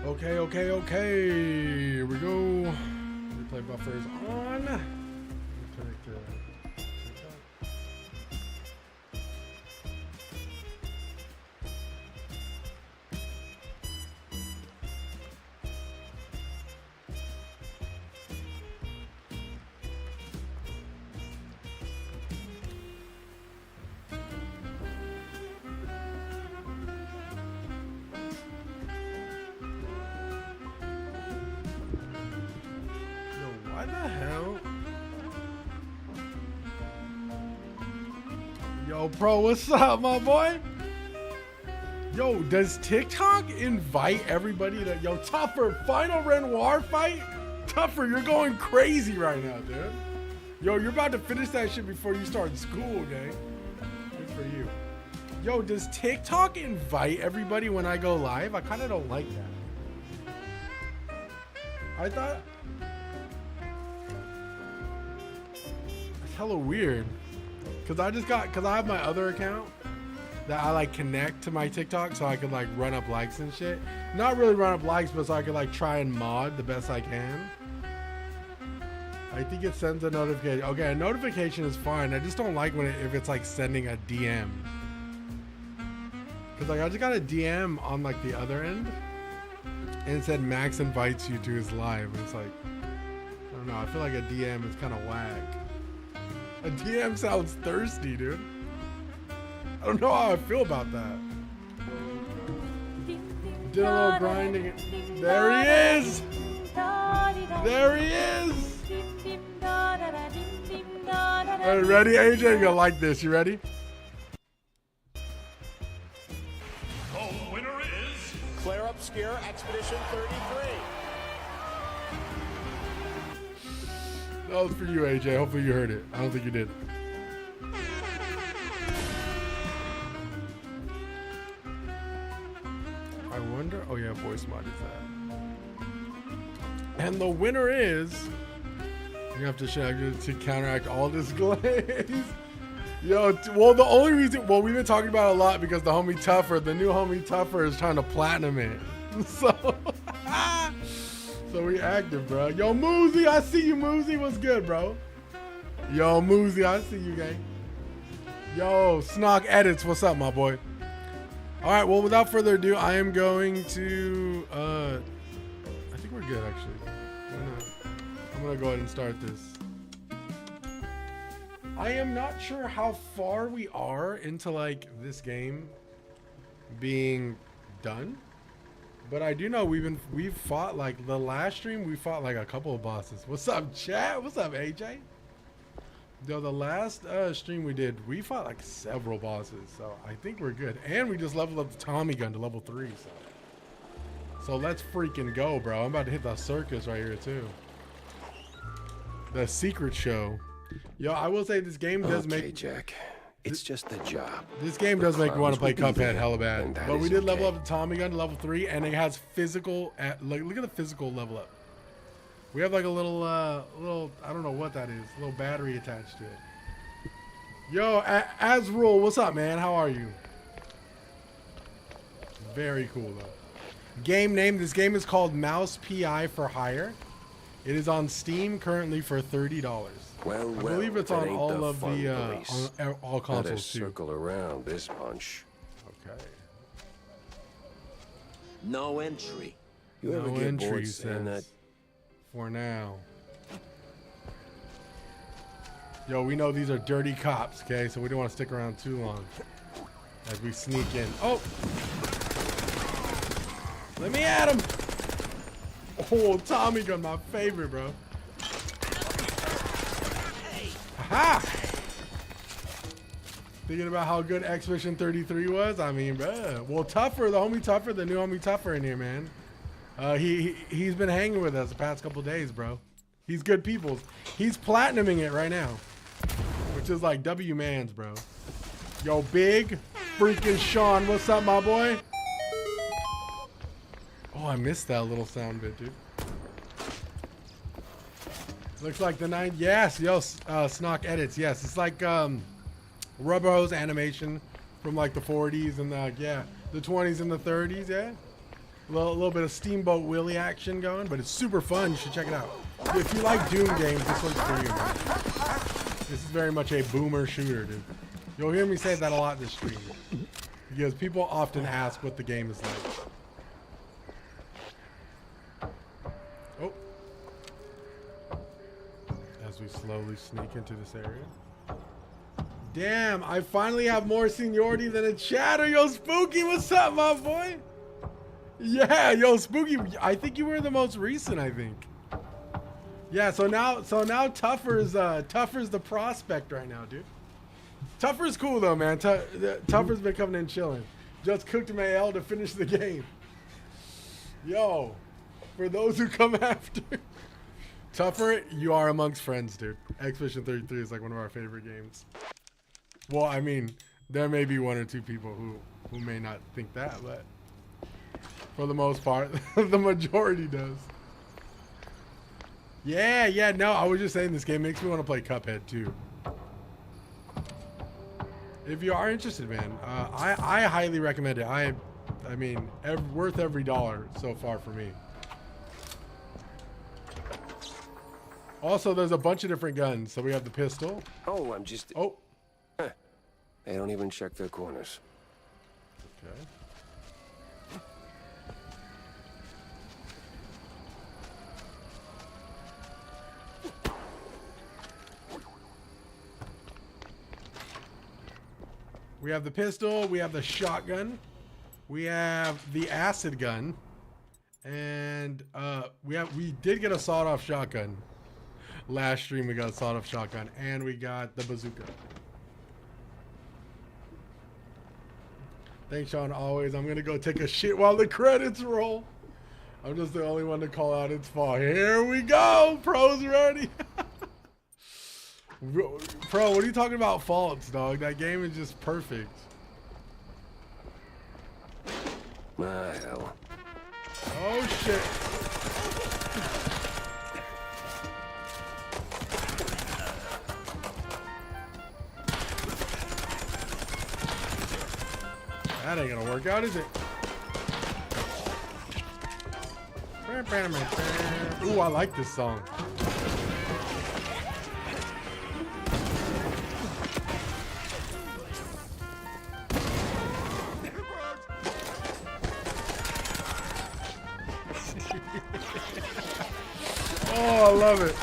Okay, okay, okay. Here we go. Replay buffer is on. Connect to TikTok. Yo, why the hell? Yo, bro, what's up, my boy? Yo, does TikTok invite everybody to... Yo, Tougher, final Renoir fight? Tougher, you're going crazy right now, dude. Yo, you're about to finish that shit before you start school, gang. Good for you. Yo, does TikTok invite everybody when I go live? I kind of don't like that. I thought... It's hella weird. Because I have my other account that I like connect to my TikTok so I can like run up likes and shit. Not really run up likes, but so I can like try and mod the best I can. I think it sends a notification. Okay, a notification is fine. I just don't like when if it's like sending a DM. Cause like I just got a DM on like the other end and it said Max invites you to his live. And it's like, I don't know. I feel like a DM is kind of whack. A DM sounds thirsty, dude. I don't know how I feel about that. Did a little grinding. There he is. There he is. All right, ready, AJ? You're gonna like this. You ready? The winner is Claire Obscure Expedition 33. That was for you, AJ. Hopefully you heard it. I don't think you did. I wonder. Oh yeah, voice mod is that. And the winner is. You have to check to counteract all this glaze. Yo, well, the only reason, well, we've been talking about it a lot because the homie Tougher, the new homie Tougher is trying to platinum it. So we active, bro. Yo, Moozy, I see you, Moozy. What's good, bro? Yo, Moozy, I see you, gang. Yo, Snock Edits, what's up, my boy? All right, well, without further ado, I am going to, I think we're good, actually. Why not? I'm gonna go ahead and start this. I am not sure how far we are into like this game being done, but I do know we've fought like the last stream. We fought like a couple of bosses. What's up, chat? What's up, AJ? Yo, the last stream we did, we fought like several bosses, so I think we're good. And we just leveled up the Tommy gun to level 3. So let's freaking go, bro. I'm about to hit the circus right here too. The secret show. Yo, I will say this game does make Jack. It's just the job. This game does make me want to play Clowns will be Cuphead there, hella bad. and that But we is did level okay. up the Tommy gun to level 3, and it has physical. Like, look at the physical level up. We have like a little, I don't know what that is. A little battery attached to it. Yo, Azrul, what's up, man? How are you? Very cool though. Game name. This game is called Mouse PI for Hire. It is on Steam currently for $30. Well, I believe it's that on ain't all the of fun the police. on all Better consoles too. circle around this bunch. Okay. No entry. You ever No get entry, bored saying that? says. For now. Yo, we know these are dirty cops, okay? So we don't want to stick around too long as we sneak in. Oh! Let me at him! Oh, Tommy gun, my favorite, bro. Aha! Thinking about how good Expedition 33 was? I mean, bruh. Well, Tougher, the homie Tougher, the new homie Tougher in here, man. He's been hanging with us the past couple days, bro. He's good people. He's platinuming it right now, which is like W mans, bro. Yo, big freaking Sean, what's up, my boy? Oh, I missed that little sound bit, dude. Looks like the 9. Yes, yo, Snock Edits. Yes, it's like Rubber Hose animation from like the 40s and the 20s and the 30s. Yeah. little bit of Steamboat Willie action going, but it's super fun. You should check it out. If you like Doom games, this one's for you, man. This is very much a boomer shooter, dude. You'll hear me say that a lot this stream, because people often ask what the game is like. Oh. As we slowly sneak into this area. Damn, I finally have more seniority than a chatter. Yo, Spooky, what's up, my boy? Yeah, yo, Spooky, I think you were the most recent, I think. Yeah, so now Tuffer's the prospect right now, dude. Tuffer's cool though, man. Tuffer's been coming in chilling. Just cooked my L to finish the game. Yo, for those who come after, Tuffer, you are amongst friends, dude. Expedition 33 is like one of our favorite games. Well, I mean, there may be one or two people who may not think that, but for the most part, the majority does. Yeah, no, I was just saying this game makes me want to play Cuphead too. If you are interested, man, I highly recommend it. I mean, worth every dollar so far for me. Also, there's a bunch of different guns. So we have the pistol. Oh, I'm just... Oh. Huh. They don't even check their corners. Okay. We have the pistol, we have the shotgun, we have the acid gun, and we did get a sawed-off shotgun. Last stream we got a sawed-off shotgun, and we got the bazooka. Thanks, Sean, always. I'm gonna go take a shit while the credits roll. I'm just the only one to call out its fall. Here we go, pros ready. Bro, what are you talking about faults, dog? That game is just perfect. Ah, hell. Oh, shit. That ain't gonna work out, is it? Ooh, I like this song. Oh, I love it.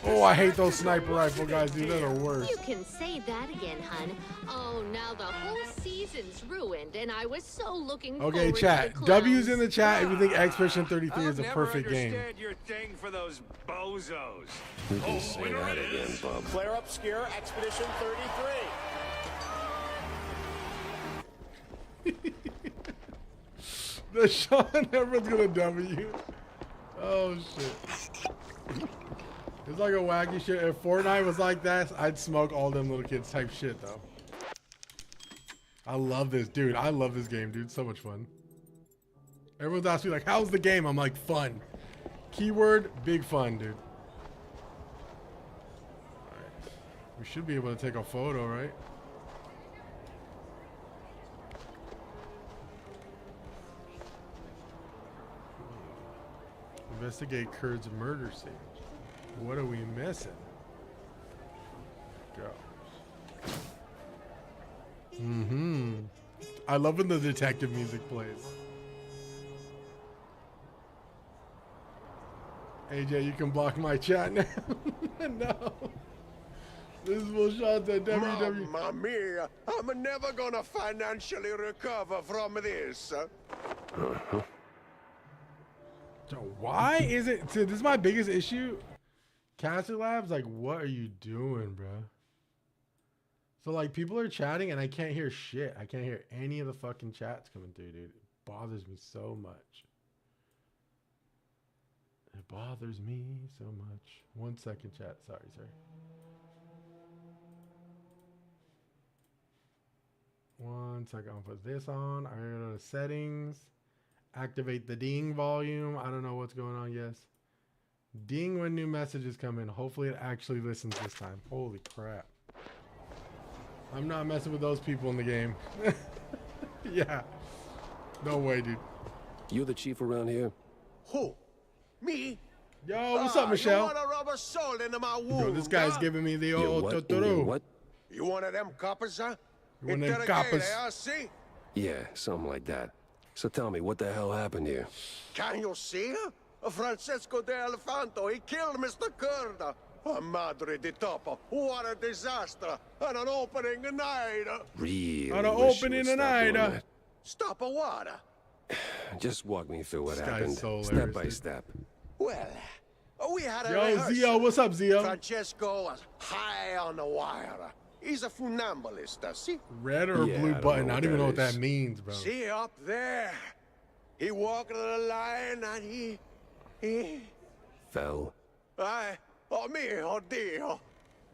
Oh, I hate those sniper rifle guys, dude. They're the worst. You can say that again, hun. Oh, now the whole season's ruined, and I was so looking forward Okay, to chat. the W's clowns. in the chat if you think Expedition 33 is a perfect game. Never understand your thing for those bozos. You can say that again, Bob. Flare up scare, Expedition 33. The Sean, everyone's gonna W. Oh shit. It's like a wacky shit. If Fortnite was like that, I'd smoke all them little kids type shit though. I love this, dude. I love this game, dude. So much fun. Everyone's asking me like, how's the game? I'm like, fun. Keyword, big fun, dude. Alright. We should be able to take a photo, right? Investigate Kurd's murder scene. What are we missing? Go. I love when the detective music plays. AJ, you can block my chat now. No. This is bullshit at WWE. Mamma mia, I'm never gonna financially recover from this. So why is it? So this is my biggest issue. Caster Labs, like, what are you doing, bro? So like, people are chatting and I can't hear shit. I can't hear any of the fucking chats coming through, dude. It bothers me so much. It bothers me so much. 1 second, chat. Sorry. One second. I'll put this on. I'm gonna go to settings. Activate the ding volume. I don't know what's going on. Yes. Ding when new messages come in. Hopefully it actually listens this time. Holy crap. I'm not messing with those people in the game. Yeah. No way, dude. You the chief around here? Who? Me? Yo, what's up, Michelle? You wanna rub a salt into my wound? Yo, this guy's huh? giving me the You old what? Totoro. What? You one of them coppers, huh? You one of them Interrogate, coppers. huh? See? Yeah, something like that. So tell me, what the hell happened here? Can you see? Francesco de Elefanto, he killed Mr. Curda. A madre di topo. What a disaster. And an opening night. Really On an wish you opening would stop tonight, doing that. Stop a water. Just walk me through what This guy's happened, so step hilarious, by dude. step. Well, we had a Yo, rehearsal. Zio, what's up, Zio? Francesco was high on the wire. He's a funambulist, see? Red or Yeah, blue I don't button? know I what don't even know what that that is. means, bro. See up there? He walked to the line and he... Fell. Oh mio Dio.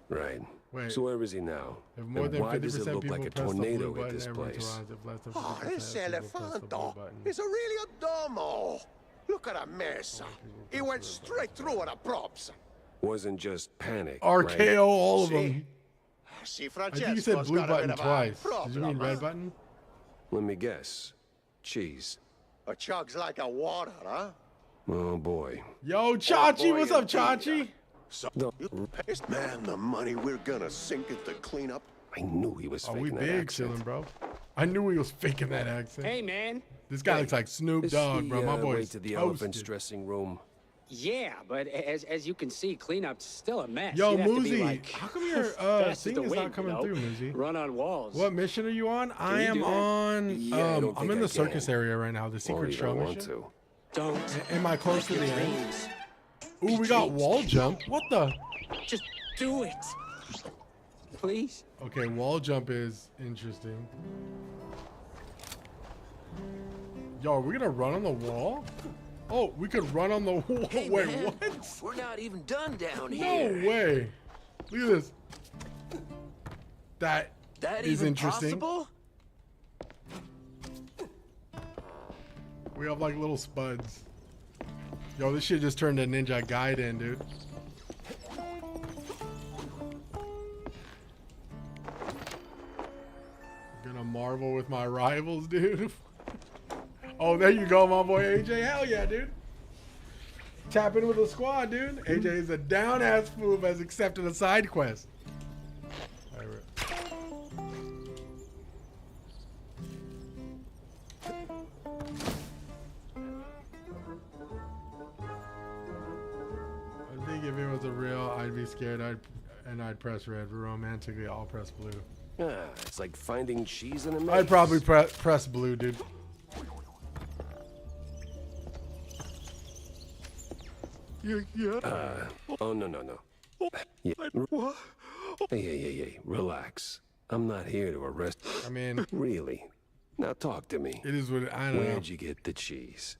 Right. Wait. So where is he now? If more And than why 50% does it look people like a press the tornado blue hit button, this everyone place? surrounds. If less than Oh, 50% this people press the blue Elefanto button. is a really a domo. Look at a mess. He went straight through the props. Wasn't just panic, RKO right? all of See? them. See, I Francesco's think you said blue got a button bit of a twice. problem, Did you mean red huh? button? Let me guess. Cheese. A chug's like a water, huh? Oh boy. Yo, Chachi, boy, what's up, indeed. Chachi? So, No. man, the money we're gonna sink into cleanup. I knew he was Oh, faking we that big accent. chilling, bro. I knew he was faking that accent. Hey, man. This guy looks like Snoop Is Dogg, he, bro. My way boy's to the elephant's toasted. dressing room. Yeah, but as you can see, cleanup's still a mess. Yo, You'd have to be Muzi, like, how come your fast as thing the is wind, not coming you know? through, Muzi? Run on walls. What mission are you on? I you am do that? on. Yeah, I don't I'm think in I the circus can. area right now. The Or secret even show want mission. to. Don't. Am I close to the end? dreams. Ooh, we got wall jump. What the? Just do it. Please? Okay, wall jump is interesting. Yo, are we gonna run on the wall? Oh, we could run on the wall. Hey, Wait, man, what? We're not even done down No here. way. Look at this. That That is even interesting. possible? We have like little spuds. Yo, this shit just turned to Ninja Gaiden, dude. Gonna marvel with my rivals, dude. Oh, there you go, my boy AJ. Hell yeah, dude. Tap in with the squad, dude. AJ is a down ass move, has accepted a side quest. All right. I think if it was a real, I'd be scared. I'd press red. But romantically, I'll press blue. Ah, it's like finding cheese in a maze. I'd probably press blue, dude. Oh, no. Yeah. Hey, relax. I'm not here to arrest you. I mean, Really? Now talk to me. it is what I don't know. Where'd you get the cheese?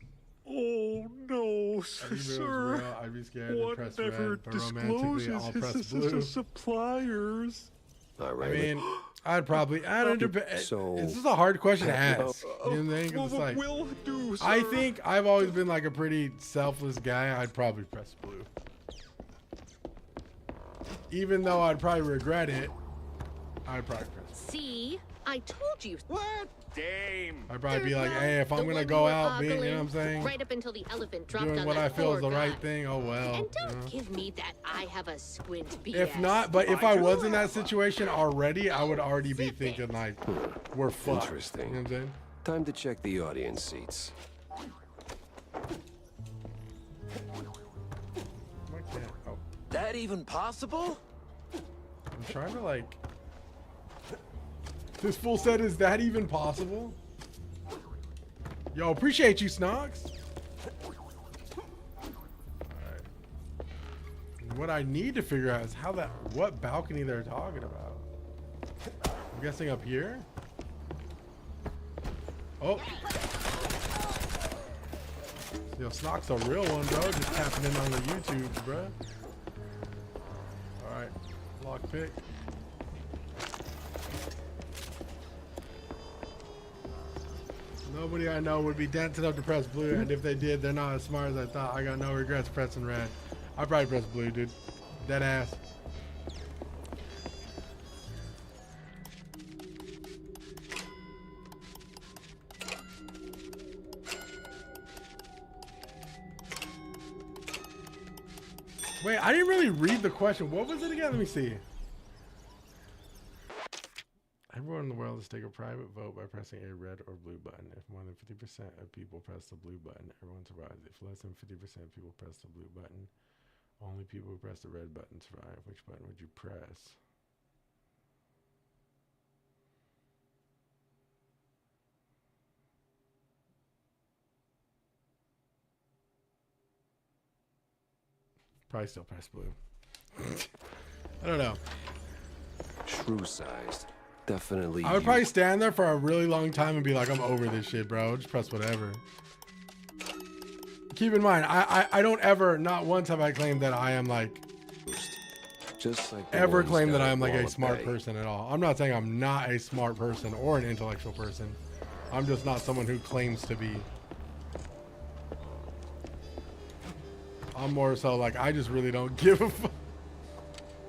Oh no, I think if it was sir. real, I'd be scared to press Whatever red. But romantically, I'll press blue. suppliers. All I right. mean, I don't depend. So- It's just a hard question to ask. Oh, You know what I'm saying? 'Cause it's like, will do, sir. I think I've always been like a pretty selfless guy. I'd probably press blue. Even though I'd probably regret it, I'd probably press. See? I told you. What? Dame. I'd probably be Third like, one, hey, if the I'm gonna one go we were out being, you know what I'm ogling, saying? Right up until the elephant dropped Doing on what that I feel is poor the right guy. thing. Oh well. And you don't know? give me that I have a squint BS. If not, but if I was in that situation already, I would already be thinking like, we're fucked. Interesting. You know what I'm saying? Time to check the audience seats. Why can't? Oh, That even possible? I'm trying to like. This fool said, "Is that even possible?" Yo, appreciate you, Snox. Alright. What I need to figure out is what balcony they're talking about. I'm guessing up here. Oh. Yo, Snock's a real one, bro. Just tapping in on the YouTube, bro. Alright. Lock pick. Nobody I know would be dense enough to press blue, and if they did, they're not as smart as I thought. I got no regrets pressing red. I probably press blue, dude. Dead ass. Wait, I didn't really read the question. What was it again? Let me see. Everyone in the world is take a private vote by pressing a red or blue button. If more than 50% of people press the blue button, everyone survives. If less than 50% of people press the blue button, only people who press the red button survive. Which button would you press? Probably still press blue. I don't know. Shrew-sized. Definitely. I would probably stand there for a really long time and be like, I'm over this shit, bro. Just press whatever. Keep in mind, I don't ever, not once have I claimed that I am like, just like ever claim that I am like a smart person at all. I'm not saying I'm not a smart person or an intellectual person. I'm just not someone who claims to be. I'm more so like, I just really don't give a fuck.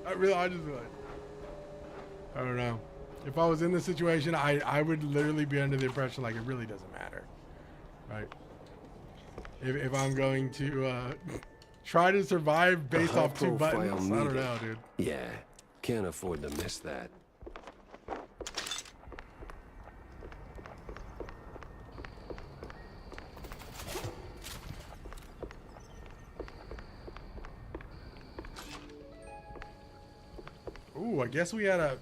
I just be like, I don't know. If I was in this situation, I would literally be under the impression like it really doesn't matter, right? If I'm going to try to survive based off 2 buttons, I don't know, dude. Yeah, can't afford to miss that. Ooh, I guess we had a.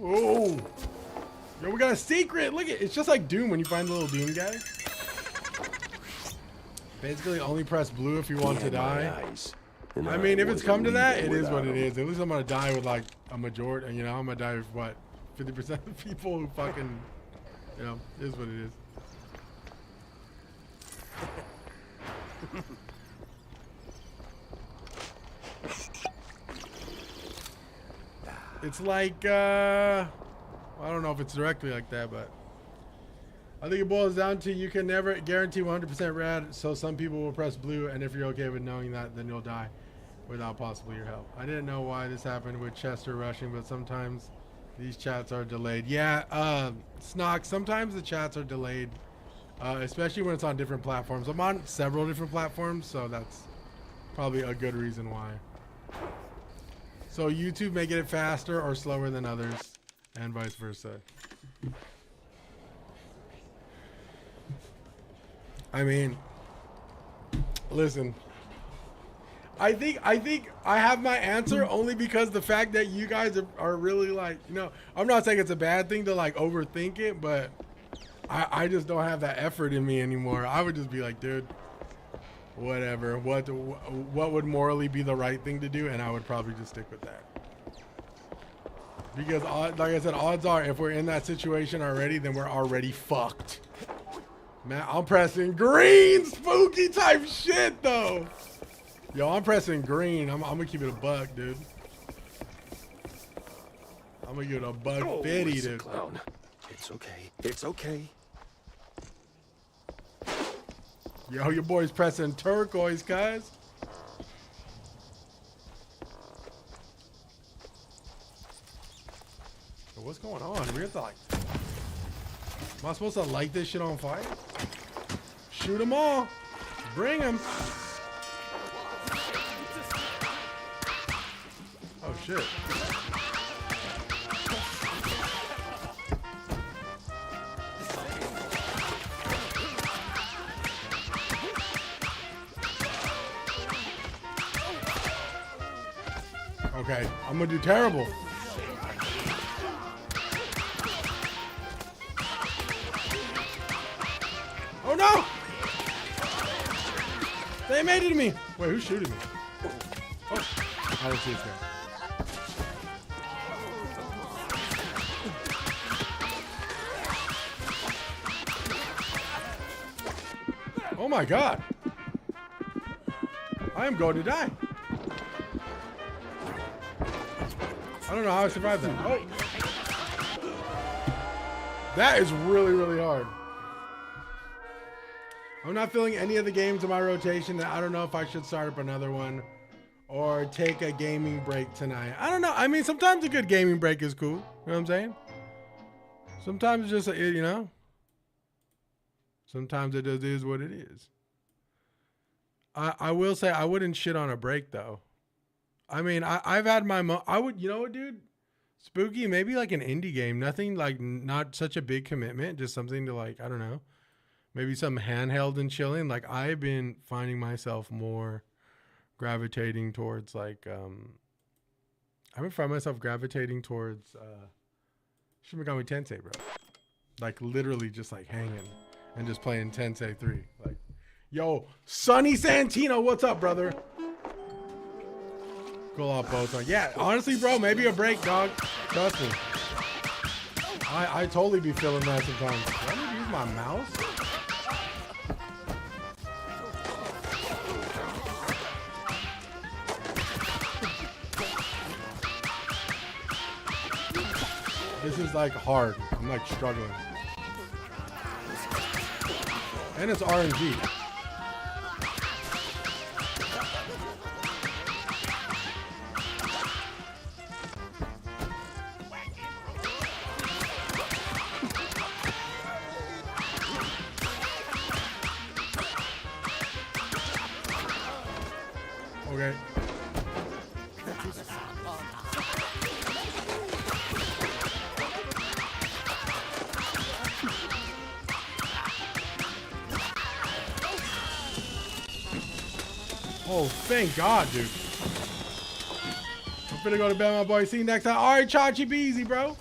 Oh, yo, we got a secret. Look at it's just like Doom when you find the little Doom guy. Basically, only press blue if you want to die. I mean, if it's come to that, it is what it is. At least I'm gonna die with like a majority, and you know, I'm gonna die with what 50% of people who fucking, you know, is what it is. It's like, I don't know if it's directly like that, but I think it boils down to you can never guarantee 100% red, so some people will press blue, and if you're okay with knowing that, then you'll die without possibly your help. I didn't know why this happened with Chester rushing, but sometimes these chats are delayed. Yeah, Snock, sometimes the chats are delayed, especially when it's on different platforms. I'm on several different platforms, so that's probably a good reason why. So YouTube may get it faster or slower than others, and vice versa. I mean, listen. I think I have my answer only because the fact that you guys are really like, you know, I'm not saying it's a bad thing to like overthink it, but I just don't have that effort in me anymore. I would just be like, dude, whatever. What would morally be the right thing to do? And I would probably just stick with that. Because, like I said, odds are if we're in that situation already, then we're already fucked. Man, I'm pressing green, spooky type shit, though. Yo, I'm pressing green. I'm going to keep it a buck, dude. I'm going to give it a buck 50, dude. Clown. It's okay. It's okay. Yo, your boy's pressing turquoise, guys. What's going on? We have to like. Am I supposed to light this shit on fire? Shoot them all. Bring them. Oh shit. Okay, I'm gonna do terrible. Oh no! They made it to me. Wait, who's shooting me? Oh, I didn't see this guy. Oh my god! I am going to die. I don't know how I survived that. Oh. That is really, really hard. I'm not feeling any of the games in my rotation. I don't know if I should start up another one or take a gaming break tonight. I don't know. I mean, sometimes a good gaming break is cool. You know what I'm saying? Sometimes it's just, you know, sometimes it just is what it is. I will say I wouldn't shit on a break though. I mean, I've had my I would, you know what, dude? Spooky, maybe like an indie game. Nothing like, not such a big commitment. Just something to like, I don't know. Maybe some handheld and chilling. Like I've been finding myself more gravitating towards like, I've been finding myself gravitating towards Shin Megami Tensei, bro. Like literally just like hanging and just playing Tensei 3. Like, yo, Sonny Santino, what's up, brother? Cool off both on. Yeah, honestly, bro, maybe a break, dog. Trust me. I totally be feeling that sometimes. Let me use my mouse. This is like hard. I'm like struggling. And it's RNG. Okay. Oh, thank God, dude. I'm finna go to bed, my boy. See you next time. All right, Chachi, be easy, bro.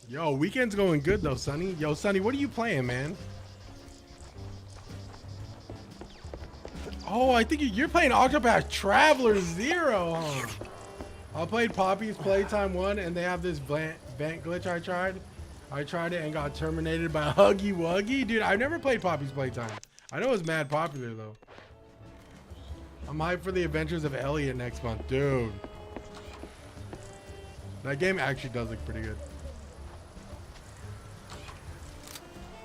Yo, weekend's going good though, Sonny. Yo, Sonny, what are you playing, man? Oh, I think you're playing Octopath Traveler 0, huh? I played Poppy's Playtime 1, and they have this vent glitch I tried. I tried it and got terminated by Huggy Wuggy. Dude, I've never played Poppy's Playtime. I know it's mad popular, though. I'm hyped for the Adventures of Elliot next month. Dude. That game actually does look pretty good.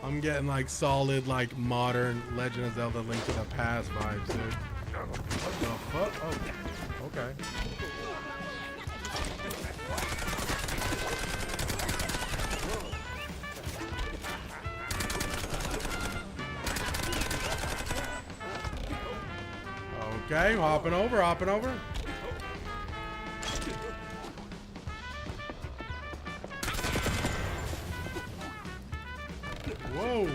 I'm getting like solid, like modern Legend of Zelda Link to the Past vibes, dude. What the fuck? Oh, okay. Okay, hopping over, hopping over. Whoa.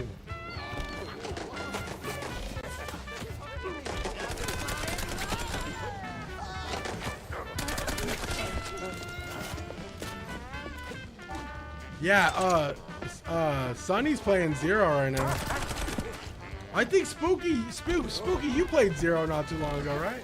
Yeah, Sonny's playing Zero right now. I think Spooky, you played Zero not too long ago, right?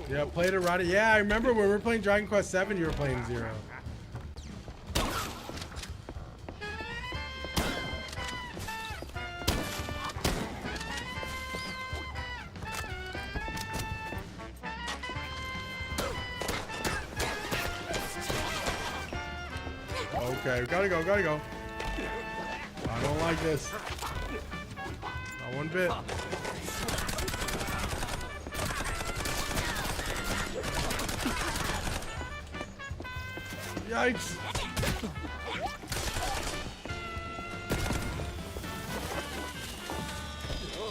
Yeah, played it right. Yeah, I remember when we were playing Dragon Quest 7, you were playing Zero. Okay, gotta go, gotta go. I don't like this. Not one bit. Yikes.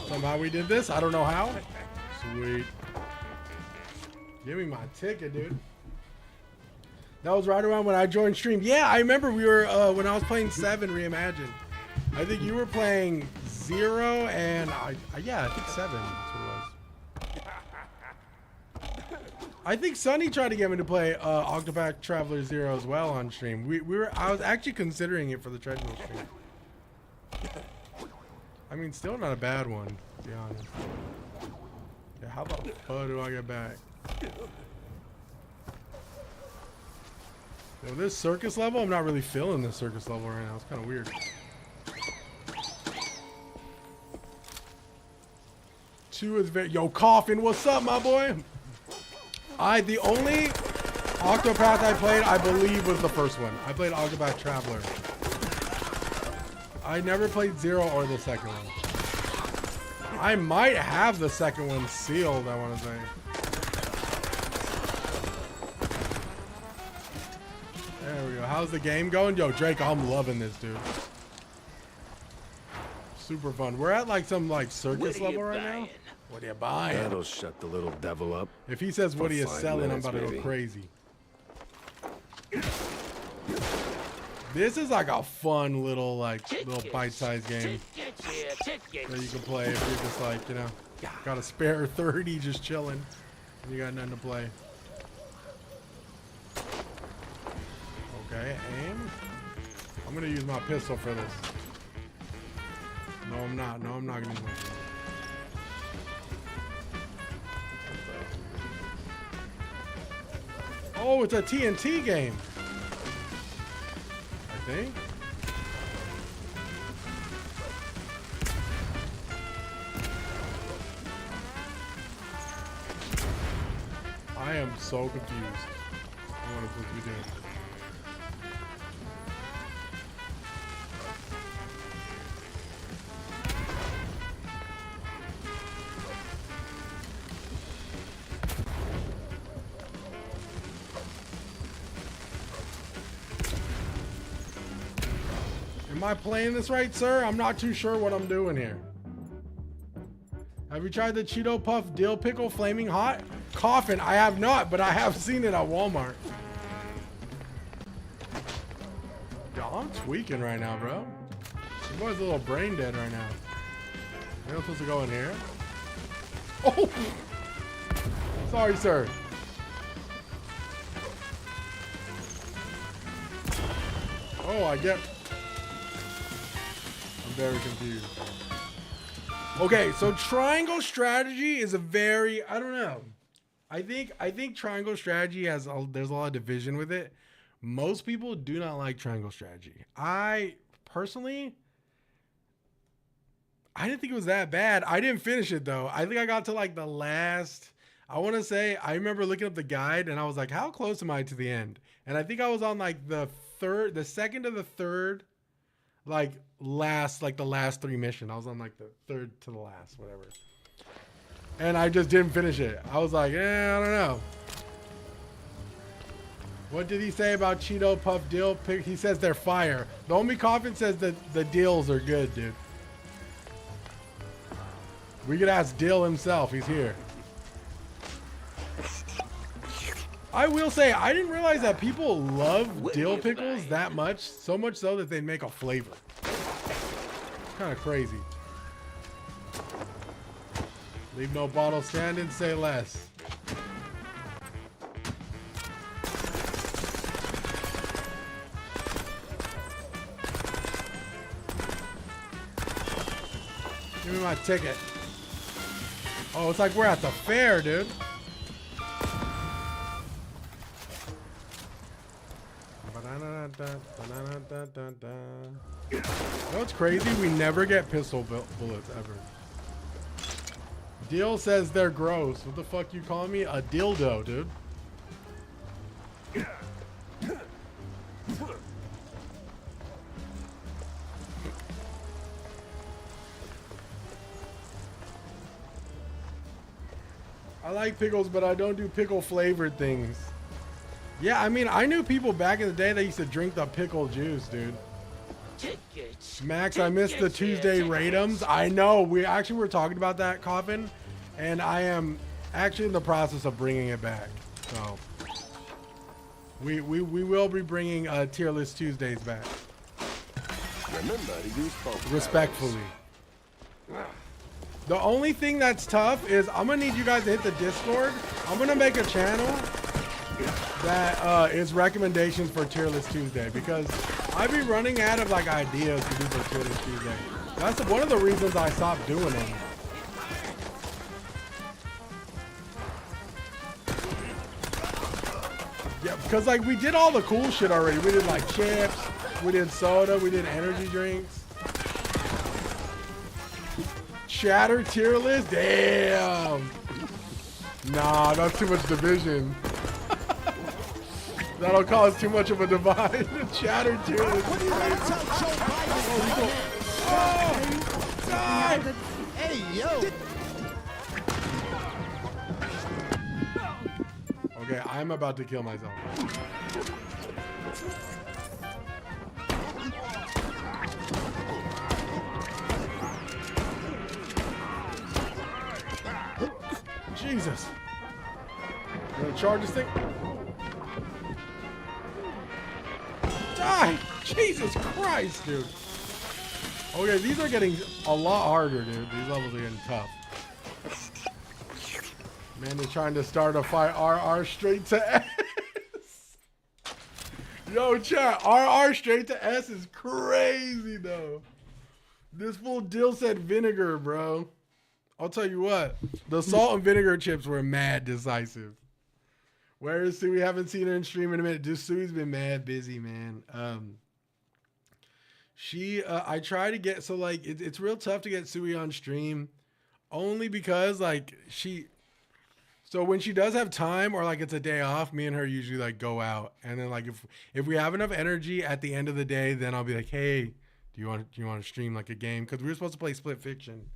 Somehow we did this. I don't know how. Sweet. Give me my ticket, dude. That was right around when I joined stream. Yeah, I remember we were, when I was playing 7 Reimagined. I think you were playing 0 and, yeah, I think 7. That's what it was. I think Sonny tried to get me to play Octopath Traveler 0 as well on stream. I was actually considering it for the treadmill stream. I mean, still not a bad one, to be honest. Yeah, how the fuck do I get back? Yo, this circus level, I'm not really feeling this circus level right now. It's kind of weird. 2 is very... Yo, Coffin, what's up, my boy? The only Octopath I played, I believe, was the first one. I played Octopath Traveler. I never played 0 or the second one. I might have the second one sealed, I want to say. There we go. How's the game going? Yo, Drake, I'm loving this, dude. Super fun. We're at like some like circus level right now. What are you buying? That'll shut the little devil up. If he says what he is 5 selling, minutes, I'm about to maybe. go crazy. This is like a fun little bite-sized game that you can play if you're just like, you know, got a spare 30 just chilling and you got nothing to play. Okay, aim. I'm gonna use my pistol for this. No, I'm not. No, I'm not gonna use my pistol. Oh, it's a TNT game. I think. I am so confused on what I'm supposed to be doing. Am I playing this right, sir? I'm not too sure what I'm doing here. Have you tried the Cheeto Puff Dill Pickle Flaming Hot? Coffin, I have not, but I have seen it at Walmart. Yo, I'm tweaking right now, bro. This boy's a little brain dead right now. Maybe I'm supposed to go in here. Oh! Sorry, sir. Oh, I get... I'm very confused. Okay, so triangle strategy is a very, I don't know. I think triangle strategy there's a lot of division with it. Most people do not like triangle strategy. I personally, I didn't think it was that bad. I didn't finish it though. I think I got to like the last, I want to say, I remember looking up the guide and I was like, how close am I to the end? And I think I was on like the second to the third, like the last 3 missions. I was on like the third to the last, whatever. And I just didn't finish it. I was like, I don't know. What did he say about Cheeto Puff Dill? He says they're fire. The only Coffin says that the deals are good, dude. We could ask Dill himself. He's here. I will say, I didn't realize that people love dill pickles that much. So much so that they make a flavor. It's kind of crazy. Leave no bottle standing, say less. Give me my ticket. Oh, it's like we're at the fair, dude. You know what's crazy? We never get pistol bullets ever. Dill says they're gross. What the fuck you calling me? A dildo, dude. I like pickles, but I don't do pickle flavored things. Yeah, I mean, I knew people back in the day that used to drink the pickle juice, dude. Max, I missed the Tuesday Raidums. I know. We actually were talking about that, Coffin, and I am actually in the process of bringing it back. So we will be bringing Tier List Tuesdays back. Remember to use both. Respectfully. The only thing that's tough is I'm gonna need you guys to hit the Discord. I'm gonna make a channel that is recommendations for Tier List Tuesday, because I be running out of like ideas to do for Tier List Tuesday. That's one of the reasons I stopped doing them. Yeah, because like we did all the cool shit already. We did like chips, we did soda, we did energy drinks. Chatter tier list? Damn. Nah, that's too much division. That'll cause too much of a divide. Chatter tier list. Oh, die! Hey, yo! Okay, I'm about to kill myself. Jesus. You gonna charge this thing? Die! Jesus Christ, dude. Okay, these are getting a lot harder, dude. These levels are getting tough. Man is trying to start a fight. RR straight to S. Yo, chat. RR straight to S is crazy, though. This fool Dill said vinegar, bro. I'll tell you what. The salt and vinegar chips were mad decisive. Where is Sui? Haven't seen her in stream in a minute. Dude, Sui's been mad busy, man. I try to get, so like, it's real tough to get Sui on stream. Only because, like, so when she does have time or like it's a day off, me and her usually like go out, and then like if we have enough energy at the end of the day, then I'll be like, hey, do you want to stream like a game? Because we were supposed to play Split Fiction,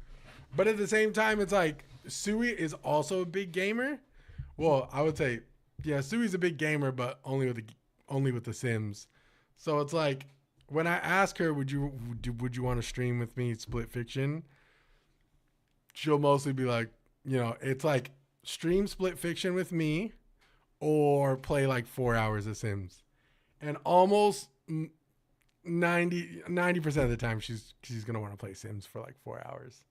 but at the same time, it's like Sui is also a big gamer. Well, I would say, yeah, Sui's a big gamer, but only with the Sims. So it's like when I ask her, would you want to stream with me Split Fiction? She'll mostly be like, you know, it's like, stream Split Fiction with me or play like 4 hours of Sims. And almost 90% of the time she's going to want to play Sims for like 4 hours.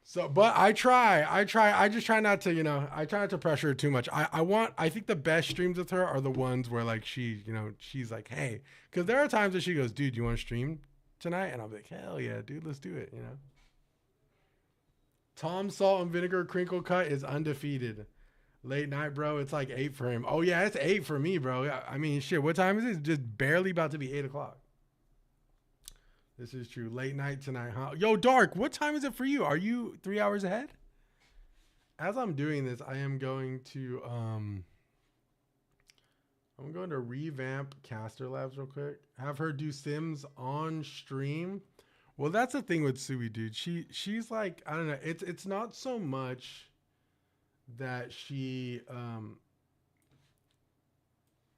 So, but I just try not to, you know, I try not to pressure her too much. I think the best streams with her are the ones where like she, you know, she's like, hey, because there are times that she goes, dude, you want to stream tonight? And I'll be like, hell yeah, dude, let's do it, you know? Tom Salt and Vinegar Crinkle Cut is undefeated. Late night, bro. It's like 8 for him. Oh, yeah, it's 8 for me, bro. I mean, shit, what time is it? It's just barely about to be 8 o'clock. This is true. Late night tonight, huh? Yo, Dark, what time is it for you? Are you 3 hours ahead? As I'm doing this, I am going to, I'm going to revamp Caster Labs real quick. Have her do Sims on stream. Well, that's the thing with Sui, dude. She's like, I don't know. It's not so much that she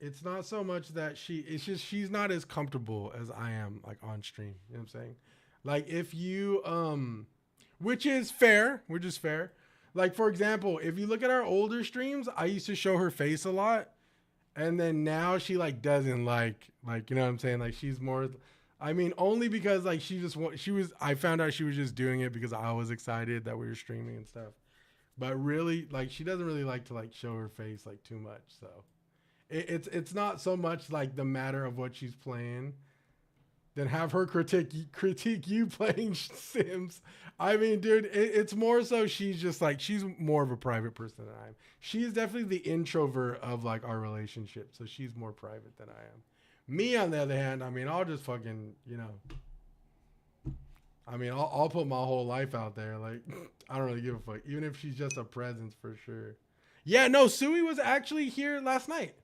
it's just she's not as comfortable as I am like on stream. You know what I'm saying? Like if you which is fair. Like for example, if you look at our older streams, I used to show her face a lot, and then now she like doesn't like you know what I'm saying? Like she's more, I mean, only because like I found out she was just doing it because I was excited that we were streaming and stuff. But really, like, she doesn't really like to like show her face like too much. So it's not so much like the matter of what she's playing, then have her critique you playing Sims. I mean, dude, it's more so she's just like, she's more of a private person than I am. She's definitely the introvert of like our relationship. So she's more private than I am. Me, on the other hand, I mean, I'll just fucking, you know, I mean, I'll put my whole life out there. Like, I don't really give a fuck. Even if she's just a presence, for sure. Yeah, no, Sui was actually here last night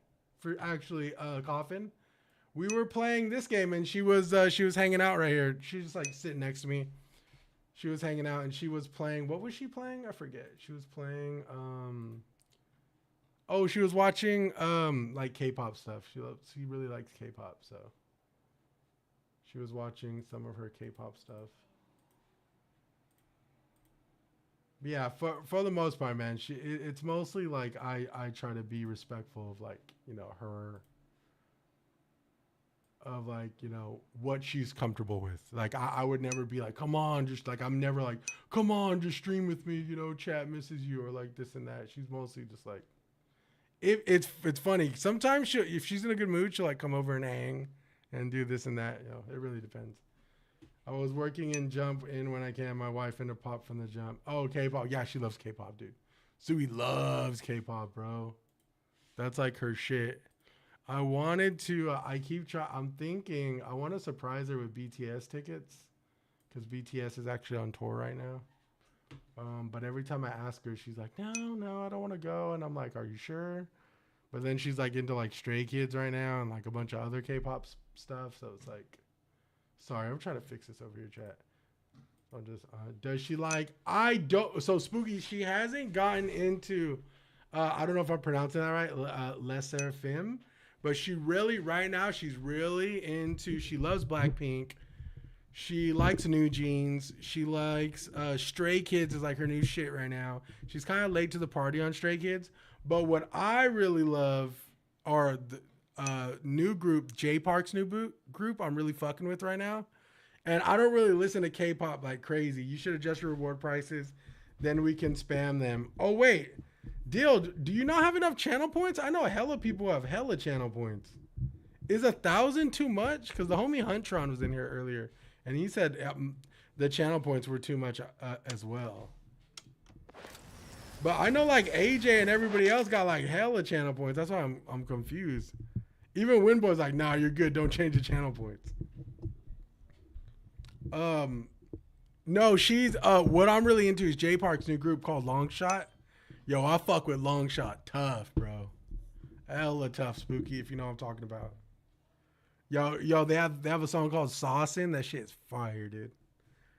for actually Coffin. We were playing this game, and she was hanging out right here. She was just like sitting next to me. She was hanging out, and she was playing. What was she playing? I forget. She was playing. Oh, she was watching like K-pop stuff. She really likes K-pop, so she was watching some of her K-pop stuff. But yeah, for the most part, man, it's mostly like I try to be respectful of like, you know, her, of like, you know, what she's comfortable with. Like I would never be like, come on, just like, I'm never like, come on, just stream with me, you know, chat misses you, or like this and that. She's mostly just like, it's funny. Sometimes if she's in a good mood, she'll like come over and hang and do this and that. You know, it really depends. I was working in Jump in when I can. My wife into pop from the Jump. Oh, K-pop. Yeah, she loves K-pop, dude. Sui loves K-pop, bro. That's like her shit. I wanted to. I keep trying. I'm thinking I want to surprise her with BTS tickets because BTS is actually on tour right now. But every time I ask her, she's like, no, I don't want to go. And I'm like, are you sure? But then she's like into like Stray Kids right now and like a bunch of other K-pop stuff. So it's like, sorry, I'm trying to fix this over here, chat. I'm just, does she like, I don't, so Spooky, she hasn't gotten into, I don't know if I'm pronouncing that right, Les Seraphim, but she really, right now, she's really into, she loves Blackpink. She likes New Jeans. She likes Stray Kids is like her new shit right now. She's kind of late to the party on Stray Kids. But what I really love are the new group, J Park's new group I'm really fucking with right now. And I don't really listen to K-pop like crazy. You should adjust your reward prices. Then we can spam them. Oh, wait. Deal, do you not have enough channel points? I know hella people have hella channel points. Is 1,000 too much? Because the homie Huntron was in here earlier. And he said the channel points were too much as well. But I know like AJ and everybody else got like hella channel points. That's why I'm confused. Even Winboy's like, nah, you're good. Don't change the channel points. No, she's what I'm really into is J Park's new group called Longshot. Yo, I fuck with Longshot. Tough, bro. Hella tough, Spooky, if you know what I'm talking about. Yo, they have a song called Saucin'. That shit's fire, dude.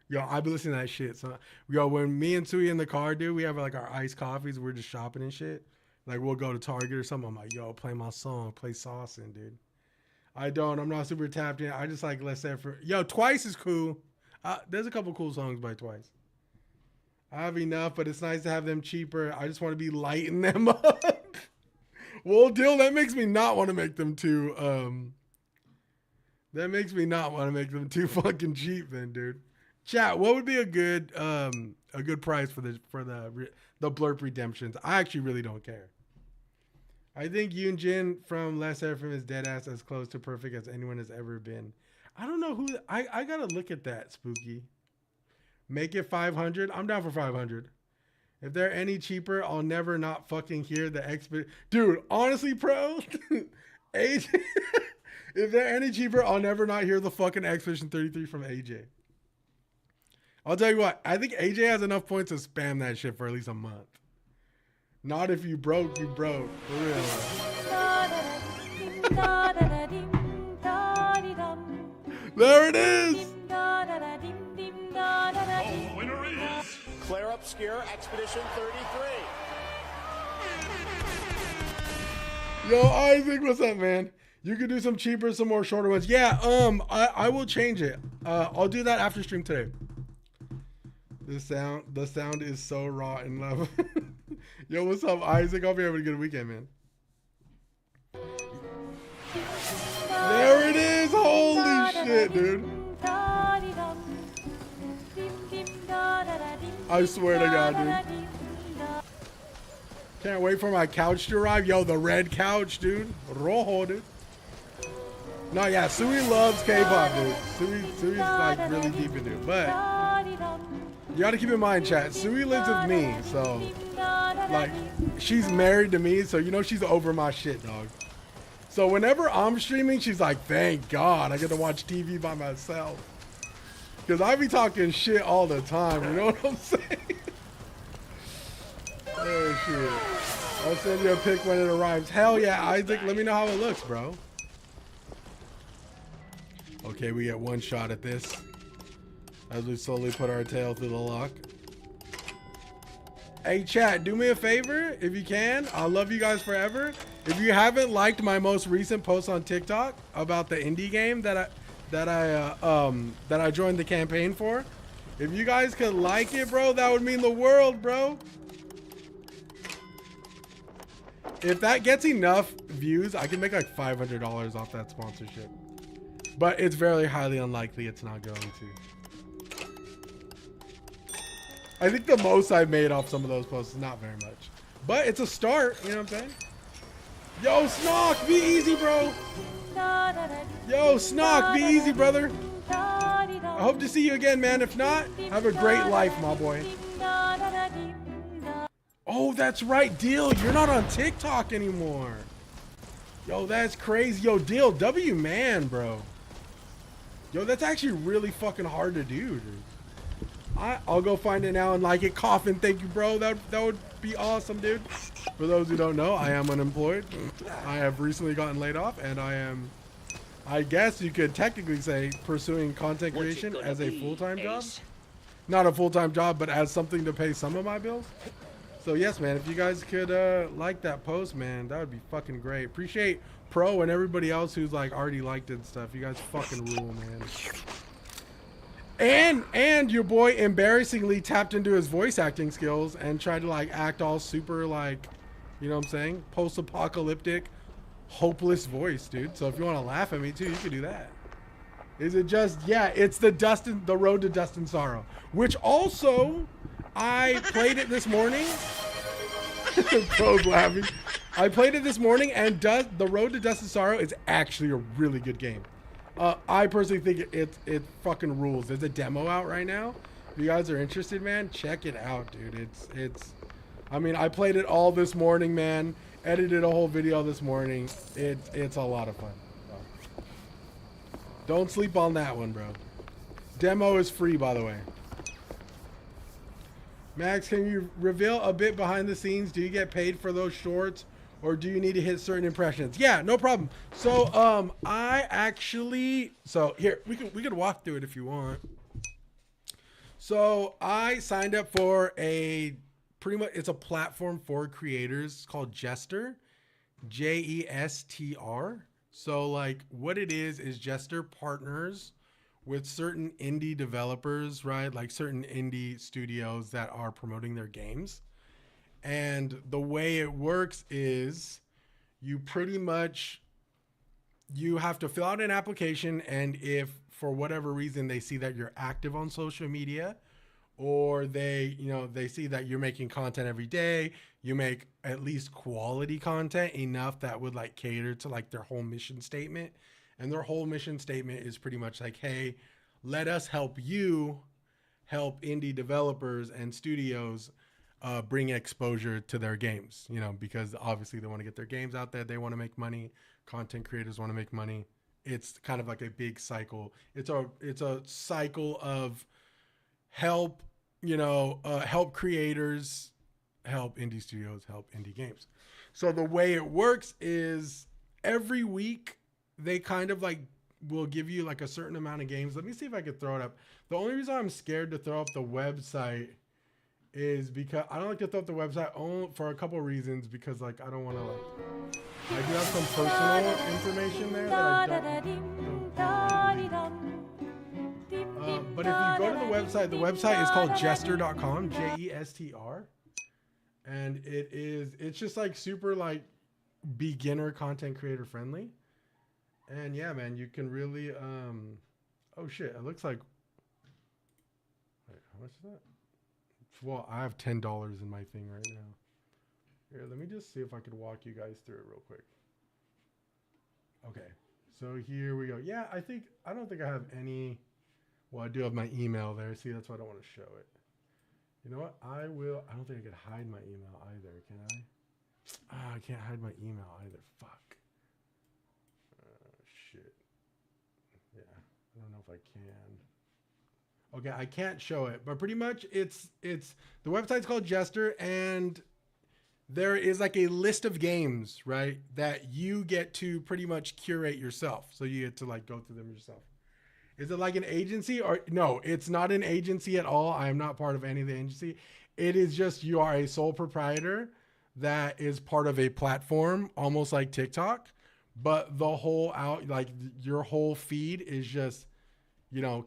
Yo, I be listening to that shit. So, yo, when me and Sui in the car, dude, we have like our iced coffees. We're just shopping and shit. Like we'll go to Target or something. I'm like, yo, play my song, play Saucin', dude. I'm not super tapped in. I just like Let's Say for yo, Twice is cool. There's a couple cool songs by Twice. I have enough, but it's nice to have them cheaper. I just want to be lighting them up. Well, Dill, that makes me not want to make them too. That makes me not want to make them too fucking cheap, then, dude. Chat, what would be a good price for the Blurp redemptions? I actually really don't care. I think Yoon Jin from Les Seraphim is dead ass as close to perfect as anyone has ever been. I don't know who. I gotta look at that, Spooky. Make it 500. I'm down for 500. If they're any cheaper, I'll never not fucking hear the expert. Dude, honestly, bro, AJ. If they're any cheaper, I'll never not hear the fucking Expedition 33 from AJ. I'll tell you what, I think AJ has enough points to spam that shit for at least a month. Not if you broke, you broke. For real. There it is! The winner is Claire Obscure, Expedition 33. Yo, Isaac, what's up, man? You could do some cheaper, some more shorter ones. Yeah, I will change it. I'll do that after stream today. The sound is so raw and love. Yo, what's up, Isaac? Hope you're having a good weekend, man. There it is! Holy shit, dude. I swear to God, dude. Can't wait for my couch to arrive. Yo, the red couch, dude. Rojo, dude. No, yeah, Sui loves K-pop, dude. Sui's like really deep into it. But you gotta keep in mind, chat, Sui lives with me, so like she's married to me, so you know she's over my shit, dog. So whenever I'm streaming, she's like, thank God I get to watch TV by myself. Cause I be talking shit all the time, you know what I'm saying? Oh shit. I'll send you a pic when it arrives. Hell yeah, Isaac, let me know how it looks, bro. Okay, we get one shot at this as we slowly put our tail through the lock. Hey chat, do me a favor if you can. I'll love you guys forever. If you haven't liked my most recent post on TikTok about the indie game that I joined the campaign for, if you guys could like it, bro, that would mean the world, bro. If that gets enough views, I can make like $500 off that sponsorship. But it's very highly unlikely it's not going to. I think the most I've made off some of those posts is not very much. But it's a start, you know what I'm saying? Yo, Snock, be easy, bro. Yo, Snock, be easy, brother. I hope to see you again, man. If not, have a great life, my boy. Oh, that's right, Deal. You're not on TikTok anymore. Yo, that's crazy. Yo, Deal W man, bro. Yo, that's actually really fucking hard to do, dude. I'll go find it now and like it. Coffin, thank you, bro. That would be awesome, dude. For those who don't know, I am unemployed. I have recently gotten laid off, and I guess you could technically say pursuing content creation as a full-time job. Not a full-time job, but as something to pay some of my bills. So yes, man, if you guys could like that post, man, that would be fucking great. Appreciate Pro and everybody else who's like already liked it and stuff. You guys fucking rule, man. And your boy embarrassingly tapped into his voice acting skills and tried to like act all super like, you know what I'm saying? Post-apocalyptic, hopeless voice, dude. So if you want to laugh at me too, you could do that. Is it just, yeah, it's the Road to Dust and Sorrow, which also I played it this morning. Pro's laughing. I played it this morning, and the Road to Dust and Sorrow is actually a really good game. I personally think it fucking rules. There's a demo out right now. If you guys are interested, man, check it out, dude. I mean, I played it all this morning, man. Edited a whole video this morning. It's a lot of fun. So. Don't sleep on that one, bro. Demo is free, by the way. Max, can you reveal a bit behind the scenes? Do you get paid for those shorts, or do you need to hit certain impressions? Yeah, no problem. So here we could walk through it if you want. So I signed up for it's a platform for creators. It's called Jester, Jester. So like what it is Jester partners with certain indie developers, right? Like certain indie studios that are promoting their games. And the way it works is you have to fill out an application, and if for whatever reason they see that you're active on social media, or they see that you're making content every day, you make at least quality content enough that would like cater to like their whole mission statement. And their whole mission statement is pretty much like, hey, let us help you help indie developers and studios bring exposure to their games, because obviously they want to get their games out there. They want to make money. Content creators want to make money. It's kind of like a big cycle. It's a cycle of help, help creators, help indie studios, help indie games. So the way it works is every week they kind of like will give you like a certain amount of games. Let me see if I could throw it up. The only reason I'm scared to throw up the website is because I don't like to throw up the website only for a couple of reasons, because like I don't want to like, I do have some personal information there that I don't. But if you go to the website is called jester.com, Jester. And it's just like super like beginner content creator friendly. And yeah, man, you can really, oh shit, it looks like, wait, how much is that? Well, I have $10 in my thing right now. Here, let me just see if I could walk you guys through it real quick. Okay, so here we go. Yeah, I don't think I have any, well, I do have my email there. See, that's why I don't want to show it. You know what? I don't think I could hide my email either, can I? I can't hide my email either. Fuck. Shit. Yeah, I don't know if I can. Okay, I can't show it, but pretty much it's the website's called Jester, and there is like a list of games, right, that you get to pretty much curate yourself. So you get to like go through them yourself. Is it like an agency? Or no, it's not an agency at all. I am not part of any of the agency. It is just you are a sole proprietor that is part of a platform, almost like TikTok, but the whole your whole feed is just,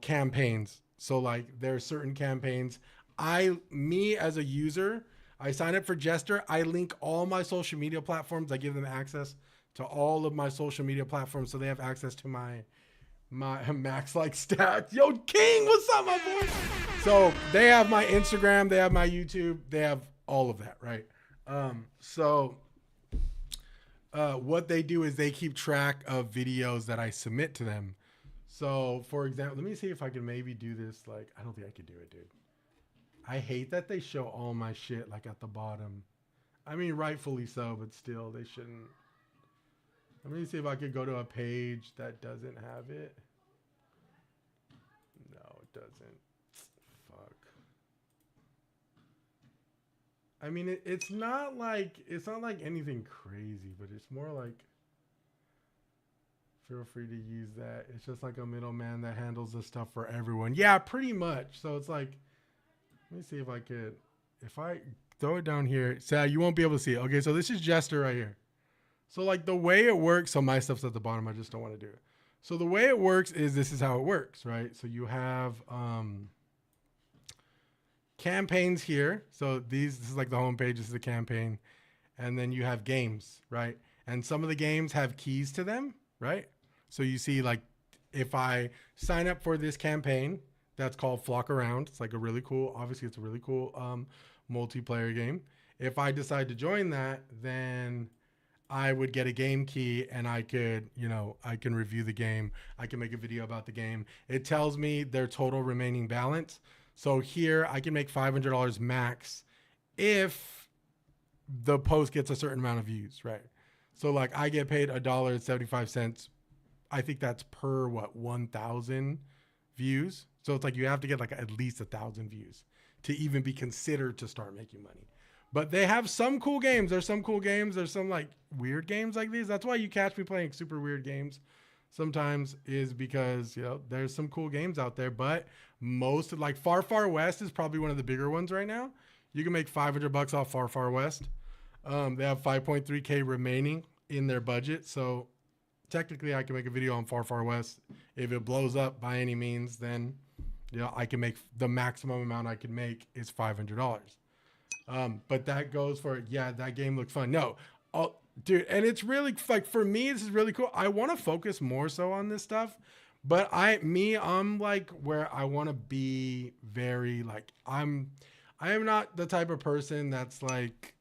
campaigns. So like there are certain campaigns. Me as a user, I sign up for Jester. I link all my social media platforms. I give them access to all of my social media platforms, so they have access to my Max like stats. Yo, King, what's up, my boy? So they have my Instagram, they have my YouTube, they have all of that, right? What they do is they keep track of videos that I submit to them. So, for example, let me see if I can maybe do this. Like, I don't think I could do it, dude. I hate that they show all my shit, like, at the bottom. I mean, rightfully so, but still, they shouldn't. Let me see if I could go to a page that doesn't have it. No, it doesn't. Fuck. I mean, it's not like anything crazy, but it's more like, feel free to use that. It's just like a middleman that handles the stuff for everyone. Yeah, pretty much. So it's like, let me see if I could, if I throw it down here, so you won't be able to see it. Okay, so this is Jester right here. So like the way it works, so my stuff's at the bottom, I just don't want to do it. So the way it works is this is how it works, right? So you have campaigns here. So this is like the home page, this is the campaign. And then you have games, right? And some of the games have keys to them, right? So you see like if I sign up for this campaign, that's called Flock Around. It's like a really cool, obviously it's a really cool multiplayer game. If I decide to join that, then I would get a game key and I could, you know, I can review the game. I can make a video about the game. It tells me their total remaining balance. So here I can make $500 max if the post gets a certain amount of views, right? So like I get paid $1.75. I think that's per 1,000 views. So it's like you have to get like at least 1,000 views to even be considered to start making money. But they have some cool games. There's some cool games. There's some like weird games like these. That's why you catch me playing super weird games sometimes, is because, you know, there's some cool games out there. But most of like Far Far West is probably one of the bigger ones right now. You can make $500 off Far Far West. They have 5.3K remaining in their budget. So technically I can make a video on Far Far West. If it blows up by any means, then, you know, I can make the maximum amount I can make is $500. But that goes for, yeah, that game looked fun. No, dude, and it's really like, for me, this is really cool. I want to focus more so on this stuff, but I'm like where I want to be very like, I am not the type of person that's like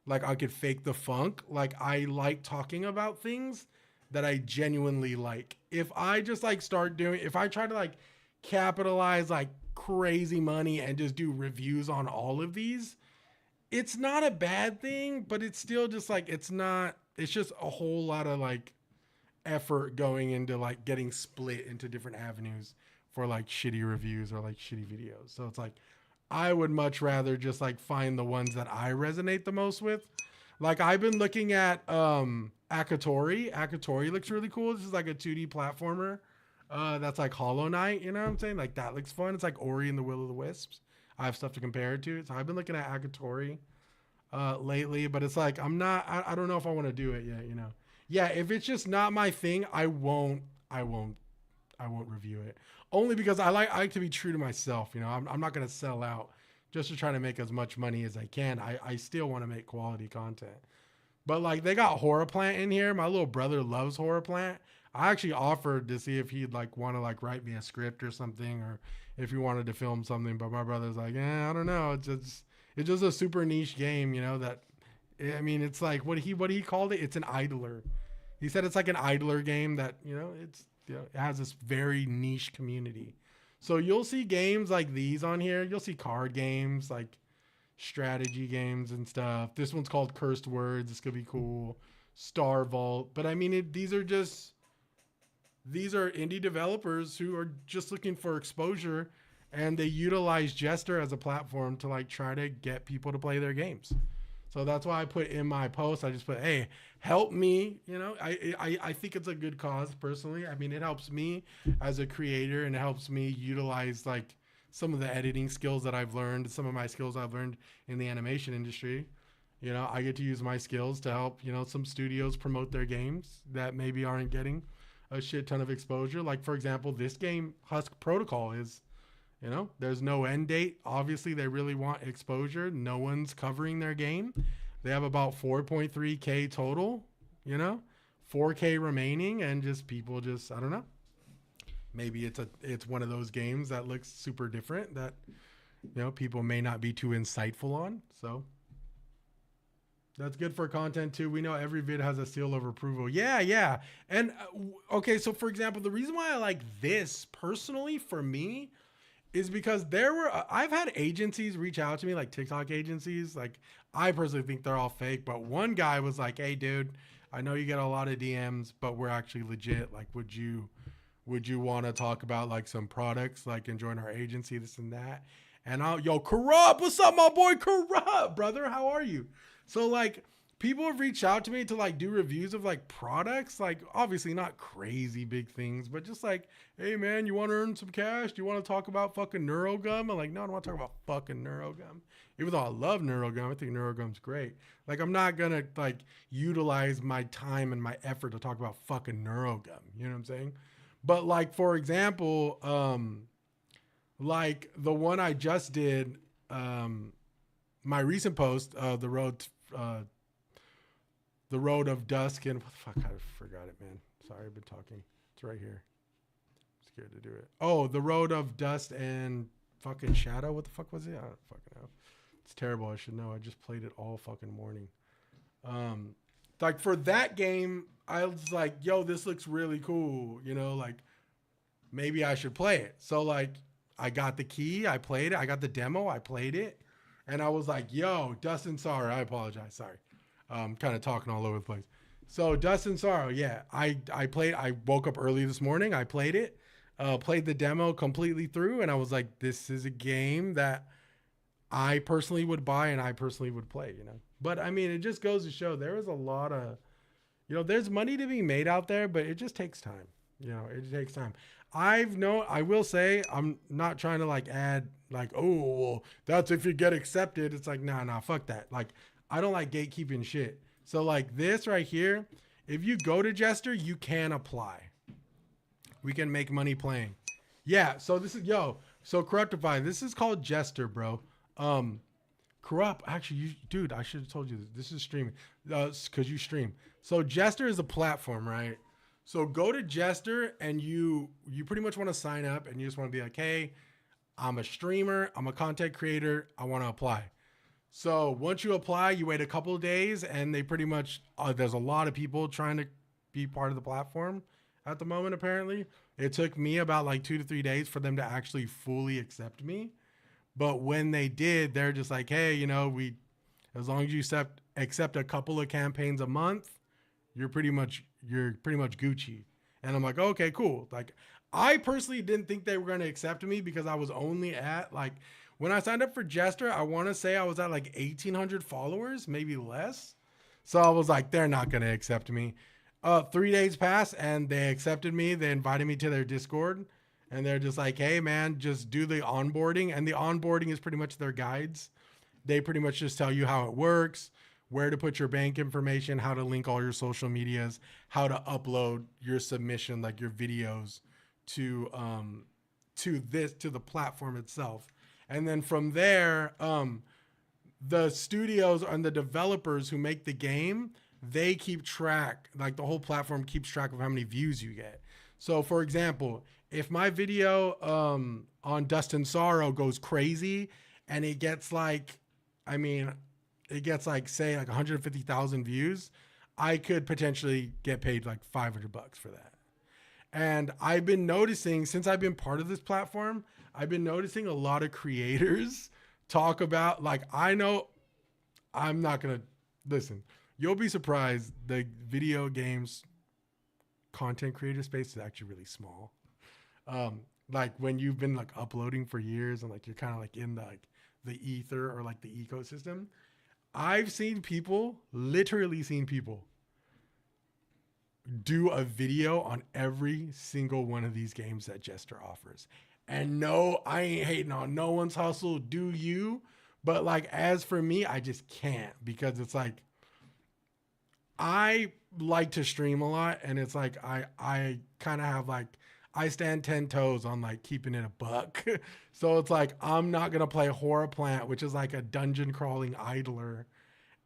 I could fake the funk. Like I like talking about things that I genuinely like. If I just like if I try to like capitalize like crazy money and just do reviews on all of these, it's not a bad thing, but it's still just like, it's just a whole lot of like effort going into like getting split into different avenues for like shitty reviews or like shitty videos. So it's like, I would much rather just like find the ones that I resonate the most with. Like I've been looking at Akatori. Akatori looks really cool. This is like a 2D platformer. That's like Hollow Knight, you know what I'm saying? Like that looks fun. It's like Ori and the Will of the Wisps. I have stuff to compare it to. So I've been looking at Akatori lately, but it's like, I don't know if I want to do it yet, you know? Yeah, if it's just not my thing, I won't review it. Only because I like to be true to myself, you know? I'm not going to sell out just to try to make as much money as I can. I still want to make quality content. But like they got Horror Plant in here. My little brother loves Horror Plant. I actually offered to see if he'd like want to like write me a script or something, or if he wanted to film something, but my brother's like, I don't know. It's just a super niche game, you know, that, I mean, it's like what he called it. It's an idler. He said it's like an idler game that, you know, it has this very niche community. So you'll see games like these on here. You'll see card games, like strategy games and stuff. This one's called Cursed Words. This could be cool. Star Vault. But I mean, these are indie developers who are just looking for exposure, and they utilize Jester as a platform to like try to get people to play their games. So that's why I put in my post, I just put, hey, help me. You know, I think it's a good cause personally. I mean, it helps me as a creator, and it helps me utilize like some of the editing skills that I've learned, some of my skills I've learned in the animation industry. You know, I get to use my skills to help, you know, some studios promote their games that maybe aren't getting a shit ton of exposure. Like, for example, this game, Husk Protocol, is, you know, there's no end date. Obviously, they really want exposure. No one's covering their game. They have about 4.3K total, you know, 4K remaining, and just people just, I don't know. Maybe it's one of those games that looks super different that, you know, people may not be too insightful on. So that's good for content too. We know every vid has a seal of approval. Yeah. And okay, so for example, the reason why I like this personally for me is because I've had agencies reach out to me, like TikTok agencies. Like, I personally think they're all fake, but one guy was like, hey dude, I know you get a lot of DMs, but we're actually legit. Like, would you want to talk about like some products, like, and join our agency, this and that? And yo, Corrupt, what's up, my boy Corrupt, brother? How are you? So like, people have reached out to me to like do reviews of like products, like obviously not crazy big things, but just like, hey man, you want to earn some cash? Do you want to talk about fucking NeuroGum? I'm like, no, I don't want to talk about fucking NeuroGum. Even though I love NeuroGum, I think NeuroGum's great. Like, I'm not gonna like utilize my time and my effort to talk about fucking NeuroGum. You know what I'm saying? But like, for example, like the one I just did, my recent post, the Road of Dusk, and what the fuck, I forgot it, man. Sorry, I've been talking. It's right here. I'm scared to do it. Oh, the Road of Dust and fucking Shadow. What the fuck was it? I don't fucking know. It's terrible. I should know. I just played it all fucking morning. Like for that game, I was like, yo, this looks really cool. You know, like maybe I should play it. So like, I got the key. I played it. I got the demo. I played it. And I was like, yo, Dust and Sorrow. I apologize. Sorry. Kind of talking all over the place. So Dust and Sorrow, yeah, I played. I woke up early this morning. I played it, played the demo completely through, and I was like, this is a game that I personally would buy and I personally would play. You know, but I mean, it just goes to show there is a lot of, you know, there's money to be made out there, but it just takes time. You know, it takes time. I will say, I'm not trying to like add like, oh, well, that's if you get accepted. It's like, nah, fuck that. Like, I don't like gatekeeping shit. So like this right here, if you go to Jester, you can apply. We can make money playing. Yeah, so this is, so Corruptify, this is called Jester, bro. Corrupt, actually, dude, I should have told you this. This is streaming, because you stream. So Jester is a platform, right? So go to Jester and you pretty much want to sign up and you just want to be like, hey, I'm a streamer, I'm a content creator, I want to apply. So once you apply, you wait a couple of days and they pretty much, there's a lot of people trying to be part of the platform at the moment, apparently. It took me about like 2 to 3 days for them to actually fully accept me. But when they did, they're just like, hey, you know, as long as you accept a couple of campaigns a month, you're pretty much Gucci. And I'm like, okay, cool. Like, I personally didn't think they were going to accept me because I was only at like, when I signed up for Jester, I want to say I was at like 1,800 followers, maybe less. So I was like, they're not going to accept me. 3 days passed and they accepted me. They invited me to their Discord and they're just like, hey man, just do the onboarding. And the onboarding is pretty much their guides. They pretty much just tell you how it works, where to put your bank information, how to link all your social medias, how to upload your submission, like your videos to the platform itself. And then from there, the studios and the developers who make the game, they keep track, like the whole platform keeps track of how many views you get. So for example, if my video on Dust and Sorrow goes crazy and it gets like, say like 150,000 views, I could potentially get paid like $500 for that. And I've been noticing, since I've been part of this platform, I've been noticing a lot of creators talk about, like, I know I'm not going to, listen, you'll be surprised, the video games content creator space is actually really small. Like when you've been like uploading for years and like you're kind of like in the ether or like the ecosystem, I've seen people, literally seen people do a video on every single one of these games that Jester offers. And no, I ain't hating on no one's hustle, do you? But like, as for me, I just can't, because it's like, I like to stream a lot, and it's like, I kind of have like, I stand 10 toes on like keeping it a buck. So it's like, I'm not going to play Horrorplant, which is like a dungeon crawling idler,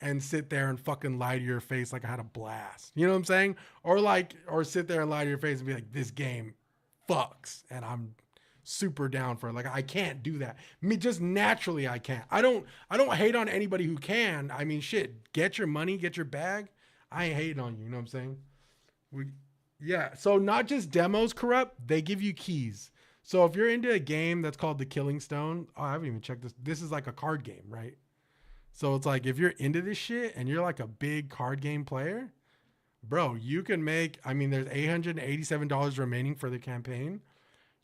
and sit there and fucking lie to your face like I had a blast. You know what I'm saying? Or sit there and lie to your face and be like, this game fucks, and I'm super down for it. Like, I can't do that. Me, just naturally I can't. I don't hate on anybody who can. I mean, shit, get your money, get your bag. I ain't hating on you. You know what I'm saying? Yeah. So not just demos, Corrupt, they give you keys. So if you're into a game that's called The Killing Stone, I haven't even checked this. This is like a card game, right? So it's like, if you're into this shit and you're like a big card game player, bro, you can make, I mean, there's $887 remaining for the campaign.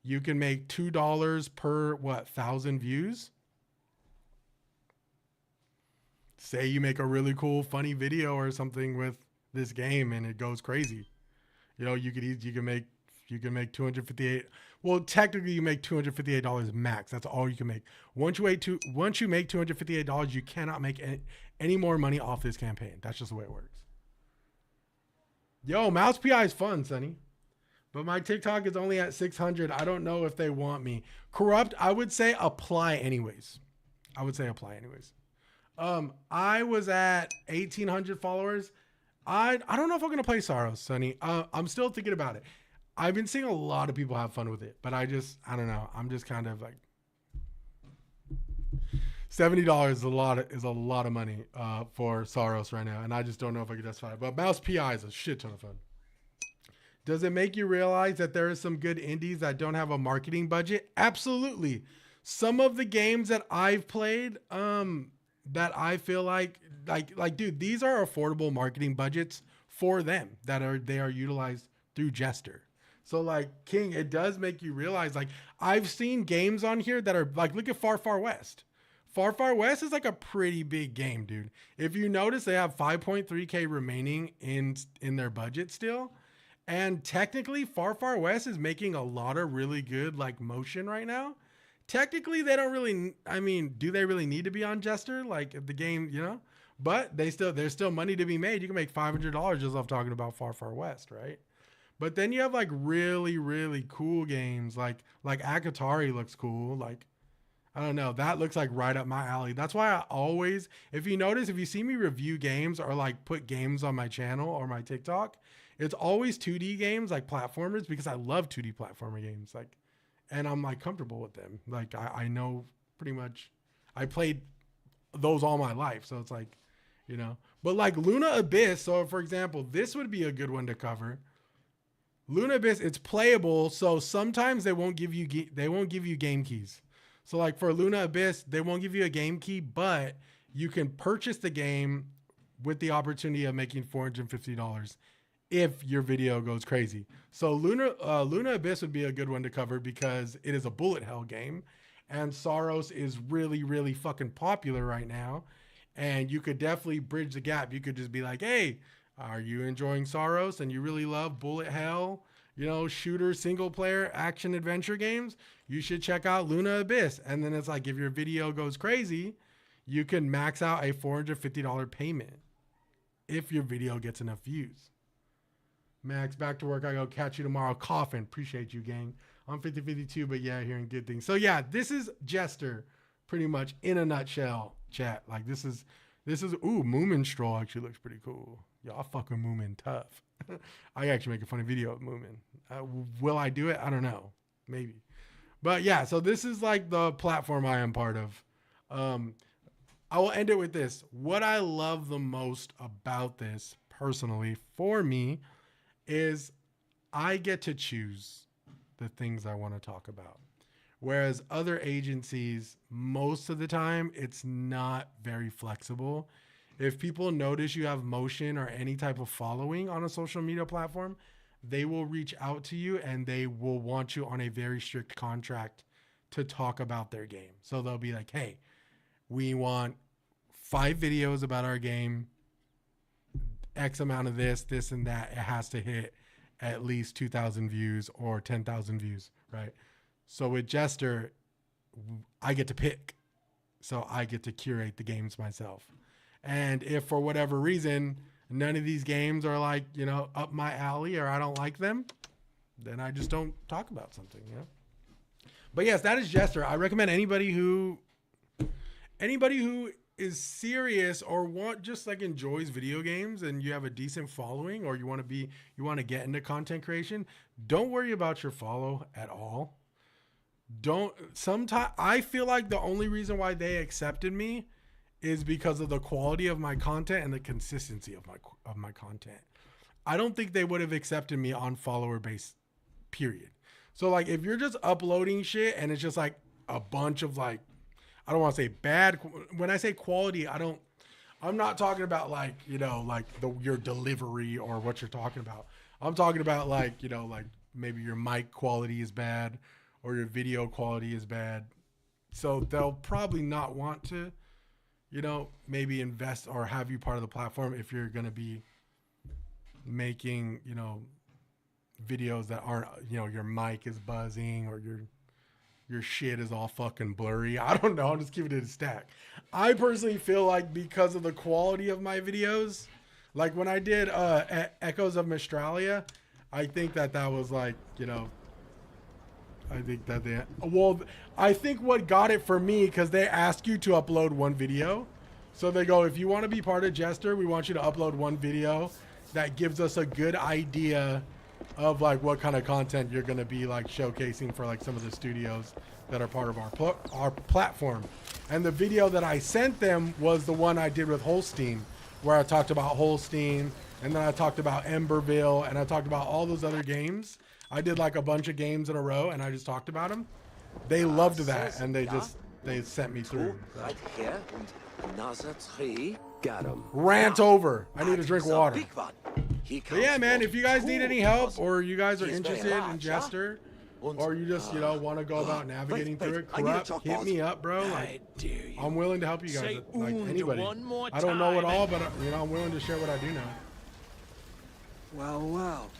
You can make $2 per, 1,000 views. Say you make a really cool, funny video or something with this game and it goes crazy. You know, you can make 258. Well, technically you make $258 max. That's all you can make. Once you make $258, you cannot make any more money off this campaign. That's just the way it works. Yo, Mouse PI is fun, Sonny. But my TikTok is only at 600. I don't know if they want me. Corrupt, I would say apply anyways. I was at 1,800 followers. I don't know if I'm going to play Saros, Sonny. I'm still thinking about it. I've been seeing a lot of people have fun with it, but I don't know. I'm just kind of like, $70 is a lot of money for Saros right now, and I just don't know if I could justify it. But Mouse PI is a shit ton of fun. Does it make you realize that there are some good indies that don't have a marketing budget? Absolutely. Some of the games that I've played, that I feel like, dude, these are affordable marketing budgets for them they are utilized through Jester. So like King, it does make you realize, like, I've seen games on here that are like, look at Far Far West. Far Far West is like a pretty big game, dude. If you notice, they have 5.3K remaining in their budget still. And technically, Far Far West is making a lot of really good like motion right now. Technically, they don't really, I mean, do they really need to be on Jester? Like the game, you know? But there's still money to be made. You can make $500 just off talking about Far Far West, right? But then you have like really, really cool games like Akatari looks cool. Like, I don't know, that looks like right up my alley. That's why I always, if you notice, if you see me review games or like put games on my channel or my TikTok, it's always 2D games, like platformers, because I love 2D platformer games. Like, and I'm like comfortable with them. Like I know pretty much, I played those all my life. So it's like, you know, but like Luna Abyss. So for example, this would be a good one to cover. Luna Abyss, it's playable. So sometimes they won't give you game keys. So like for Luna Abyss, they won't give you a game key, but you can purchase the game with the opportunity of making $450 if your video goes crazy. So Luna Abyss would be a good one to cover because it is a bullet hell game, and Saros is really, really fucking popular right now. And you could definitely bridge the gap. You could just be like, hey, are you enjoying Saros and you really love bullet hell, you know, shooter, single player, action adventure games? You should check out Luna Abyss. And then it's like, if your video goes crazy, you can max out a $450 payment if your video gets enough views. Max, back to work. I go, catch you tomorrow. Coffin. Appreciate you, gang. I'm 50-52, but yeah, hearing good things. So yeah, this is Jester pretty much in a nutshell, chat. Like this is, ooh, Moomin Stroll actually looks pretty cool. Y'all fucking Moomin tough. I actually make a funny video of Moomin. Will I do it? I don't know. Maybe. But yeah, so this is like the platform I am part of. I will end it with this. What I love the most about this personally for me is I get to choose the things I want to talk about. Whereas other agencies, most of the time, it's not very flexible. If people notice you have motion or any type of following on a social media platform, they will reach out to you and they will want you on a very strict contract to talk about their game. So they'll be like, hey, we want 5 videos about our game, X amount of this, and that. It has to hit at least 2,000 views or 10,000 views, right? So with Jester, I get to pick. So I get to curate the games myself. And if for whatever reason, none of these games are like, you know, up my alley or I don't like them, then I just don't talk about something, you know? But yes, that is Jester. I recommend anybody who is serious or just like enjoys video games and you have a decent following or you want to get into content creation, don't worry about your follow at all. I feel like the only reason why they accepted me is because of the quality of my content and the consistency of my content. I don't think they would have accepted me on follower base, period. So like if you're just uploading shit and it's just like a bunch of like, I don't want to say bad. When I say quality, I I'm not talking about like, you know, like your delivery or what you're talking about. I'm talking about like, you know, like maybe your mic quality is bad or your video quality is bad. So they'll probably not want to, you know, maybe invest or have you part of the platform if you're going to be making, you know, videos that aren't, you know, your mic is buzzing or your shit is all fucking blurry. I don't know. I'm just giving it a stack. I personally feel like because of the quality of my videos, like when I did Echoes of Mistralia, I think that was like, you know, I think that I think what got it for me, because they ask you to upload one video. So they go, if you want to be part of Jester, we want you to upload one video that gives us a good idea of like what kind of content you're going to be like showcasing for like some of the studios that are part of our platform. And the video that I sent them was the one I did with Holstein, where I talked about Holstein, and then I talked about Emberville, and I talked about all those other games. I did like a bunch of games in a row, and I just talked about them. They loved that, and they sent me through. Right here, and another tree. Got him. Rant over. I need to drink That is a water. big one. He But yeah, comes man, for if you guys need any 2 help because or you guys are he's very interested in large, Jester, huh? or you just, you know, want to go about navigating wait, through it, I need to Corrupt, talk hit about- me up, bro. I Like, dare you. I'm willing to help you guys, Say like "und" anybody. one more I don't know it time. all, but you know, I'm willing to share what I do know. Well, well.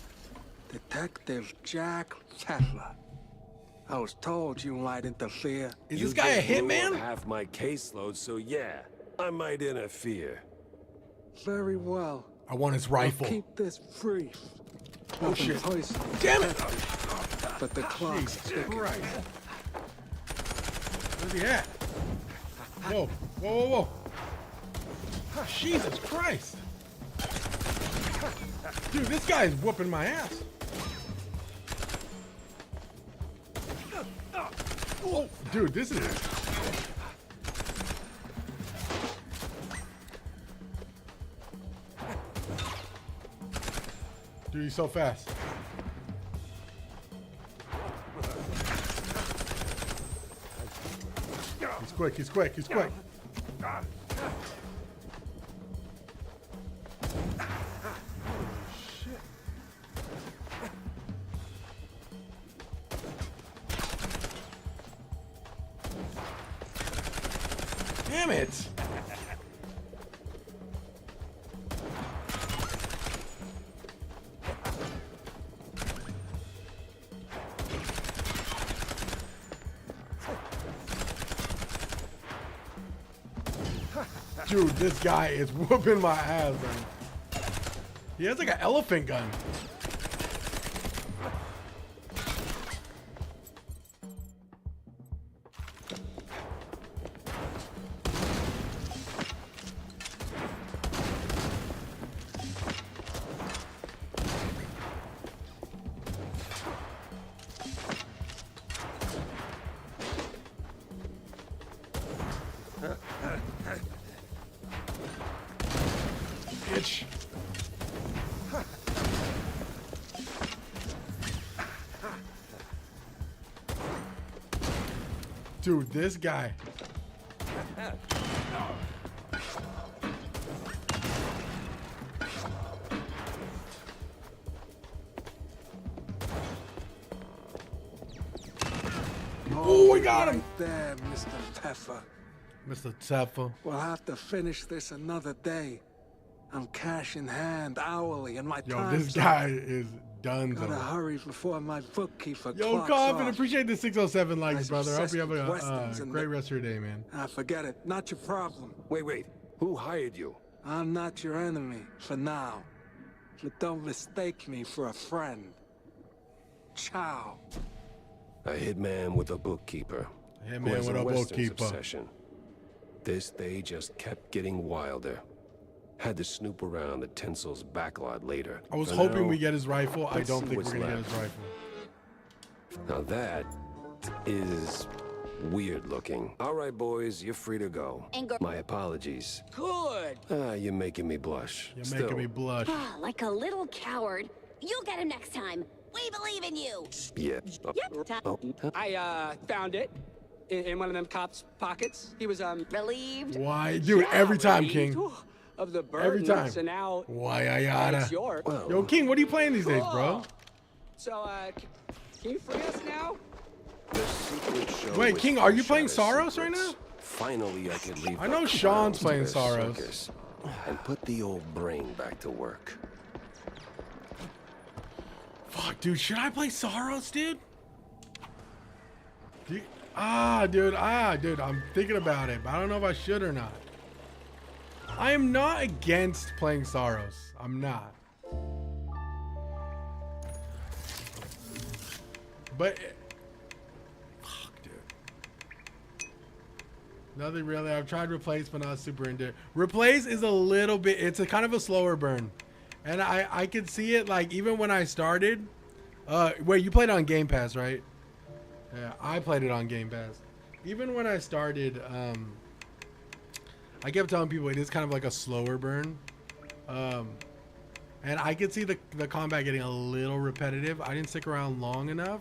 Detective Jack Tefler. I was told you might interfere. Is You this guy a just blew up hitman? half my caseload, so yeah, I might interfere. Very well. I want his I'll rifle. keep this brief. Oh Nothing shit! personal, Damn it! but the clock's Jesus ticking. Christ! Where's he at? Whoa! Whoa! Whoa! Whoa! Ah, Jesus Christ! Dude, this guy's whooping my ass. Oh, dude, this is. Dude, he's so fast. He's quick, he's quick, he's quick. Shit. Damn it! Dude, this guy is whooping my ass, man. He has like an elephant gun. Bitch. Dude, this guy. Oh, we got him! Right there, Mr. Peffer. Mr. Teffer. We'll have to finish this another day. I'm cash in hand hourly, and my Yo, time's this up. guy is done. Gotta hurry before my bookkeeper Yo, clocks Coffin, off. appreciate the 607 likes, Guys brother. I hope obsessed you have with a westerns and great the- rest of your day, man. Ah, forget it. Not your problem. Wait, who hired you? I'm not your enemy, for now. But don't mistake me for a friend. Ciao. A hitman with a bookkeeper. Hitman who has with a Westerns bookkeeper. obsession. This day just kept getting wilder. Had to snoop around the Tinsel's backlot later. I was For hoping now, we get his rifle. I let's don't see think we're what's gonna get left. his rifle. Now that is weird looking. All right, boys, you're free to go. My apologies. Good. You're making me blush. You're Still, making me blush. Ah, like a little coward. You'll get him next time. We believe in you. Yeah. Yep. Oh, I found it. in one of them cops' pockets. He was Relieved? Why, dude? Every time, King. of the burden. Every time. So now Why I it's gotta? yours. Yo, King, what are you playing these days, bro? So can you free us now? The secret show Wait, with King, are you fresh playing out of Saros right secrets. now? Finally, I could leave. I know the Sean's clowns to playing their Saros. circus and put the old brain back to work. Fuck, dude, should I play Saros, dude? Dude, dude, I'm thinking about it, but I don't know if I should or not. I am not against playing Saros. I'm not. But fuck, dude. Nothing really. I've tried Replace, but not super into it. Replace is a little bit. It's a kind of a slower burn, and I could see it like even when I started. Wait, you played on Game Pass, right? Yeah, I played it on Game Pass. Even when I started, I kept telling people it is kind of like a slower burn. And I could see the combat getting a little repetitive. I didn't stick around long enough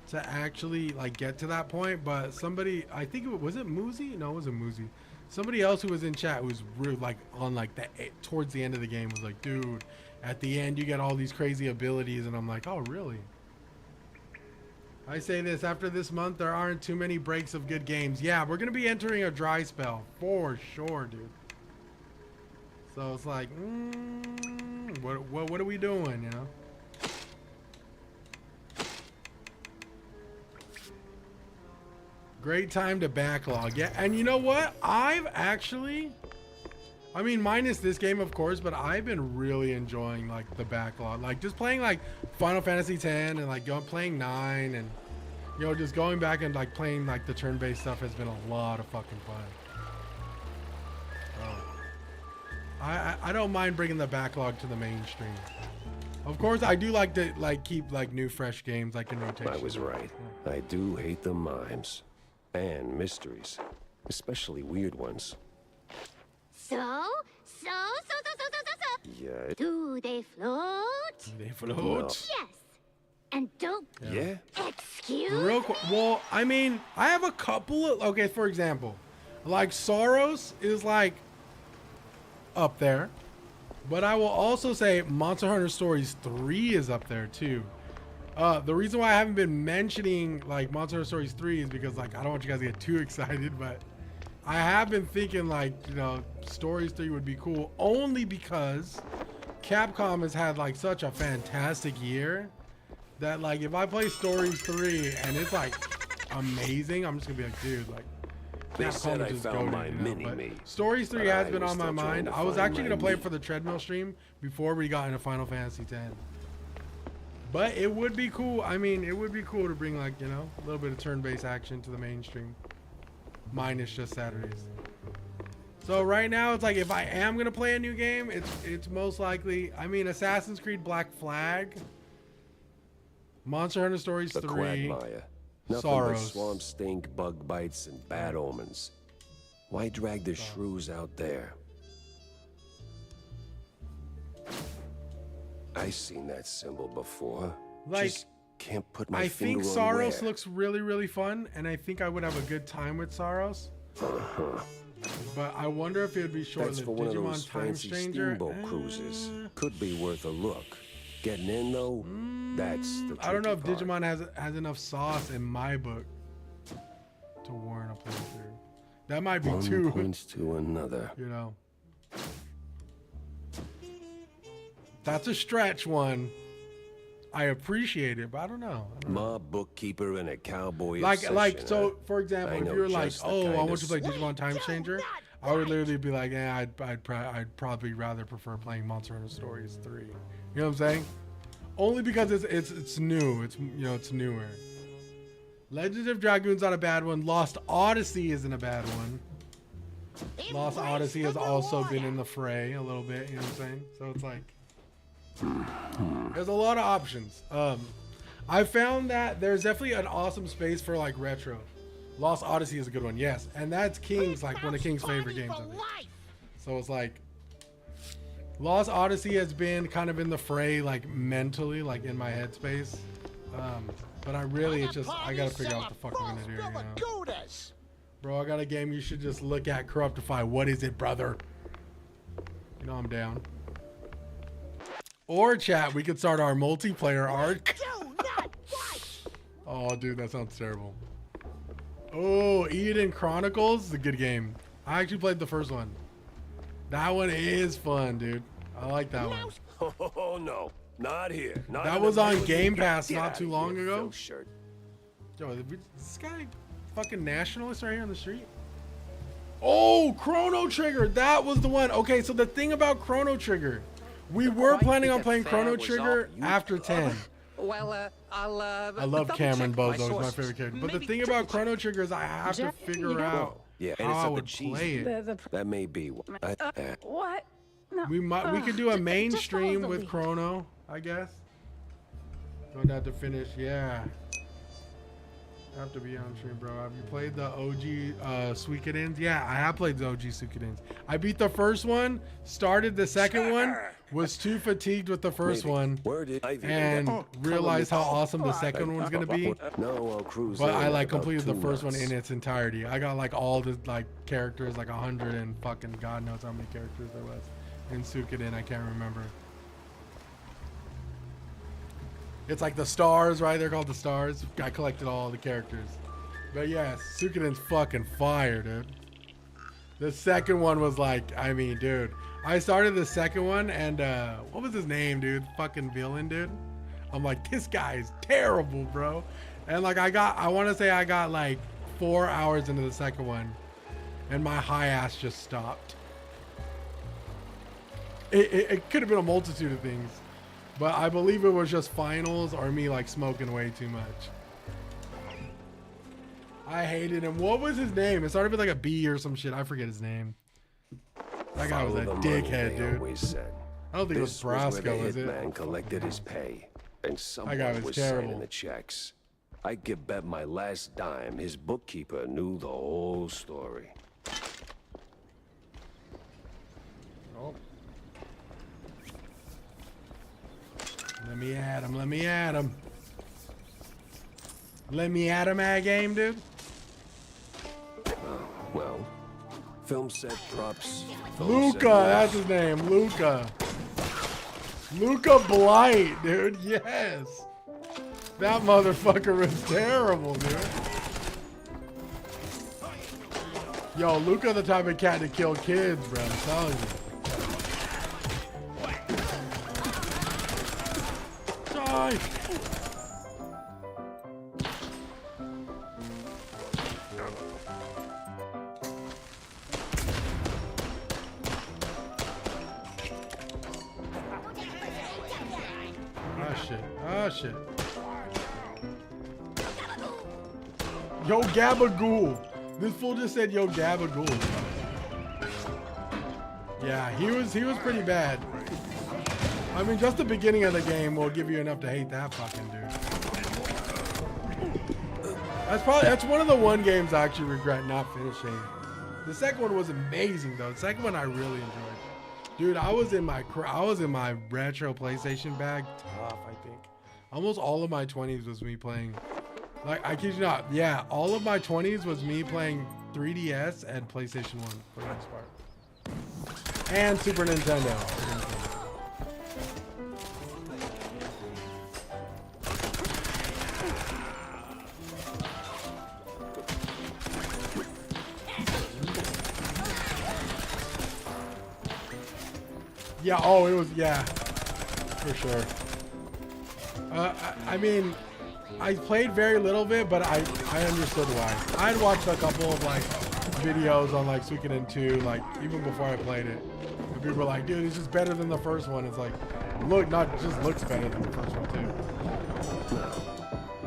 to actually like get to that point. But somebody, I think was it Muzi? No, it wasn't Muzi. Somebody else who was in chat who was really like on like towards the end of the game was like, dude, at the end you get all these crazy abilities, and I'm like, oh really? I say this, after this month, there aren't too many breaks of good games. Yeah, we're going to be entering a dry spell. For sure, dude. So it's like, what are we doing, you know? Great time to backlog. Yeah, and you know what? I've actually... I mean, minus this game, of course, but I've been really enjoying, like, the backlog. Like, just playing, like, Final Fantasy X and, like, playing 9 and, you know, just going back and, like, playing, like, the turn-based stuff has been a lot of fucking fun. I don't mind bringing the backlog to the mainstream. Of course, I do like to, like, keep, like, new, fresh games, like, in rotation. I was right. I do hate the mimes. And mysteries. Especially weird ones. So? Yeah. Do they float? They float? Yes. And don't... Yeah? Excuse Real quick. Well, I mean, I have a couple of... Okay, for example, like, Saros is, like, up there. But I will also say Monster Hunter Stories 3 is up there, too. The reason why I haven't been mentioning, like, Monster Hunter Stories 3 is because, like, I don't want you guys to get too excited, but I have been thinking, like, you know, Stories 3 would be cool only because Capcom has had, like, such a fantastic year that, like, if I play Stories 3 and it's, like, amazing, I'm just gonna be like, dude, like, They Capcom said I just found goated, my you know? mini-me, But Stories 3 but has I been was on my still trying mind. to I was find actually my gonna play it me. for the treadmill stream before we got into Final Fantasy X. But it would be cool. I mean, it would be cool to bring, like, you know, a little bit of turn-based action to the mainstream. Minus just Saturdays. So right now, it's like, if I am going to play a new game, it's most likely, I mean, Assassin's Creed Black Flag, Monster Hunter Stories The 3, Quagmire. Nothing Saros. but swamp stink, bug bites, and bad omens. Why drag the shrews out there? I've seen that symbol before. Like, Just can't put my I finger think on Saros where. looks really, really fun, and I think I would have a good time with Saros. But I wonder if it would be That's short-lived. for one of those Digimon Time fancy Stranger. steamboat cruises. Could be worth a look. Getting in though, that's the I don't know if tricky part. Digimon has enough sauce in my book to warrant a playthrough. That might be One too, points to another. you know. That's a stretch one. I appreciate it, but I don't know. Mob bookkeeper and a cowboy Like, obsession, so, huh? for example, I if know you're like, just the oh, I kind want of to play Digimon Time Changer, I would literally be like, yeah, I'd probably rather prefer playing Monster Hunter Stories 3. You know what I'm saying? Only because it's new. It's, you know, it's newer. Legends of Dragoon's not a bad one. Lost Odyssey isn't a bad one. Lost Odyssey has also been in the fray a little bit. You know what I'm saying? So it's like, there's a lot of options. I found that there's definitely an awesome space for like retro. Lost Odyssey is a good one, yes, and that's King's, like, one of King's favorite games, I think. So it's like, Lost Odyssey has been kind of in the fray, like, mentally, like, in my headspace. But I really, it's just, I gotta figure out what the fuck I'm gonna do here, you know? Bro, I got a game you should just look at, Corruptify. What is it, brother? You know I'm down. Or chat, we could start our multiplayer arc. Oh, dude, that sounds terrible. Oh, Eden Chronicles is a good game. I actually played the first one. That one is fun, dude. I like that one. Oh, no. Not here. Not That in was the on middle of the Game game. Pass Get not out too of long here, ago. Phil Shirt. Yo, is this guy fucking nationalist right here on the street? Oh, Chrono Trigger. That was the one. Okay, so the thing about Chrono Trigger, we were planning on playing Chrono Trigger after 10. Well, I'll I love Cameron Bozo. He's my favorite character. But the thing about Chrono Trigger is I have to figure out Yeah, and it's how I not the would cheese. play it. That may be. What? No. We could do a mainstream follow the with lead. Chrono, I guess. Don't have to finish. Yeah. Have to be on stream, bro. Have you played the OG Suikoden's? Yeah, I have played the OG Suikoden's. I beat the first one, started the second one, was too fatigued with the first one, Where did Ivy and get- realized how awesome the second one's gonna be. No, I'll cruise But in I like about completed the 2 first one months. in its entirety. I got like all the like characters, like 100 and fucking God knows how many characters there was in Suikoden. I can't remember. It's like the stars, right? They're called the stars. I collected all the characters. But yeah, Suikoden's fucking fire, dude. The second one was like, I mean, dude. I started the second one and what was his name, dude? Fucking villain, dude. I'm like, this guy is terrible, bro. And like I want to say I got like 4 hours into the second one and my high ass just stopped. It could have been a multitude of things. But I believe it was just finals or me like smoking way too much. I hated him. What was his name? It started with like a B or some shit. I forget his name. That guy was a Follow the money, dickhead, they dude. always said. I don't think it was This was where Brasco, the was it? hitman collected his pay, and someone guy was was terrible. signing the checks. I could bet my last dime his bookkeeper knew the whole story. Oh. Let me at him. Let me at him. Let me at him at game, dude. Well, film set props. film Luca, set that's his name. Luca. Luca Blight, dude. Yes. That motherfucker was terrible, dude. Yo, Luca the type of cat to kill kids, bro. I'm telling you. Die. Ah shit. Ah shit. Yo Gabagool. This fool just said yo Gabagool. Yeah, he was pretty bad. I mean, just the beginning of the game will give you enough to hate that fucking dude. That's one of the one games I actually regret not finishing. The second one was amazing though. The second one I really enjoyed. Dude, I was in my retro PlayStation bag tough, I think. Almost all of my 20s was me playing. Like, I kid you not. Yeah, all of my 20s was me playing 3DS and PlayStation 1 for the most part. And Super Nintendo. Yeah, oh, it was, yeah, for sure. I mean, I played very little of it, but I understood why. I'd watched a couple of, like, videos on, like, Suikoden 2, like, even before I played it. And people were like, dude, it's just better than the first one. It's like, look, not just looks better than the first one, too.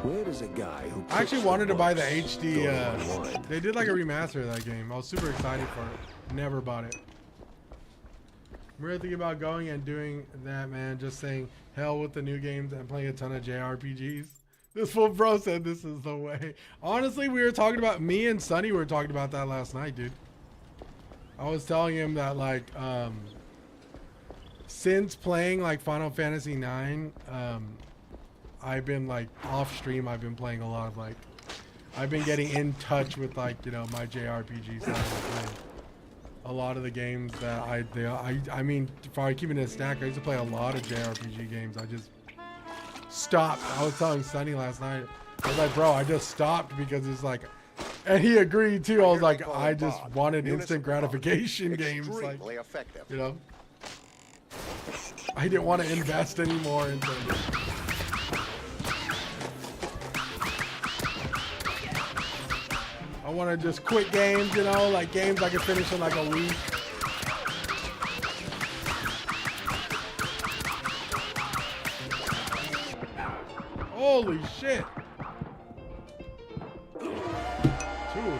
Where does a guy who I actually cooks wanted the to buy the books HD, go to unwind? they did, like, a remaster of that game. I was super excited for it. Never bought it. We're thinking about going and doing that, man. Just saying hell with the new games and playing a ton of JRPGs. This fool bro said this is the way. Honestly, we were talking about, me and Sonny were talking about that last night, dude. I was telling him that, like, since playing, like, Final Fantasy IX, I've been like off stream. I've been playing a lot of like, I've been getting in touch with like, you know, my JRPG side of the play. A lot of the games that I mean, if I keep it in a stack, I used to play a lot of JRPG games. I just stopped. I was telling Sonny last night, I was like, bro, I just stopped because it's like, and he agreed too. I was like, I just wanted instant gratification games, like, you know. I didn't want to invest anymore into. I want to just quit games, you know, like games I can finish in like a week. Holy shit. Dude.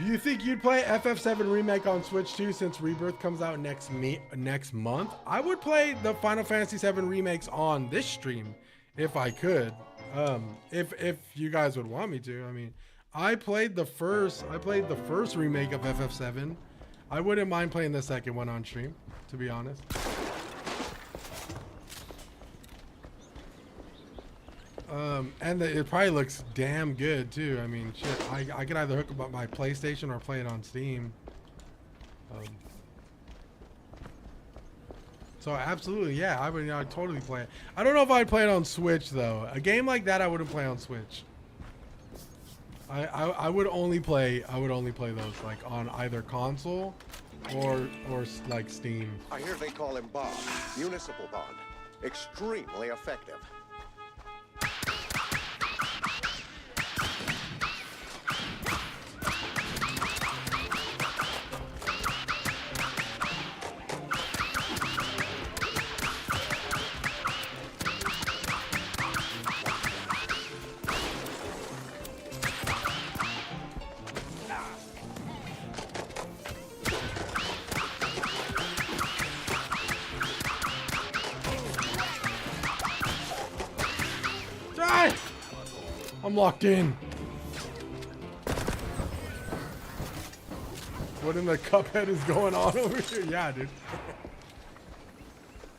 You think you'd play FF7 Remake on Switch too, since Rebirth comes out next month? I would play the Final Fantasy VII remakes on this stream if I could. If you guys would want me to. I mean, I played the first remake of FF7. I wouldn't mind playing the second one on stream, to be honest. And it probably looks damn good too. I mean, shit, I could either hook up my PlayStation or play it on Steam. So absolutely, yeah, I'd totally play it. I don't know if I'd play it on Switch though. A game like that, I wouldn't play on Switch. I would only play those like on either console or like Steam. I hear they call him Bob. Municipal bond. Extremely effective. I'm locked in. What in the Cuphead is going on over here? Yeah, dude.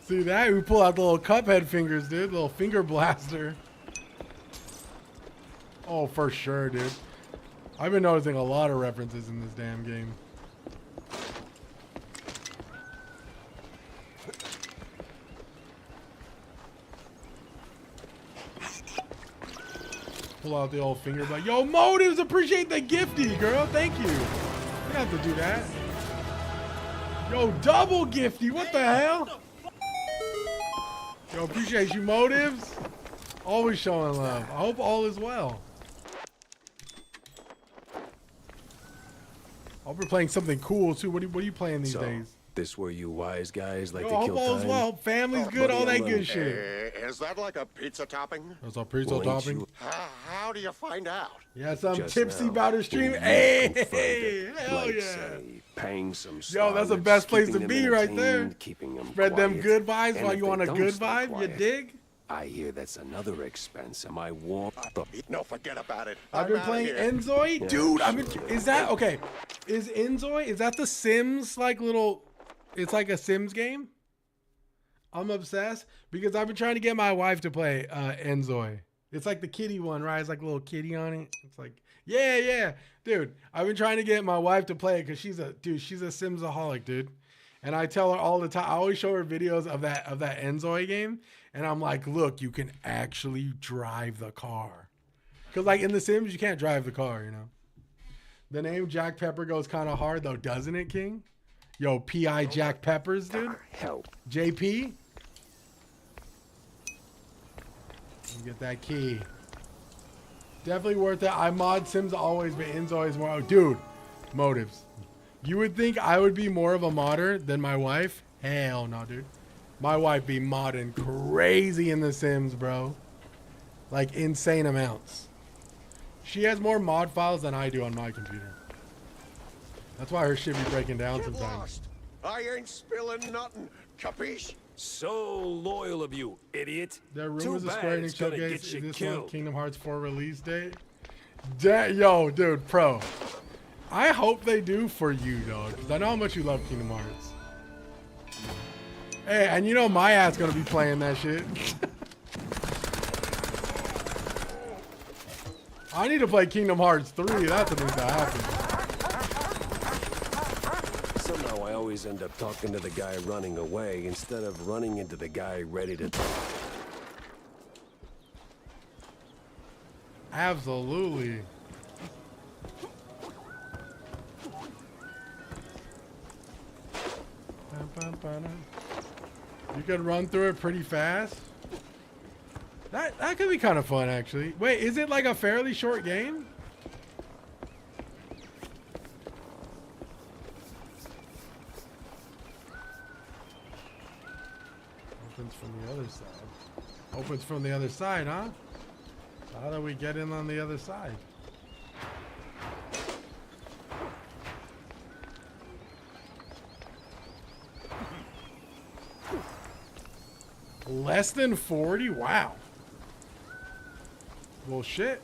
See that? We pull out the little Cuphead fingers, dude. Little finger blaster. Oh, for sure, dude. I've been noticing a lot of references in this damn game. Pull out the old finger, like, yo, Motives, appreciate the gifty, girl. Thank you. You don't have to do that. Yo, double gifty. What the hell? Yo, appreciate you, Motives. Always showing love. I hope all is well. I hope we're playing something cool too. What are you playing these days? This where you wise guys like Yo, to I kill hope all is time? well. Family's good, all that good shit. Is that like a pizza topping? That's a pizza topping. How do you find out? Yeah, some Just tipsy now, about her stream. you Hey, can find it, hell like, yeah. say, paying some Yo, that's the starlets, best place keeping to them be right there. entertained, keeping them Spread them quiet, good vibes and while if you they want a don't good stay vibe. You quiet, dig? I hear that's another expense. Am I warm? No, forget about it. I've been playing Enzoi, Yeah, dude. sure. Is that okay? Is Enzoi? Is that the Sims like little? It's like a Sims game. I'm obsessed because I've been trying to get my wife to play Enzoi. It's like the kitty one, right? It's like a little kitty on it. It's like, yeah, dude. I've been trying to get my wife to play it because she's a Simsaholic, dude. And I tell her all the time. I always show her videos of that Enzoi game, and I'm like, look, you can actually drive the car. Because like in The Sims, you can't drive the car, you know. The name Jack Pepper goes kind of hard though, doesn't it, King? Yo, P.I. Jack Peppers, dude. Help. JP. Get that key. Definitely worth it. I mod Sims always, but Enzoi is more. Oh, dude, Motives. You would think I would be more of a modder than my wife? Hell no, dude. My wife be modding crazy in The Sims, bro. Like insane amounts. She has more mod files than I do on my computer. That's why her shit be breaking down sometimes. Lost. I ain't spilling nothing. Capiche? So loyal of you, idiot. There are Too rumors of bad Square it's Enix gonna showcase get you this killed. month Kingdom Hearts 4 release date. Yo, dude, pro. I hope they do for you, dog. Because I know how much you love Kingdom Hearts. Hey, and you know my ass gonna be playing that shit. I need to play Kingdom Hearts 3. That's what needs to happen. Somehow I always end up talking to the guy running away instead of running into the guy ready to talk. Absolutely. You could run through it pretty fast. That could be kind of fun, actually. Wait, is it like a fairly short game? Opens from the other side. Opens from the other side, huh? How do we get in on the other side? Less than 40? Wow. Well, shit.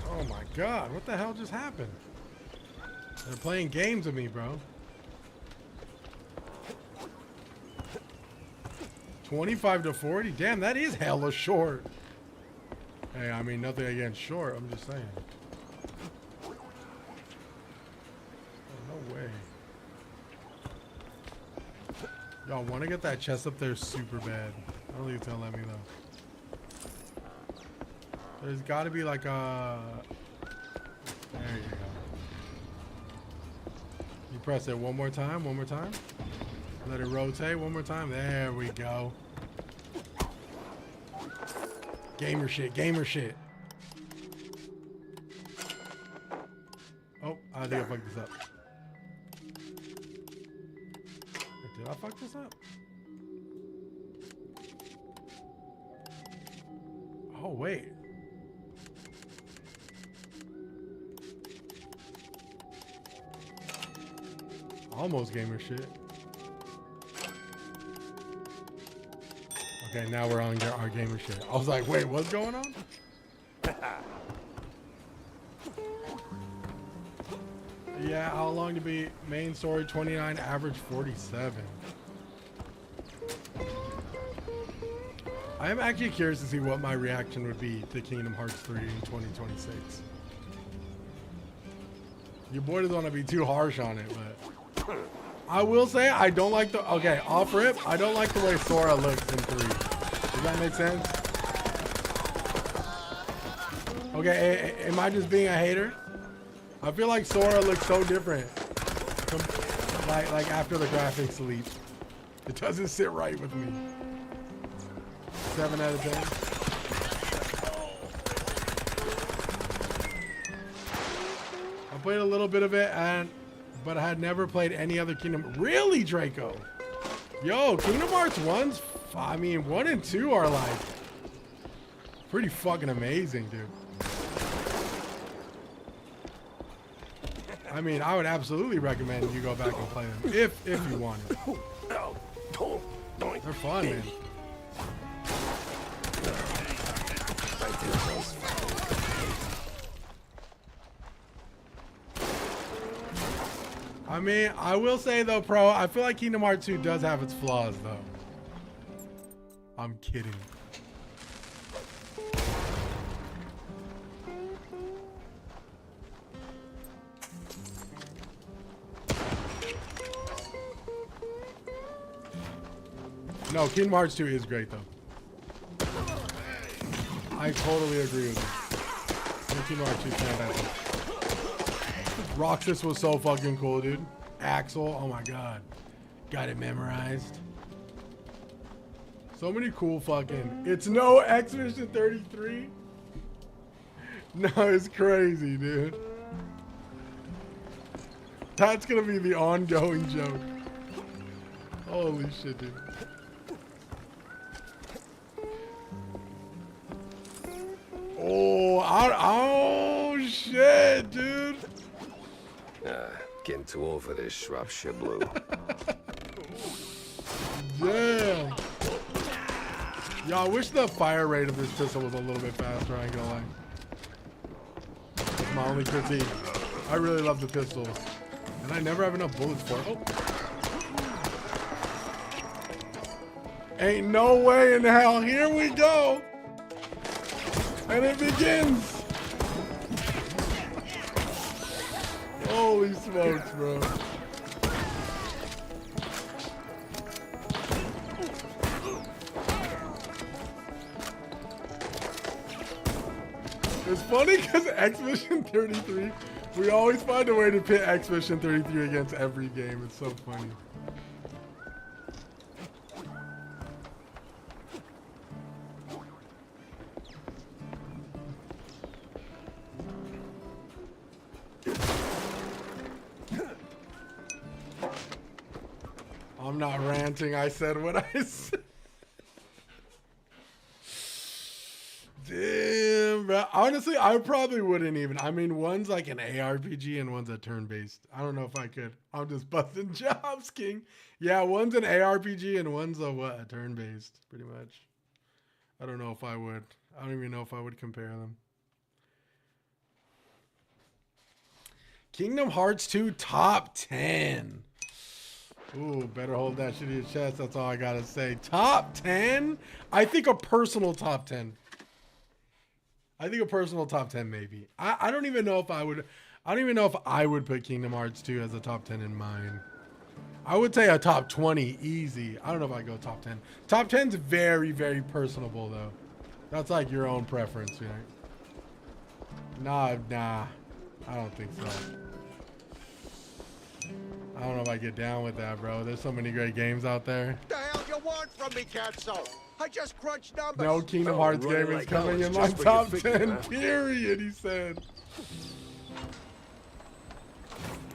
Oh my god, what the hell just happened? They're playing games with me, bro. 25 to 40? Damn, that is hella short. Hey, I mean, nothing against short, I'm just saying. Oh, no way. Y'all want to get that chest up there super bad. I don't think it's gonna let me though. There's got to be like a... There you go. You press it one more time, one more time. Let it rotate one more time. There we go. Gamer shit, gamer shit. Oh, I think I fucked this up. Did I fuck this up? Oh, wait. Almost gamer shit. Okay, now we're on our gamer shit. I was like, wait, what's going on? Yeah, how long to be main story 29, average 47. I am actually curious to see what my reaction would be to Kingdom Hearts 3 in 2026. Your boy doesn't want to be too harsh on it, but I will say I don't like the, okay, off rip, I don't like the way Sora looks in 3. Does that make sense? Okay, am I just being a hater? I feel like Sora looks so different. Like after the graphics leap. It doesn't sit right with me. 7 out of 10. I played a little bit of it, but I had never played any other Kingdom. Really, Draco? Yo, Kingdom Hearts 1's, I mean, 1 and 2 are like pretty fucking amazing, dude. I mean, I would absolutely recommend you go back and play them if you want it. They're fun, man. I mean, I will say though, Pro, I feel like Kingdom Hearts 2 does have its flaws though. I'm kidding. No, Kingdom Hearts 2 is great though. I totally agree with you. Kingdom Hearts 2 is fantastic. Roxas was so fucking cool, dude. Axel, oh my god. Got it memorized. So many cool fucking... It's no X-Mission 33? No, it's crazy, dude. That's gonna be the ongoing joke. Holy shit, dude. Oh, shit, dude. Getting too old for this shrub shit, Blue. Damn. Yo, I wish the fire rate of this pistol was a little bit faster, I ain't gonna lie. That's my only critique. I really love the pistol. And I never have enough bullets for it. Oh. Ain't no way in hell. Here we go. And it begins. Holy smokes, bro. It's funny because X-Mission 33, we always find a way to pit X-Mission 33 against every game. It's so funny. I'm not ranting. I said what I said. Damn, bro. Honestly, I probably wouldn't even. I mean, one's like an ARPG and one's a turn-based. I don't know if I could. I'm just busting jobs, King. Yeah, one's an ARPG and one's a turn-based, pretty much. I don't know if I would. I don't even know if I would compare them. Kingdom Hearts 2 top 10. Ooh, better hold that shit in your chest. That's all I gotta say. Top 10? I think a personal top 10. I think a personal top 10 maybe. I don't even know if I would. I don't even know if I would put Kingdom Hearts 2 as a top 10 in mine. I would say a top 20 easy. I don't know if I go top 10. Top 10's very, very personable though. That's like your own preference, right? Nah. I don't think so. I don't know if I get down with that, bro. There's so many great games out there. The hell you want from me, Katso? I just crunched numbers. No Kingdom Hearts game is coming in my top 10, period, he said.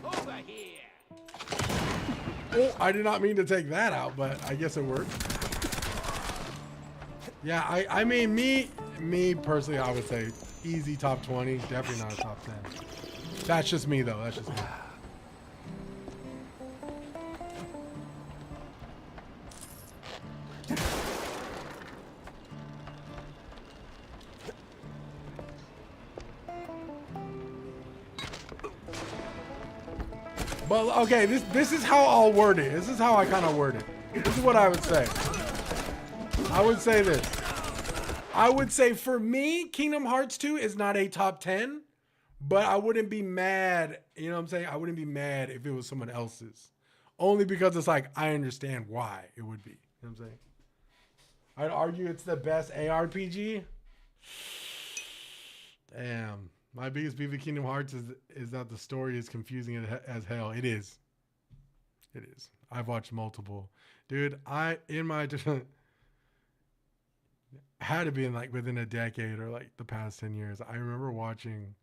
Over here. Oh, I did not mean to take that out, but I guess it worked. Yeah, I mean, me personally, I would say easy top 20, definitely not a top 10. That's just me, though. That's just me. Well, okay, this is how I'll word it. This is how I kind of word it. This is what I would say. I would say this. I would say for me, Kingdom Hearts 2 is not a top 10, but I wouldn't be mad. You know what I'm saying? I wouldn't be mad if it was someone else's. Only because it's like, I understand why it would be. You know what I'm saying? I'd argue it's the best ARPG. Damn. My biggest beef with Kingdom Hearts is that the story is confusing as hell. It is. It is. I've watched multiple. Dude, had to be in like within a decade or like the past 10 years. I remember watching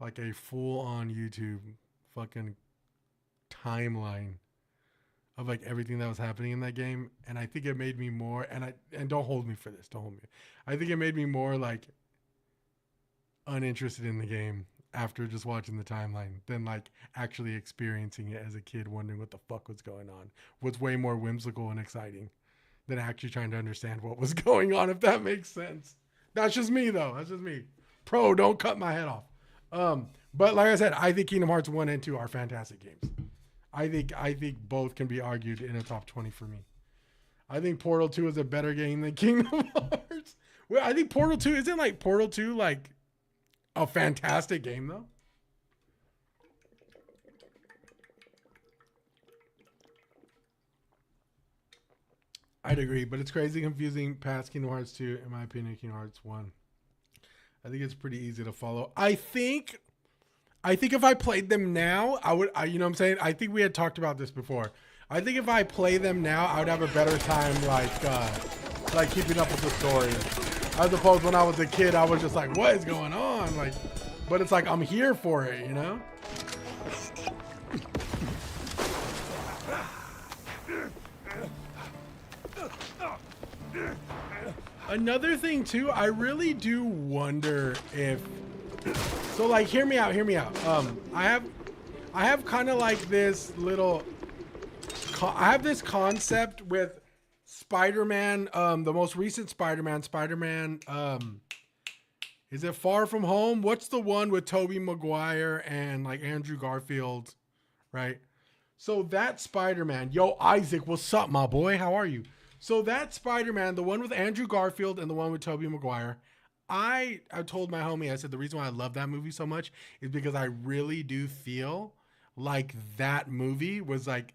like a full-on YouTube fucking timeline of like everything that was happening in that game. And I think it made me more, and don't hold me for this. Don't hold me. I think it made me more like uninterested in the game after just watching the timeline than like actually experiencing it as a kid, wondering what the fuck was going on. Was way more whimsical and exciting than actually trying to understand what was going on, if that makes sense. That's just me though. That's just me. Pro, don't cut my head off. But like I said, I think Kingdom Hearts 1 and 2 are fantastic games. I think both can be argued in a top 20 for me. I think Portal 2 is a better game than Kingdom Hearts. Well, I think Portal 2 isn't like Portal 2 like a fantastic game though. I'd agree, but it's crazy confusing past Kingdom Hearts 2, in my opinion. Kingdom Hearts 1, I think it's pretty easy to follow. I think if I played them now, you know what I'm saying? I think we had talked about this before. I think if I play them now, I would have a better time like keeping up with the story. As opposed when I was a kid, I was just like, what is going on? Like, but it's like, I'm here for it, you know? Another thing too, I really do wonder if, so like, hear me out. I have kind of like this little, I have this concept with Spider-Man, the most recent Spider-Man, Is it Far From Home? What's the one with Tobey Maguire and like Andrew Garfield, right? So that Spider-Man, yo, Isaac, what's up, my boy? How are you? So that Spider-Man, the one with Andrew Garfield and the one with Tobey Maguire, I told my homie, I said the reason why I love that movie so much is because I really do feel like that movie was like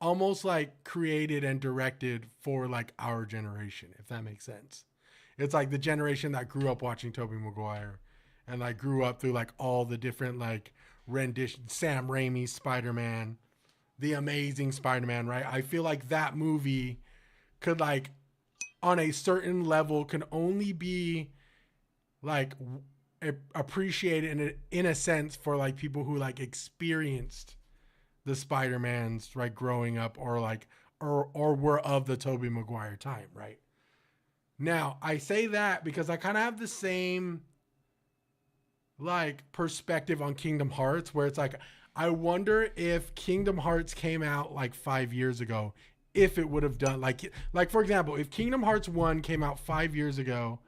almost like created and directed for like our generation, if that makes sense. It's like the generation that grew up watching Tobey Maguire and like grew up through like all the different like renditions, Sam Raimi's Spider-Man, the Amazing Spider-Man, right? I feel like that movie could like on a certain level can only be like appreciated in a sense for like people who like experienced the Spider-Mans right growing up or like or were of the Tobey Maguire time, right? Now, I say that because I kind of have the same like perspective on Kingdom Hearts where it's like I wonder if Kingdom Hearts came out like 5 years ago, if it would have done like for example, if Kingdom Hearts 1 came out 5 years ago,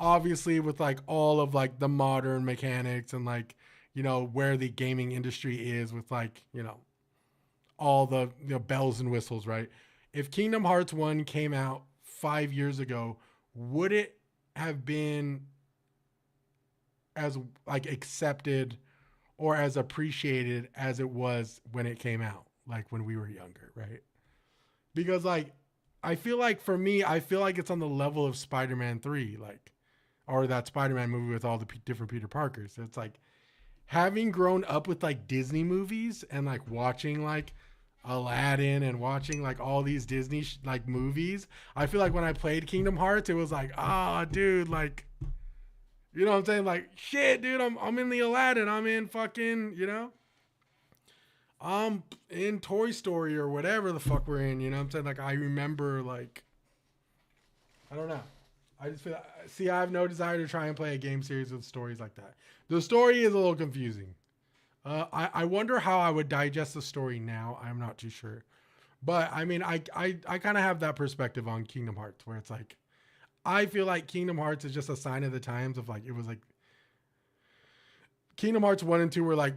obviously with like all of like the modern mechanics and like, you know, where the gaming industry is with like, you know, all the bells and whistles, right? If Kingdom Hearts 1 came out 5 years ago, would it have been as like accepted or as appreciated as it was when it came out, like when we were younger, right? Because like, I feel like for me, I feel like it's on the level of Spider-Man 3, like, or that Spider-Man movie with all the different Peter Parkers. It's like having grown up with like Disney movies and like watching like Aladdin and watching like all these Disney like movies. I feel like when I played Kingdom Hearts, it was like, dude, like, you know what I'm saying? Like, shit, dude, I'm in the Aladdin. I'm in fucking, you know, I'm in Toy Story or whatever the fuck we're in, you know what I'm saying? Like, I remember, like, I don't know. I just feel, see, I have no desire to try and play a game series with stories like that. The story is a little confusing. I wonder how I would digest the story now. I'm not too sure. But, I mean, I kind of have that perspective on Kingdom Hearts where it's like, I feel like Kingdom Hearts is just a sign of the times of like, it was like, Kingdom Hearts 1 and 2 were like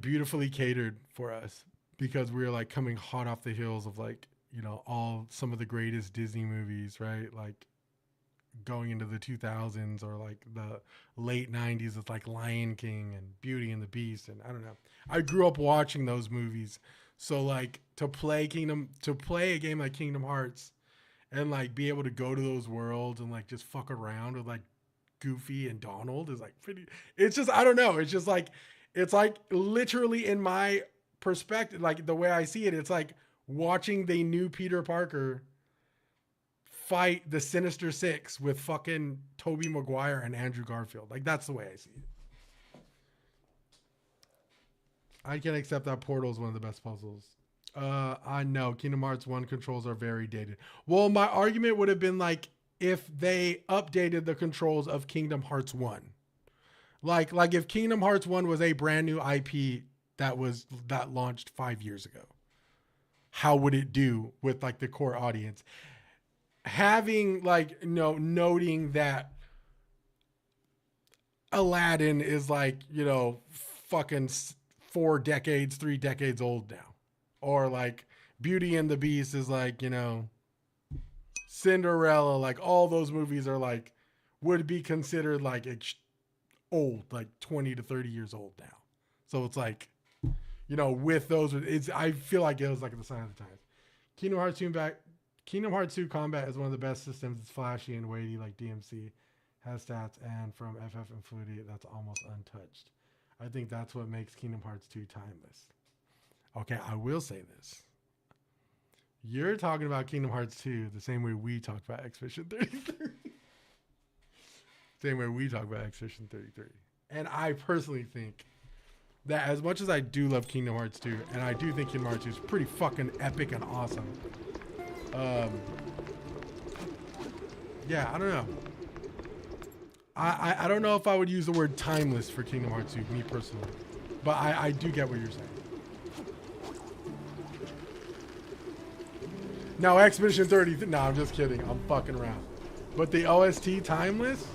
beautifully catered for us because we were like coming hot off the heels of like, you know, some of the greatest Disney movies, right? Like going into the 2000s or like the late 90s with like Lion King and Beauty and the Beast. And I don't know. I grew up watching those movies. So like to play a game like Kingdom Hearts and like be able to go to those worlds and like just fuck around with like Goofy and Donald is like pretty, it's just, I don't know. It's just like, it's like literally in my perspective, like the way I see it, it's like watching the new Peter Parker fight the Sinister Six with fucking Tobey Maguire and Andrew Garfield. Like that's the way I see it. I can accept that Portal is one of the best puzzles. I know Kingdom Hearts 1 controls are very dated. Well, my argument would have been like if they updated the controls of Kingdom Hearts 1. Like if Kingdom Hearts 1 was a brand new IP that launched 5 years ago. How would it do with like the core audience? Having like, you know, noting that Aladdin is like, you know, fucking 3 decades old now. Or like Beauty and the Beast is like, you know, Cinderella, like all those movies are like, would be considered like old, like 20 to 30 years old now. So it's like, you know, with those, I feel like it was like the sign of the times. Kingdom Hearts 2 combat is one of the best systems. It's flashy and weighty like DMC has stats, and from FF and Fluidity, that's almost untouched. I think that's what makes Kingdom Hearts 2 timeless. Okay, I will say this. You're talking about Kingdom Hearts 2 the same way we talk about Expedition 33. Same way we talk about Expedition 33. And I personally think that as much as I do love Kingdom Hearts 2, and I do think Kingdom Hearts 2 is pretty fucking epic and awesome. Yeah, I don't know. I don't know if I would use the word timeless for Kingdom Hearts 2, me personally. But I do get what you're saying. No, Expedition 30. No, I'm just kidding. I'm fucking around. But the OST timeless?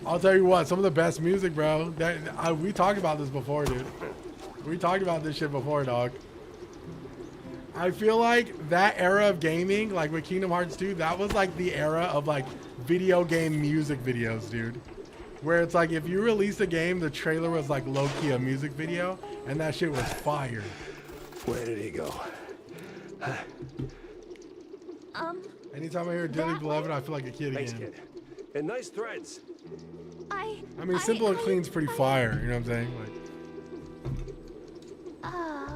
I'll tell you what, some of the best music, bro. We talked about this before, dude. We talked about this shit before, dog. I feel like that era of gaming, like with Kingdom Hearts 2, that was like the era of like video game music videos, dude. Where it's like if you released a game, the trailer was like low-key a music video, and that shit was fire. Where did he go? Anytime I hear Dearly Beloved, I feel like a kid Thanks, again. kid. And nice threads. I mean, Simple and Clean's pretty fire, you know what I'm saying?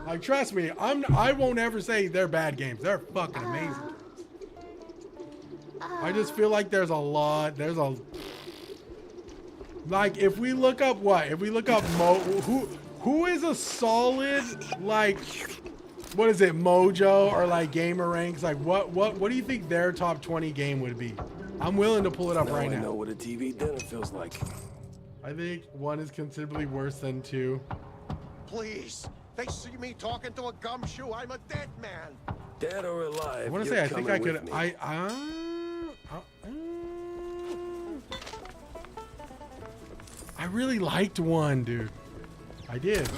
Like trust me, I won't ever say they're bad games. They're fucking amazing. I just feel like there's like if we look up who is a solid like what is it, Mojo or like Gamer Ranks, like what do you think their top 20 game would be? I'm willing to pull it up right now. I know what a TV dinner feels like. I think 1 is considerably worse than 2. Please. They see me talking to a gumshoe. I'm a dead man. Dead or alive. I want to say, I think I could. I really liked 1, dude. I did.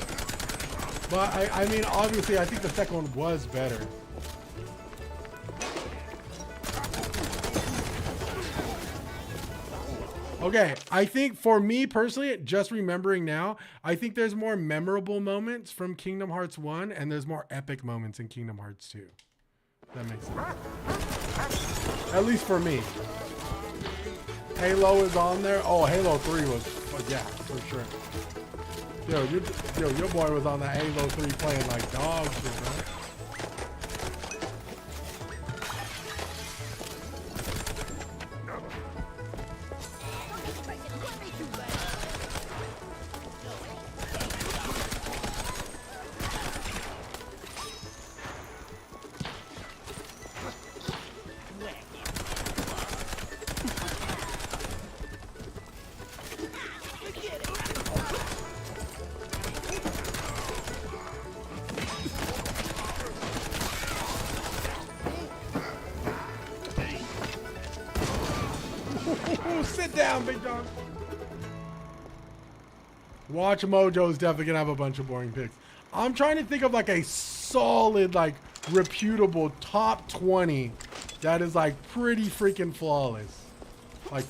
But I mean, obviously, I think the second one was better. Okay, I think for me personally, just remembering now, I think there's more memorable moments from Kingdom Hearts 1 and there's more epic moments in Kingdom Hearts 2. That makes sense. At least for me. Halo is on there. Oh, Halo 3 was, yeah, for sure. Yo, your boy was on that Halo 3 playing like dog shit, bro. Sit down, big dog. Watch Mojo's definitely gonna have a bunch of boring picks. I'm trying to think of like a solid, like reputable top 20 that is like pretty freaking flawless. Like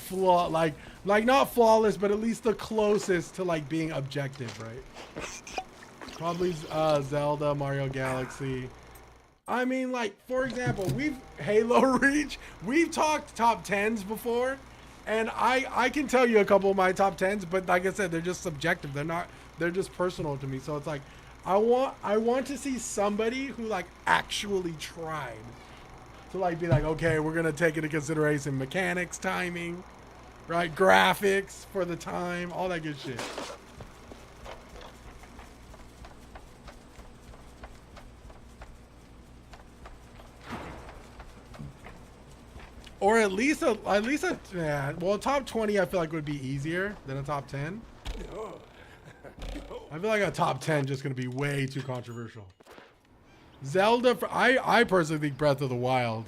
like not flawless, but at least the closest to like being objective, right? Probably Zelda, Mario Galaxy. I mean, like for example, Halo Reach. We've talked top 10s before. And I can tell you a couple of my top 10s, but like I said, they're just subjective. They're just personal to me. So it's like, I want to see somebody who like actually tried to like be like, okay, we're going to take into consideration mechanics, timing, right? Graphics for the time, all that good shit. Or at least yeah, well, top 20 I feel like would be easier than a top 10. I feel like a top 10 just gonna be way too controversial. Zelda, I personally think Breath of the Wild.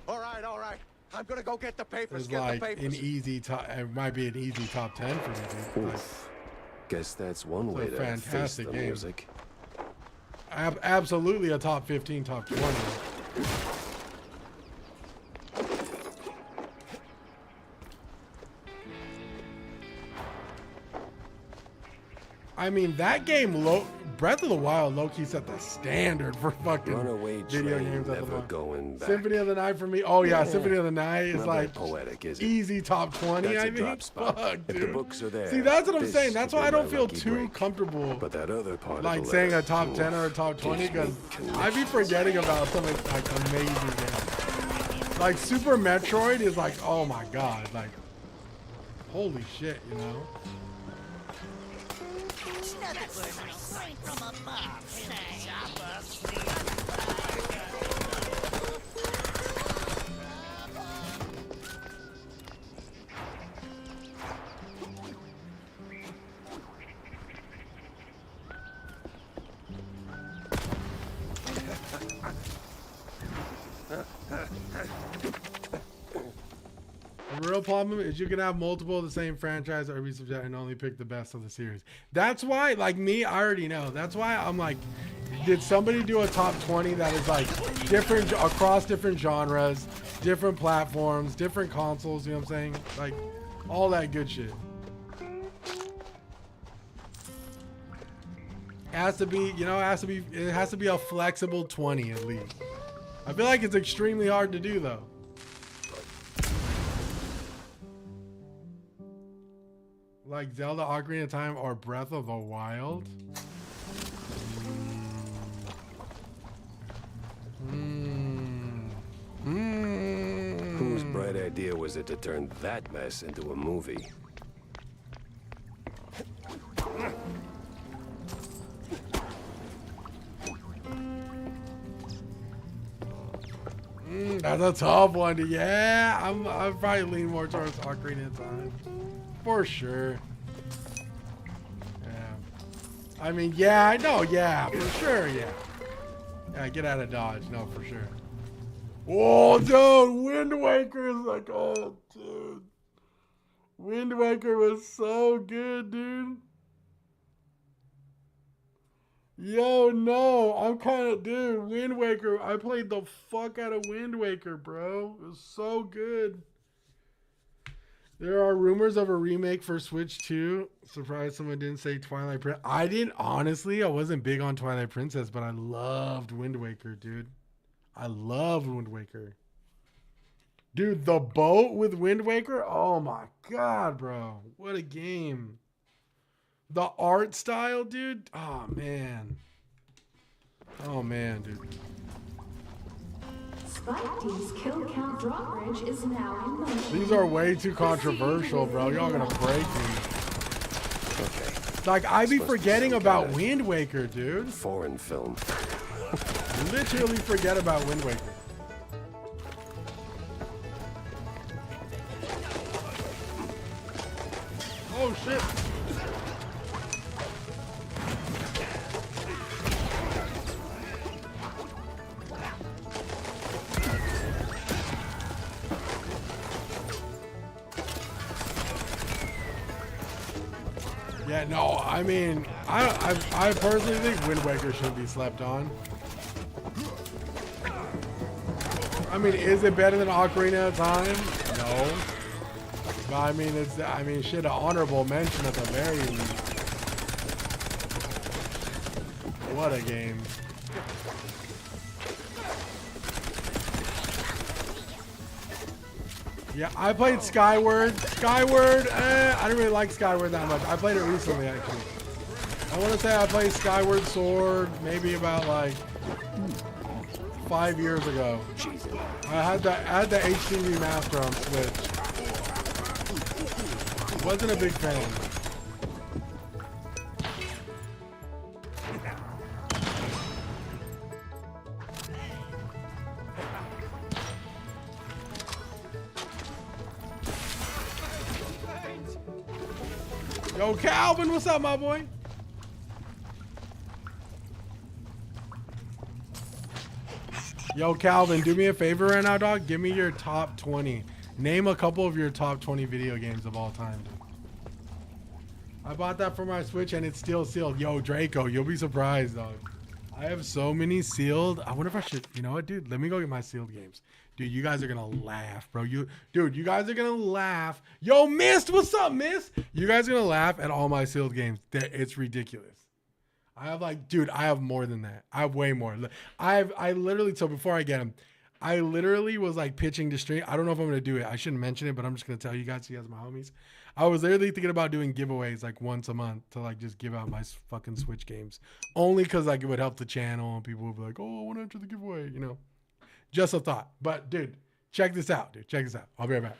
All right. I'm gonna go get the papers. Is like an easy top. It might be an easy top 10 for me, dude. Like, guess that's one way to fantastic face the game. music. Absolutely a top 15, top 20. I mean, that game, Breath of the Wild, low-key set the standard for fucking Runaway video train, games at the never moment. going back. Symphony of the Night for me. Oh yeah, Symphony of the Night is Not like very poetic, is it? easy top 20. That's I a mean, drop spot. fuck, If dude. the books are there, See, that's what I'm this saying. That's could why be I don't my feel lucky too break. comfortable But that other part like of the saying a letter, top 10 or a top 20 gives me because I be forgetting about some like amazing games. Like Super Metroid is like, oh my god, like holy shit, you know. The real problem is you can have multiple of the same franchise or be subject and only pick the best of the series. That's why, like me, I already know. That's why I'm like, did somebody do a top 20 that is like different across different genres, different platforms, different consoles, you know what I'm saying? Like all that good shit. It has to be, you know, it has to be a flexible 20 at least. I feel like it's extremely hard to do though. Like Zelda Ocarina of Time or Breath of the Wild. Whose bright idea was it to turn that mess into a movie? That's a tough one. Yeah, I'd probably lean more towards Ocarina of Time. For sure. Yeah. I mean, yeah, I know, yeah, for sure, yeah. Yeah, get out of Dodge, no, for sure. Oh, dude, Wind Waker is like, oh, dude. Wind Waker was so good, dude. Yo, no, I'm kind of, dude, Wind Waker, I played the fuck out of Wind Waker, bro. It was so good. There are rumors of a remake for Switch 2. Surprised someone didn't say Twilight Princess. I didn't, honestly, I wasn't big on Twilight Princess, but I loved Wind Waker, dude. I loved Wind Waker. Dude, the boat with Wind Waker? Oh my God, bro. What a game. The art style, dude. Oh, man. Oh, man, dude. Spike D's kill count drawbridge is now in motion. These are way too controversial, bro. Y'all gonna break me. Okay. Like, I be forgetting about Wind Waker, dude. Foreign film. Literally forget about Wind Waker. Oh, shit. Yeah, no, I mean, I personally think Wind Waker should be slept on. I mean, is it better than Ocarina of Time? No. But I mean, shit, an honorable mention at the very least. What a game. Yeah, I played Skyward. I didn't really like Skyward that much. I played it recently, actually. I want to say I played Skyward Sword maybe about like 5 years ago. I had the HD remaster on Switch. Wasn't a big fan. Yo, Calvin, what's up, my boy? Yo, Calvin, do me a favor right now, dog. Give me your top 20. Name a couple of your top 20 video games of all time, dude. I bought that for my Switch and it's still sealed. Yo, Draco, you'll be surprised, dog. I have so many sealed. I wonder if I should, you know what, dude? Let me go get my sealed games. Dude, you guys are gonna laugh, bro. Dude, you guys are gonna laugh. Yo, Mist, what's up, Mist? You guys are gonna laugh at all my sealed games. It's ridiculous. I have like, dude, I have more than that. I have way more. I literally, so before I get them, I literally was like pitching to stream. I don't know if I'm gonna do it. I shouldn't mention it, but I'm just gonna tell you guys, my homies. I was literally thinking about doing giveaways like once a month to like just give out my fucking Switch games. Only because like it would help the channel and people would be like, oh, I want to enter the giveaway, you know. Just a thought. But dude, check this out, dude. Check this out. I'll be right back.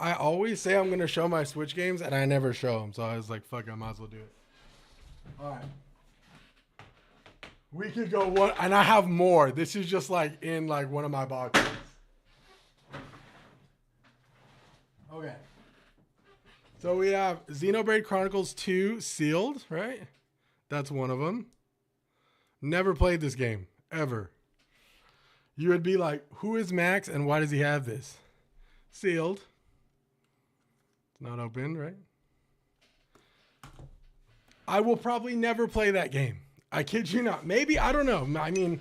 I always say I'm going to show my Switch games, and I never show them. So I was like, fuck, I might as well do it. All right. We could go one, and I have more. This is just like in like one of my boxes. Okay. So we have Xenoblade Chronicles 2 sealed, right? That's one of them. Never played this game, ever. You would be like, who is Max and why does he have this? Sealed. It's not open, right? I will probably never play that game. I kid you not. Maybe, I don't know. I mean,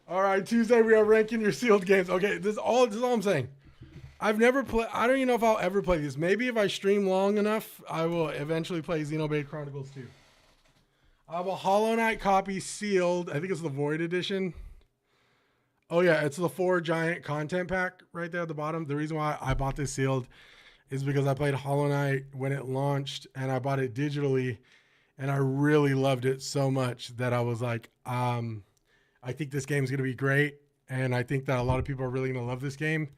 all right, Tuesday we are ranking your sealed games. Okay, this is all I'm saying. I've never played, I don't even know if I'll ever play these. Maybe if I stream long enough, I will eventually play Xenoblade Chronicles 2. I have a Hollow Knight copy sealed. I think it's the Void Edition. Oh yeah, it's the 4 giant content pack right there at the bottom. The reason why I bought this sealed is because I played Hollow Knight when it launched and I bought it digitally and I really loved it so much that I was like, I think this game's going to be great. And I think that a lot of people are really going to love this game.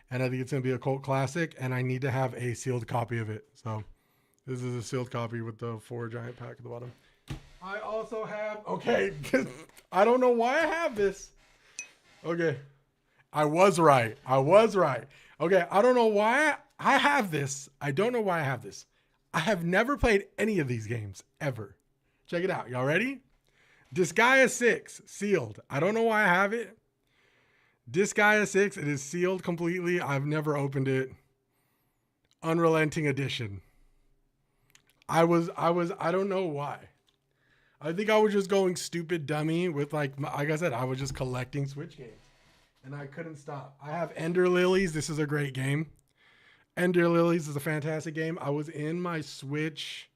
And I think it's going to be a cult classic, and I need to have a sealed copy of it. So this is a sealed copy with the 4 giant pack at the bottom. I also have, okay, I don't know why I have this. Okay, I was right. Okay, I don't know why I have this. I don't know why I have this. I have never played any of these games, ever. Check it out. Y'all ready? Disgaea 6, sealed. I don't know why I have it. Disgaea 6, it is sealed completely. I've never opened it. Unrelenting Edition. I don't know why. I think I was just going stupid dummy with like I said, I was just collecting Switch games. And I couldn't stop. I have Ender Lilies. This is a great game. Ender Lilies is a fantastic game. I was in my Switch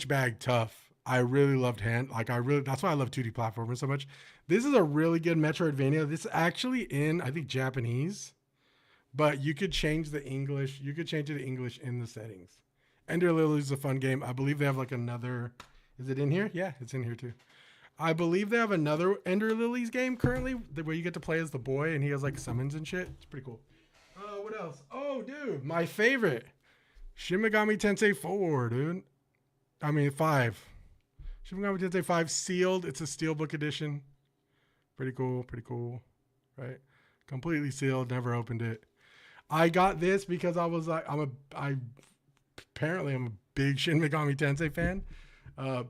bag tough. I really loved that's why I love 2D platformers so much. This is a really good Metroidvania. This is actually in, I think, Japanese, but you could change the English. You could change it to English in the settings. Ender Lilies is a fun game. I believe they have like another, is it in here? Yeah, it's in here too. I believe they have another Ender Lilies game currently where you get to play as the boy and he has like summons and shit. It's pretty cool. What else? Oh, dude, my favorite. Shin Megami Tensei 4, dude. I mean, 5. Shin Megami Tensei 5 sealed. It's a Steelbook edition. Pretty cool, right? Completely sealed, never opened it. I got this because I was like, apparently I'm a big Shin Megami Tensei fan.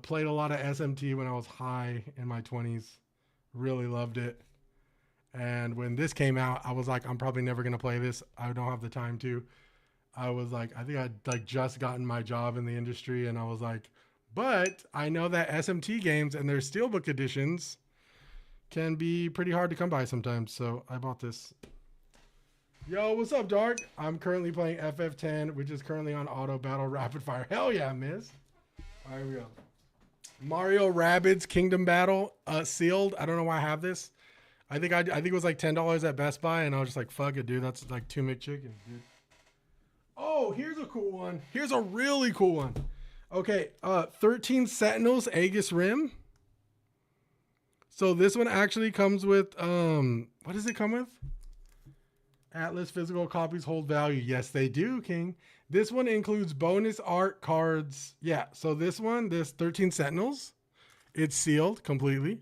Played a lot of SMT when I was high in my 20s. Really loved it. And when this came out, I was like, I'm probably never going to play this. I don't have the time to. I was like, I think I'd like just gotten my job in the industry and I was like, but I know that SMT games and their Steelbook editions can be pretty hard to come by sometimes. So I bought this. Yo, what's up, Dark? I'm currently playing FF10, which is currently on Auto Battle Rapid Fire. Hell yeah, miss. All right, here we go. Mario Rabbids Kingdom Battle, sealed. I don't know why I have this. I think it was like $10 at Best Buy, and I was just like, fuck it, dude. That's like 2 McChickens, dude. Oh, here's a cool one. Here's a really cool one. Okay, 13 Sentinels Aegis Rim. So this one actually comes with, what does it come with? Atlas physical copies hold value. Yes, they do, King. This one includes bonus art cards. Yeah, so this 13 Sentinels, it's sealed completely.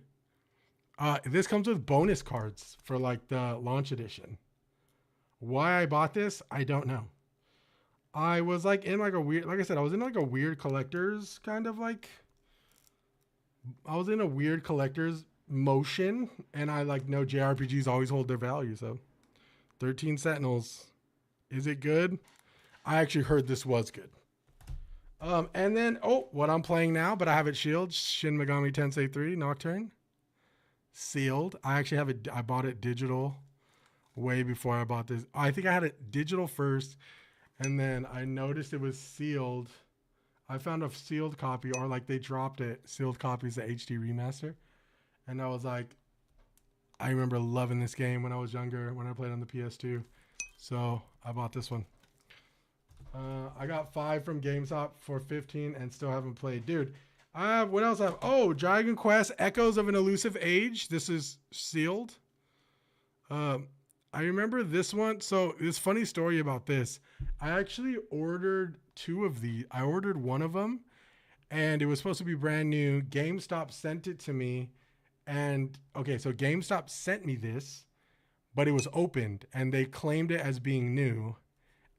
This comes with bonus cards for like the launch edition. Why I bought this, I don't know. I was like in like a weird, like I said, I was in like a weird collector's kind of like, I was in a weird collector's motion, and I like know JRPGs always hold their value. So 13 Sentinels, is it good? I actually heard this was good. And then what I'm playing now, but I have it sealed, Shin Megami Tensei 3 Nocturne, sealed. I actually have it. I bought it digital way before I bought this. I think I had it digital first, and then I noticed it was sealed. I found a sealed copy, or like they dropped it. Sealed copies, the HD remaster. And I was like, I remember loving this game when I was younger, when I played on the PS2. So I bought this one. I got 5 from GameStop for 15 and still haven't played. Dude, what else I have? Oh, Dragon Quest Echoes of an Elusive Age. This is sealed. I remember this one. So this funny story about this. I actually ordered 2 of these. I ordered one of them, and it was supposed to be brand new. GameStop sent it to me, and okay, so GameStop sent me this, but it was opened, and they claimed it as being new,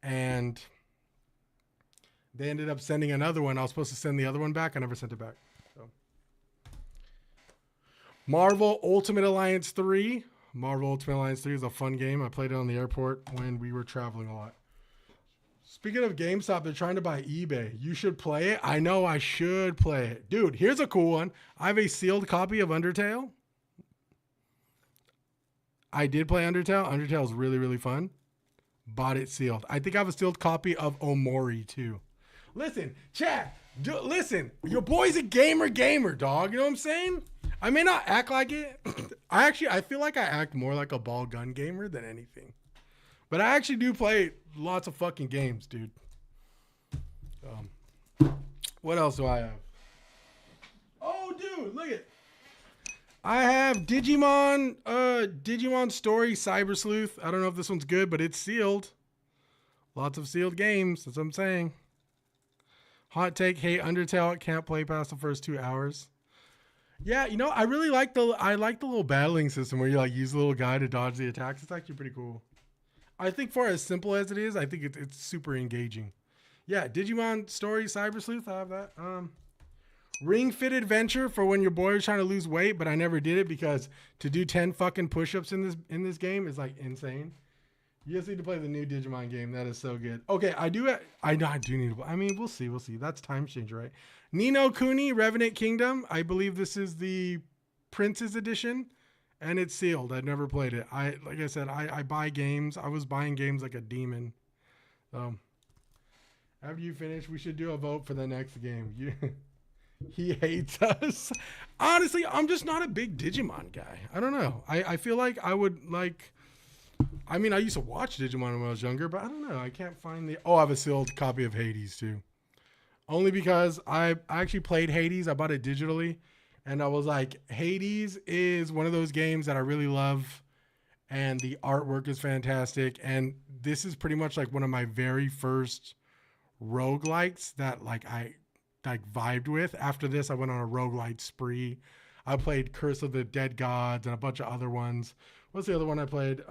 and they ended up sending another one. I was supposed to send the other one back. I never sent it back. So. Marvel Ultimate Alliance 3. Marvel Ultimate Alliance 3 is a fun game. I played it on the airport when we were traveling a lot. Speaking of GameStop, they're trying to buy eBay. You should play it. I know I should play it. Dude, here's a cool one. I have a sealed copy of Undertale. I did play Undertale. Undertale is really, really fun. Bought it sealed. I think I have a sealed copy of Omori too. Listen, chat. Listen, your boy's a gamer, dog. You know what I'm saying? I may not act like it. I feel like I act more like a ball gun gamer than anything. But I actually do play lots of fucking games, dude. What else do I have? Oh, dude, look at. I have Digimon Story Cyber Sleuth. I don't know if this one's good, but it's sealed. Lots of sealed games. That's what I'm saying. Hot take, hate Undertale. Can't play past the first 2 hours. Yeah, you know, I really like the little battling system where you like use a little guy to dodge the attacks. It's actually pretty cool. I think for as simple as it is, I think it's super engaging. Yeah, Digimon Story Cyber Sleuth. I have that. Ring Fit Adventure for when your boy is trying to lose weight, but I never did it because to do 10 fucking push-ups in this game is like insane. You just need to play the new Digimon game. That is so good. Okay, I do need to. I mean, we'll see. That's Time Changer, right? Ni no Kuni Revenant Kingdom. I believe this is the Prince's edition, and it's sealed. I've never played it. Like I said, I buy games. I was buying games like a demon. So after you finish, we should do a vote for the next game. He hates us. Honestly, I'm just not a big Digimon guy. I don't know. I feel like I would like. I mean, I used to watch Digimon when I was younger, but I don't know. I can't find the. Oh, I have a sealed copy of Hades too. Only because I actually played Hades. I bought it digitally, and I was like, Hades is one of those games that I really love, and the artwork is fantastic. And this is pretty much like one of my very first roguelikes that like I vibed with. After this, I went on a roguelite spree. I played Curse of the Dead Gods and a bunch of other ones. What's the other one I played?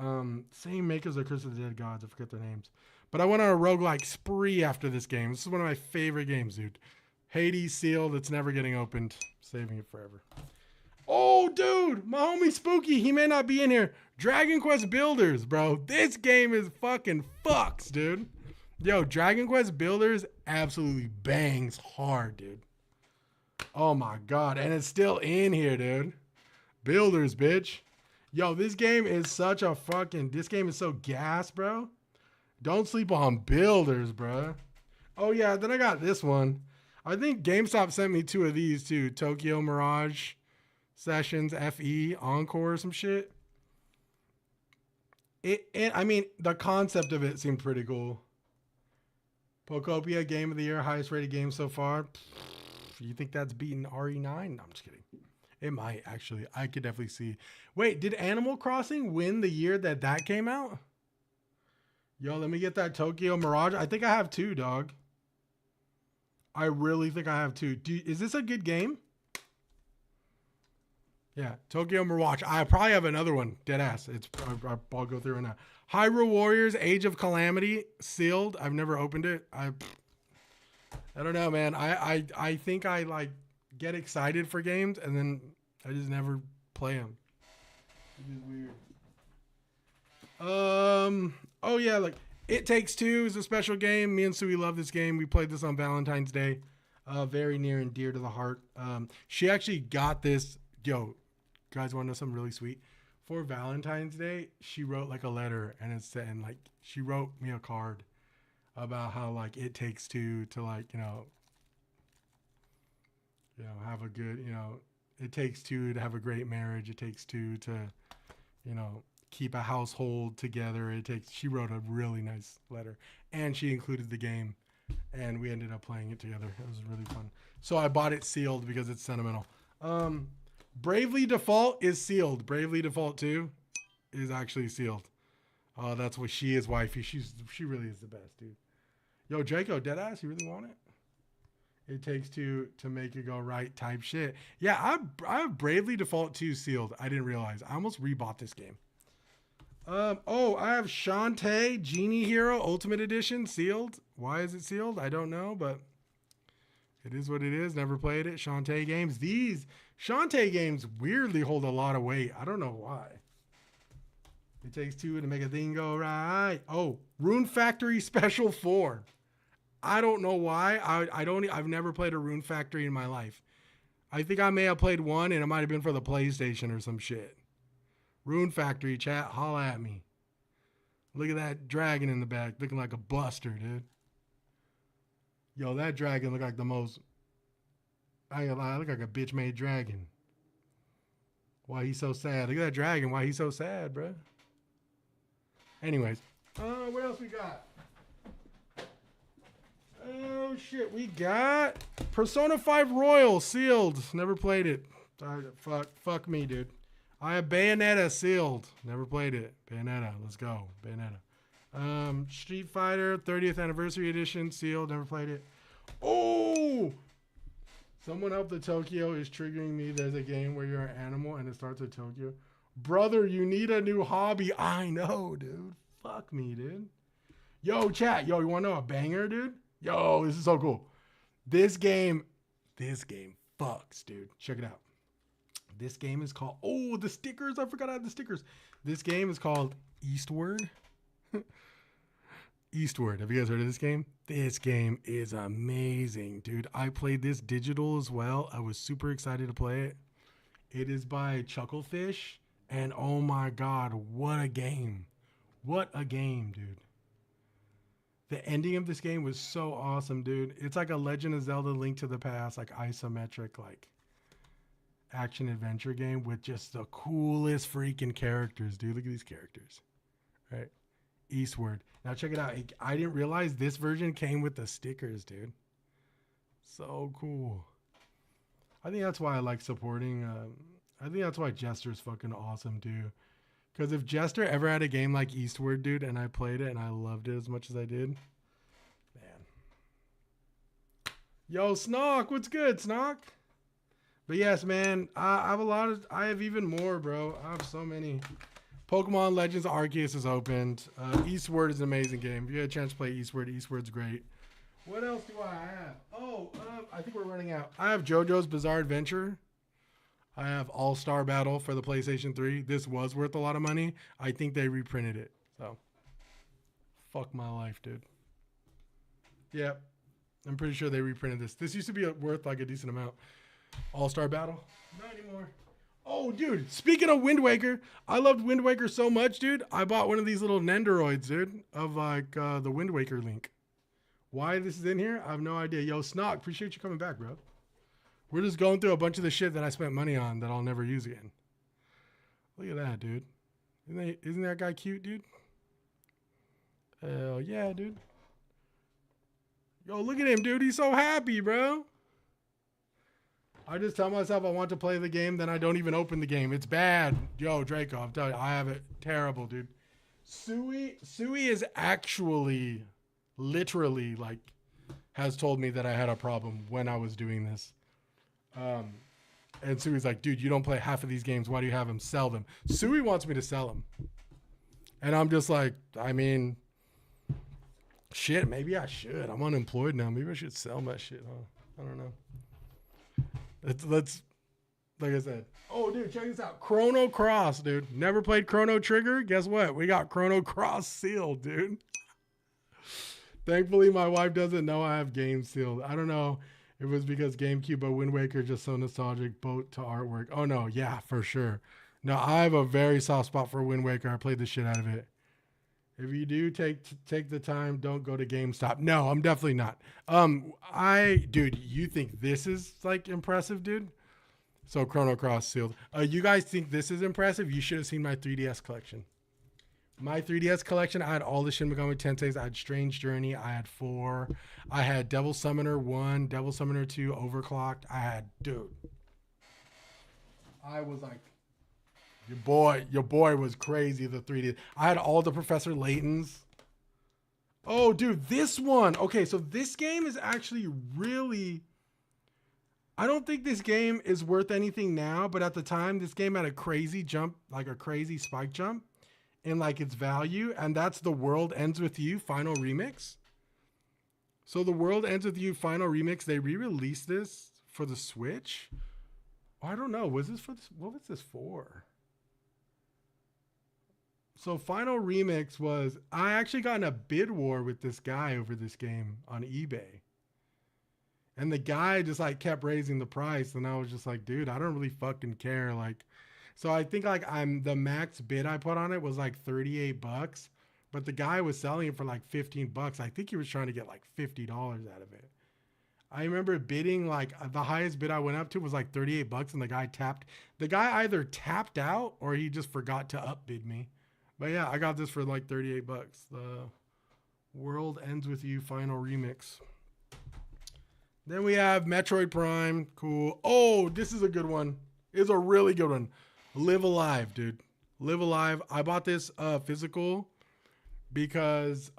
Same makers of Curse of the Dead Gods. I forget their names. But I went on a roguelike spree after this game. This is one of my favorite games, dude. Hades sealed. It's never getting opened. Saving it forever. Oh, dude. My homie Spooky. He may not be in here. Dragon Quest Builders, bro. This game is fucking fucks, dude. Yo, Dragon Quest Builders absolutely bangs hard, dude. Oh, my God. And it's still in here, dude. Builders, bitch. Yo, this game is such a fucking... This game is so gas, bro. Don't sleep on Builders, bro. Oh, yeah. Then I got this one. I think GameStop sent me 2 of these, too. Tokyo Mirage Sessions FE Encore or some shit. I mean, the concept of it seemed pretty cool. Pokopia Game of the Year. Highest rated game so far. You think that's beating RE9? No, I'm just kidding. It might, actually. I could definitely see. Wait, did Animal Crossing win the year that came out? Yo, let me get that Tokyo Mirage. I think I have 2, dog. I really think I have 2. Is this a good game? Yeah, Tokyo Mirage. I probably have another one. Deadass. I'll go through it now. Hyrule Warriors Age of Calamity. Sealed. I've never opened it. I don't know, man. I think I like get excited for games and then I just never play them. It is weird. Oh yeah, like It Takes Two is a special game. Me and Sui love this game. We played this on Valentine's Day. Very near and dear to the heart. She actually got this. Yo, guys, want to know something really sweet? For Valentine's Day, she wrote like a letter, and like she wrote me a card about how like it takes two to like you know have a good it takes two to have a great marriage. It takes two to keep a household together. She wrote a really nice letter, and she included the game, and we ended up playing it together. It was really fun. So I bought it sealed because it's sentimental. Bravely Default is sealed. Bravely Default 2 is actually sealed. Oh, that's what she is, wifey. She really is the best, dude. Yo, Draco, deadass, you really want it? It takes two to make it go right type shit. Yeah, I have Bravely Default 2 sealed. I didn't realize. I almost rebought this game. Oh, I have Shantae Genie Hero Ultimate Edition sealed. Why is it sealed? I don't know, but it is what it is. Never played it. Shantae games. These Shantae games weirdly hold a lot of weight. I don't know why. It takes two to make a thing go right. Oh, Rune Factory Special 4. I don't know why. I've never played a Rune Factory in my life. I think I may have played one and it might have been for the PlayStation or some shit. Rune Factory, chat, holla at me. Look at that dragon in the back looking like a buster, dude. Yo, that dragon look like the most, I ain't gonna lie, look like a bitch made dragon. Why he's so sad? Look at that dragon, why he's so sad, bruh. Anyways, what else we got? Oh shit, we got Persona 5 Royal sealed. Never played it. Fuck me, dude. I have Bayonetta sealed. Never played it. Bayonetta, let's go. Bayonetta. Street Fighter 30th Anniversary Edition sealed. Never played it. Oh! Someone help the Tokyo is triggering me. There's a game where you're an animal and it starts with Tokyo. Brother, you need a new hobby. I know, dude. Fuck me, dude. Yo, chat. Yo, you want to know a banger, dude? Yo, this is so cool. This game fucks, dude. Check it out. This game is called, oh, the stickers. I forgot I had the stickers. This game is called Eastward. Eastward. Have you guys heard of this game? This game is amazing, dude. I played this digital as well. I was super excited to play it. It is by Chucklefish. And oh my God, what a game. What a game, dude. The ending of this game was so awesome, dude. It's like a Legend of Zelda Link to the Past, like isometric, like action adventure game with just the coolest freaking characters, dude. Look at these characters, right? Eastward. Now check it out. I didn't realize this version came with the stickers, dude. So cool. I think that's why I like supporting. I think that's why Jester's fucking awesome too. Because if Jester ever had a game like Eastward, dude, and I played it and I loved it as much as I did, man. Yo, Snock, what's good, Snock? But yes, man, I have even more, bro. I have so many. Pokemon Legends Arceus is opened. Eastward is an amazing game. If you had a chance to play Eastward, Eastward's great. What else do I have? Oh, I think we're running out. I have JoJo's Bizarre Adventure. I have All-Star Battle for the PlayStation 3. This was worth a lot of money. I think they reprinted it. So, fuck my life, dude. Yeah, I'm pretty sure they reprinted this. This used to be worth like a decent amount. All-Star Battle. Not anymore. Oh, dude, speaking of Wind Waker, I loved Wind Waker so much, dude. I bought one of these little Nendoroids, dude, of like the Wind Waker link. Why this is in here, I have no idea. Yo, Snock, appreciate you coming back, bro. We're just going through a bunch of the shit that I spent money on that I'll never use again. Look at that, dude. Isn't that guy cute, dude? Hell yeah, dude. Yo, look at him, dude. He's so happy, bro. I just tell myself I want to play the game, then I don't even open the game. It's bad. Yo, Draco, I'm telling you, I have it terrible, dude. Sui is actually, literally, like, has told me that I had a problem when I was doing this. And Sui's like, dude, you don't play half of these games. Why do you have them? Sell them. Sui wants me to sell them. And I'm just like, I mean, shit, maybe I should. I'm unemployed now. Maybe I should sell my shit, huh? I don't know. Let's, like I said. Oh, dude, check this out. Chrono Cross, dude. Never played Chrono Trigger? Guess what? We got Chrono Cross sealed, dude. Thankfully, my wife doesn't know I have games sealed. I don't know. It was because GameCube, but Wind Waker just so nostalgic, boat to artwork. Oh, no. Yeah, for sure. No, I have a very soft spot for Wind Waker. I played the shit out of it. If you do take the time, don't go to GameStop. No, I'm definitely not. Dude, you think this is, like, impressive, dude? So, Chrono Cross sealed. You guys think this is impressive? You should have seen my 3DS collection. My 3DS collection, I had all the Shin Megami Tenseis. I had Strange Journey. I had 4. I had Devil Summoner 1, Devil Summoner 2, Overclocked. I had, dude. I was like, Your boy was crazy, the 3D. I had all the Professor Laytons. Oh, dude, this one. Okay, so this game is actually really... I don't think this game is worth anything now, but at the time, this game had a crazy jump, like a crazy spike jump in like its value, and that's The World Ends With You Final Remix. So The World Ends With You Final Remix, they re-released this for the Switch. Oh, I don't know. Was this for this? What was this for? So Final Remix was, I actually got in a bid war with this guy over this game on eBay. And the guy just like kept raising the price. And I was just like, dude, I don't really fucking care. Like, so I think like the max bid I put on it was like $38, but the guy was selling it for like $15. I think he was trying to get like $50 out of it. I remember bidding, like the highest bid I went up to was like $38, and the guy either tapped out or he just forgot to upbid me. But yeah, I got this for like $38. The World Ends With You Final Remix. Then we have Metroid Prime. Cool. Oh, this is a good one. It's a really good one. Live Alive, dude. Live Alive. I bought this physical because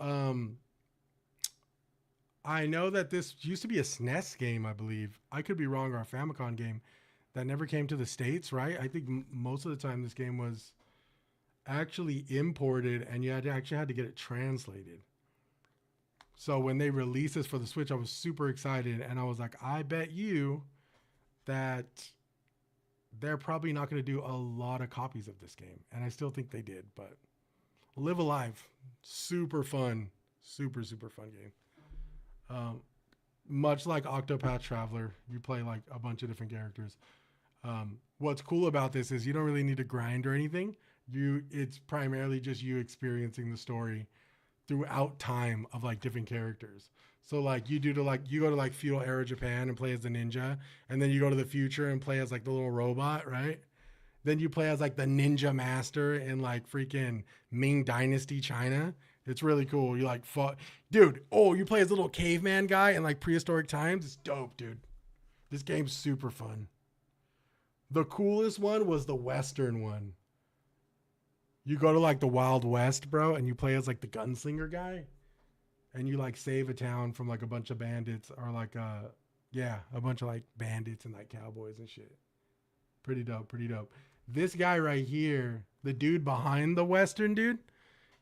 I know that this used to be a SNES game, I believe. I could be wrong, or a Famicom game that never came to the States, right? I think most of the time this game was actually imported, and you actually had to get it translated. So when they released this for the Switch, I was super excited, and I was like, I bet you that they're probably not going to do a lot of copies of this game. And I still think they did, but Live Alive, super fun, super fun game. Much like Octopath Traveler, you play like a bunch of different characters. What's cool about this is you don't really need to grind or anything. It's primarily just you experiencing the story throughout time of like different characters. So like you go to like feudal era Japan and play as the ninja, and then you go to the future and play as like the little robot, right? Then you play as like the ninja master in like freaking Ming Dynasty China. It's really cool. You like fought, dude. Oh, you play as a little caveman guy in like prehistoric times. It's dope, dude. This game's super fun. The coolest one was the Western one. You go to like the Wild West, bro, and you play as like the gunslinger guy, and you like save a town from like a bunch of bandits, or like a bunch of like bandits and like cowboys and shit. Pretty dope, pretty dope. This guy right here, the dude behind the Western dude,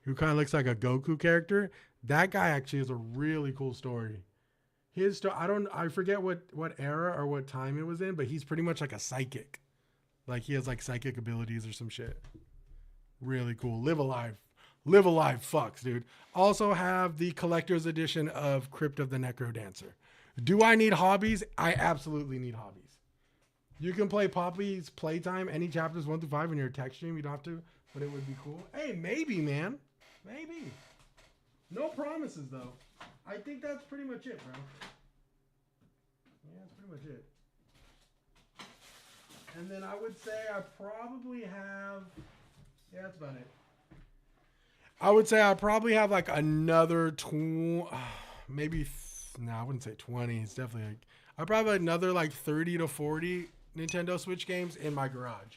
who kind of looks like a Goku character, that guy actually has a really cool story. His story, I forget what era or what time it was in, but he's pretty much like a psychic. Like he has like psychic abilities or some shit. Really cool. Live Alive. Live Alive fucks, dude. Also have the collector's edition of Crypt of the Necrodancer. Do I need hobbies? I absolutely need hobbies. You can play Poppy's Playtime, any chapters 1 through 5 in your tech stream. You don't have to, but it would be cool. Hey, maybe, man. Maybe. No promises, though. I think that's pretty much it, bro. Yeah, that's pretty much it. And then I would say I probably have... Yeah, that's about it. I would say I probably have like another maybe, no, I wouldn't say 20. It's definitely like, I probably have another like 30 to 40 Nintendo Switch games in my garage.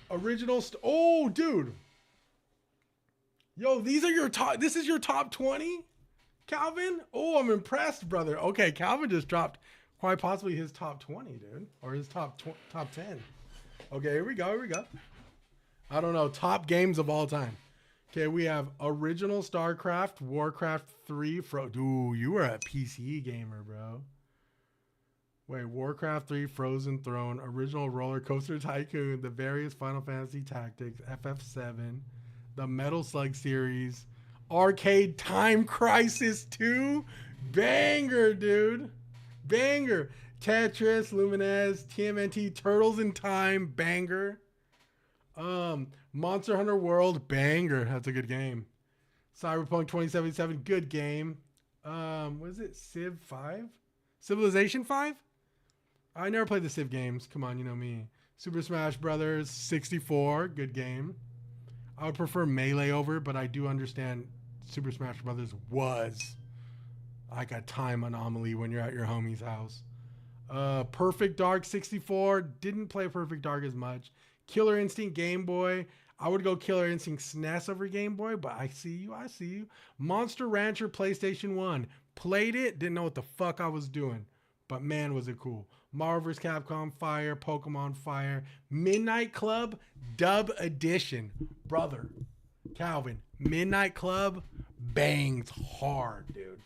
So. Oh, dude. Yo, these are your top, this is your top 20, Calvin? Oh, I'm impressed, brother. Okay, Calvin just dropped quite possibly his top 20, dude. Or his top 10. Okay, here we go. I don't know. Top games of all time. Okay, we have original StarCraft, Warcraft 3. Ooh, you were a PC gamer, bro. Wait, Warcraft 3, Frozen Throne, original Roller Coaster Tycoon, the various Final Fantasy Tactics, FF7, the Metal Slug series, Arcade Time Crisis 2. Banger, dude. Banger. Tetris, Lumines, TMNT, Turtles in Time, banger. Monster Hunter World, banger. That's a good game. Cyberpunk 2077, good game. What is it? Civ 5? Civilization 5? I never played the Civ games. Come on, you know me. Super Smash Brothers 64, good game. I would prefer Melee over, but I do understand Super Smash Brothers was like a time anomaly when you're at your homie's house. Perfect Dark 64. Didn't play Perfect Dark as much. Killer Instinct Game Boy. I would go Killer Instinct SNES over Game Boy, but I see you. I see you. Monster Rancher PlayStation 1. Played it. Didn't know what the fuck I was doing. But man, was it cool. Marvel vs. Capcom Fire. Pokemon Fire. Midnight Club Dub Edition. Brother. Calvin. Midnight Club bangs hard, dude.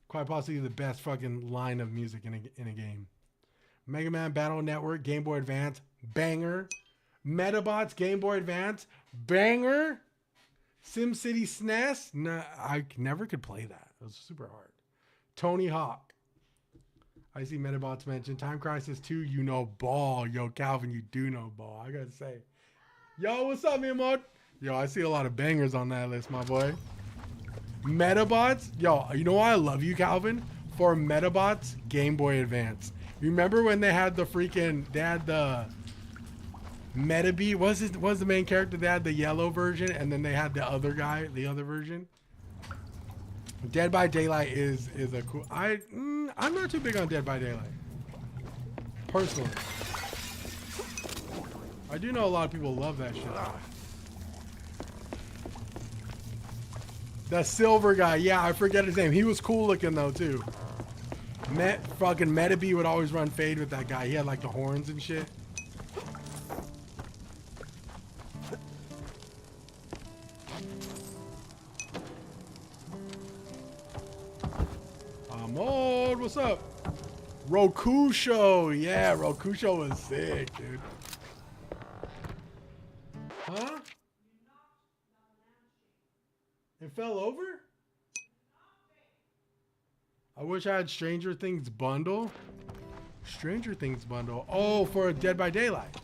Quite possibly the best fucking line of music in a game. Mega Man Battle Network Game Boy Advance. Banger. Metabots Game Boy Advance. Banger. SimCity SNES. Nah, I never could play that. It was super hard. Tony Hawk. I see Metabots mentioned. Time Crisis 2, you know ball. Yo, Calvin, you do know ball. I gotta say. Yo, what's up, Mimod? Yo, I see a lot of bangers on that list, my boy. Metabots. Yo, you know why I love you, Calvin? For Metabots Game Boy Advance. Remember when they had the Metabee? Was the main character? They had the yellow version, and then they had the other guy, the other version. Dead by Daylight is a cool. I'm not too big on Dead by Daylight, personally. I do know a lot of people love that shit. The silver guy, yeah, I forget his name. He was cool looking though too. Fucking Metabee would always run fade with that guy. He had like the horns and shit. Amod, what's up? Roku Show, yeah, Roku Show was sick, dude. Huh? It fell over? I wish I had Stranger Things bundle. Stranger Things bundle. Oh, for Dead by Daylight.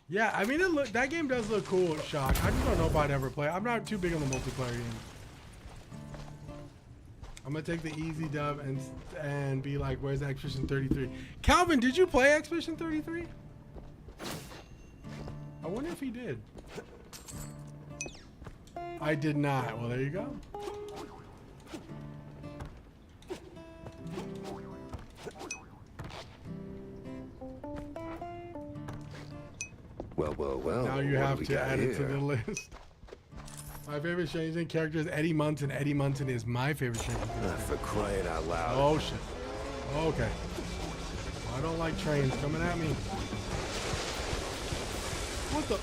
Yeah, I mean, that game does look cool, Shock. I just don't know if I'd ever play. I'm not too big on the multiplayer game. I'm gonna take the easy dub and be like, where's Expedition 33? Calvin, did you play Expedition 33? I wonder if he did. I did not. Well, there you go. Well. Now you have to add it to the list. My favorite Stranger Things character is Eddie Munson. Eddie Munson is my favorite Stranger Things. For crying out loud. Oh, shit. Okay. I don't like trains coming at me. What the?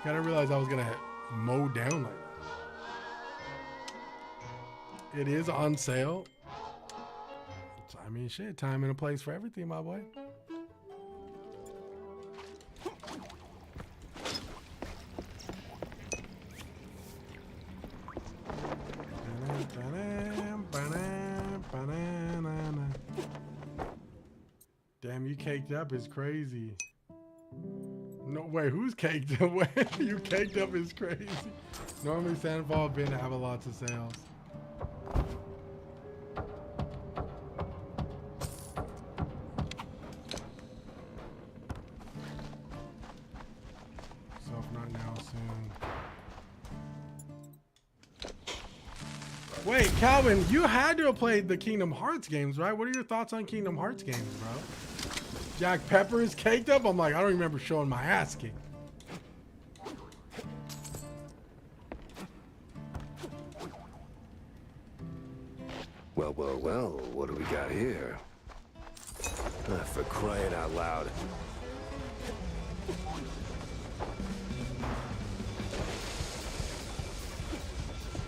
Gotta realize I was gonna mow down like that. It is on sale. I mean, shit, time and a place for everything, my boy. Damn, you caked up is crazy. No, wait, who's caked up? Wait, you caked up is crazy. Normally, Sandfall bin have lots of sales. So if not now, soon. Wait, Calvin, you had to have played the Kingdom Hearts games, right? What are your thoughts on Kingdom Hearts games, bro? Jack Pepper is caked up? I'm like, I don't remember showing my ass kick. Well, what do we got here? For crying out loud.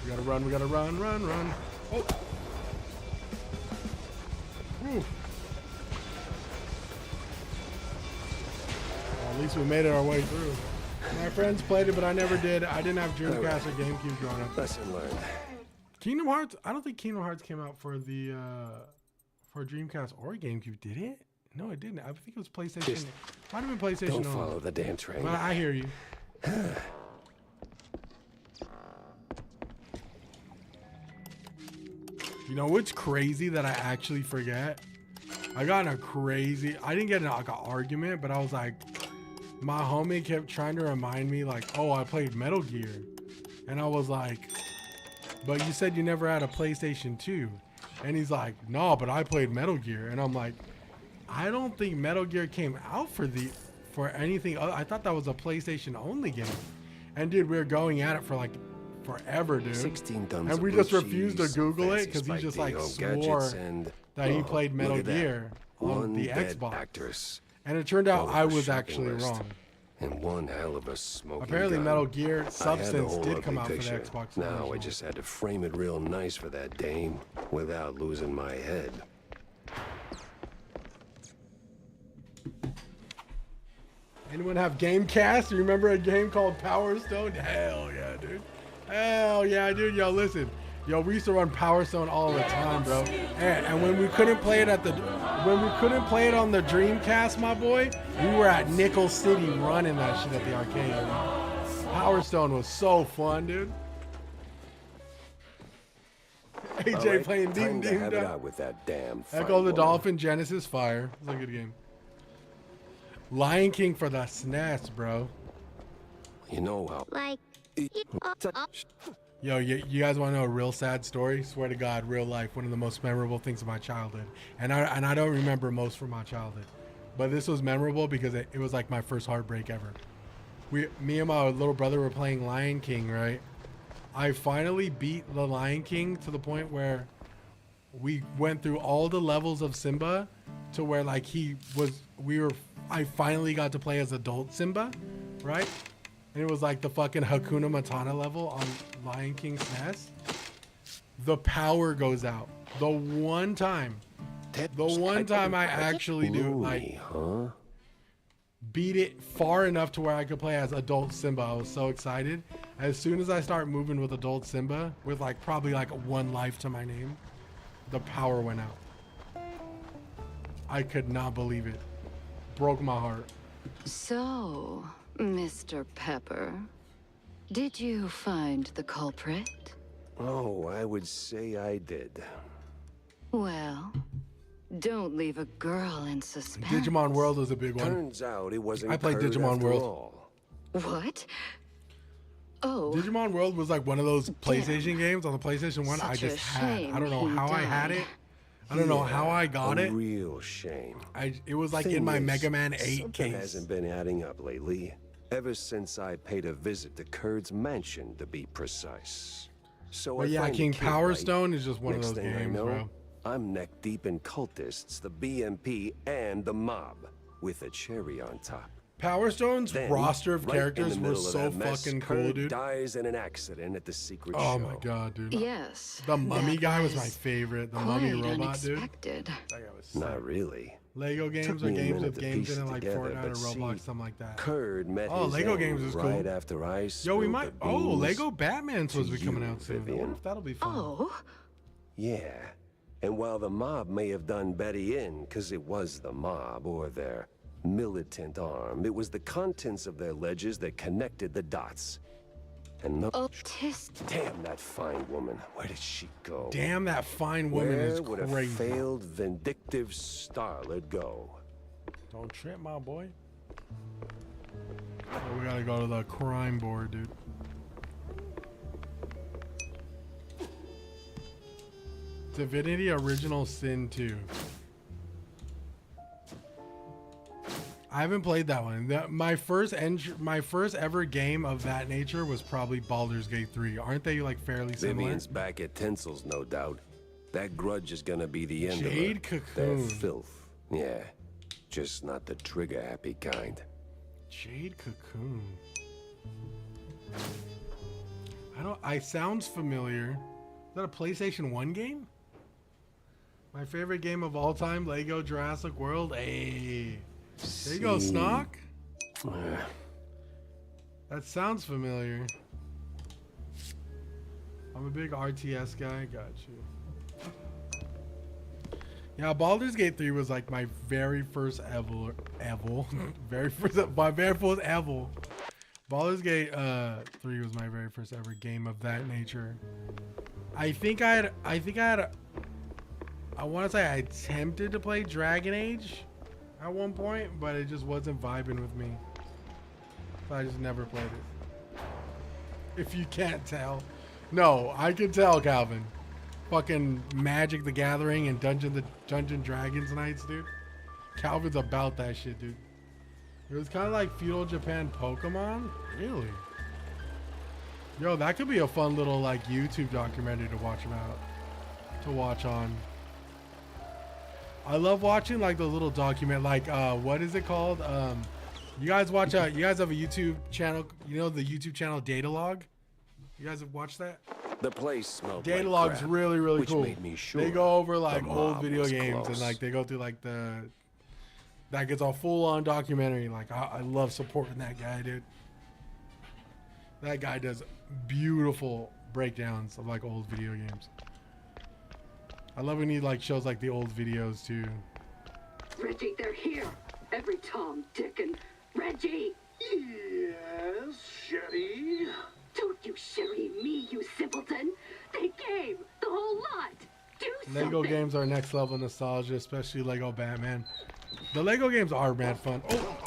We gotta run. Oh! Whew. Well, at least we made it our way through. My friends played it, but I never did. I didn't have Dreamcast or GameCube growing up. Lesson learned. Kingdom Hearts? I don't think Kingdom Hearts came out for the for Dreamcast or GameCube, did it? No, it didn't. I think it was PlayStation. Might have been PlayStation. Don't follow the damn train. But I hear you. You know what's crazy that I actually forget? I got in a crazy. I didn't get in like an argument, but I was like, my homie kept trying to remind me like, oh, I played Metal Gear, and I was like, but you said you never had a PlayStation 2. And he's like, no, but I played Metal Gear. And I'm like, I don't think Metal Gear came out for anything other. I thought that was a PlayStation only game. And dude, we were going at it for like forever, dude. 16 tons and we of just blue refused to cheese, Google it fancy because he just like Spike swore gadgets, and that he oh, played Metal look at that. Gear on One the dead Xbox. actress. And it turned out All I over was shopping actually list. wrong. And one hell of a smoking Apparently gun. Metal Gear I had the Substance whole did come ugly out for the picture. Xbox Now I original. just had to frame it real nice for that dame without losing my head. Anyone have Gamecast? You remember a game called Power Stone? Hell yeah, dude. Hell yeah, dude. Yo, listen. Yo, we used to run Power Stone all the time, bro. And when we couldn't play it on the Dreamcast, my boy, we were at Nickel City running that shit at the arcade. Dude. Power Stone was so fun, dude. AJ All right, playing time Deem to Deem have it Dum. out with that damn Echo fine the woman. Dolphin, Genesis Fire. It's a good game. Lion King for the SNES, bro. You know how. Like, Yo, you guys want to know a real sad story? Swear to God, real life, one of the most memorable things of my childhood. And I don't remember most from my childhood. But this was memorable because it was like my first heartbreak ever. Me and my little brother were playing Lion King, right? I finally beat the Lion King to the point where we went through all the levels of Simba to where like I finally got to play as adult Simba, right? And it was like the fucking Hakuna Matata level on Lion King SNES. The power goes out. The one time I actually beat it far enough to where I could play as adult Simba. I was so excited. As soon as I start moving with adult Simba, with like probably like one life to my name, the power went out. I could not believe it. Broke my heart. So, Mr. Pepper, did you find the culprit? Oh, I would say I did. Well, don't leave a girl in suspense. Digimon World was a big one. Turns out it wasn't. I played Kurt Digimon after World. all. What? Oh. Digimon World was like one of those PlayStation games on the PlayStation 1 I Such a just had. shame I don't know he how I had died. it. I don't know how I got a it. Real shame. It was like Thing in my is, Mega Man 8 something case. hasn't been adding up lately. Ever since I paid a visit to Kurd's mansion, to be precise. So But I yeah, find the King kid Power right. Stone is just one Next of those thing I games, know, bro. I'm neck deep in cultists, the BMP, and the mob, with a cherry on top. Power Stone's Then, roster of right in characters the were middle of so that mess, fucking cool, Kurd dude. dies in an accident at the secret Oh show. my god, dude. Yes. The mummy that guy was my favorite. The mummy quite robot, dude. unexpected. That guy was sick. Not really. Lego games Took or me a games minute with to games piece in it it like together, Fortnite or but Roblox, see, something like that. Kurd met Oh, his Lego end games is right cool. after I Yo, we spilled might. the Oh, beans Lego Batman's supposed to be you, coming out soon. I Vivian. wonder if that'll be fun. Oh, Yeah. And while the mob may have done Betty in, because it was the mob, or their militant arm, it was the contents of their ledgers that connected the dots. And no... Damn that fine woman. Where did she go? Damn, that fine woman Where is would crazy. a failed, vindictive starlet go? Don't trip, my boy. Oh, we gotta go to the crime board, dude. Divinity Original Sin 2. I haven't played that one. My first ever game of that nature was probably Baldur's Gate 3. Aren't they like fairly similar? Vivian's back at Tinsel's, no doubt. That grudge is gonna be the end Jade of her. Cocoon. They're filth. Yeah. Just not the trigger-happy kind. Jade Cocoon. I sounds familiar. Is that a PlayStation 1 game? My favorite game of all time, Lego Jurassic World. Hey. There you go, Snock. That sounds familiar. I'm a big RTS guy. Got you. Yeah, Baldur's Gate 3 was like my very first ever. Baldur's Gate 3 was my very first ever game of that nature. I want to say I attempted to play Dragon Age at one point, but it just wasn't vibing with me. So I just never played it. If you can't tell. No, I can tell, Calvin. Fucking Magic the Gathering and Dungeon Dragons nights, dude. Calvin's about that shit, dude. It was kind of like feudal Japan Pokemon. Really? Yo, that could be a fun little like YouTube documentary to watch about. To watch on. I love watching like the little document, like what is it called? You guys watch you guys have a YouTube channel, you know the YouTube channel Datalog? You guys have watched that? The place smelled Datalog's like crap, really, really which cool. made me sure They go over like the old mob video was games and close. like they go through like that gets a full on documentary. Like I love supporting that guy, dude. That guy does beautiful breakdowns of like old video games. I love when he like shows like the old videos too. Reggie, they're here. Every Tom, Dick, and Reggie. Yes, Sherry. Don't you Sherry me, you simpleton. They came. The whole lot. Do Lego something. games are next level nostalgia, especially Lego Batman. The Lego games are mad fun. Oh!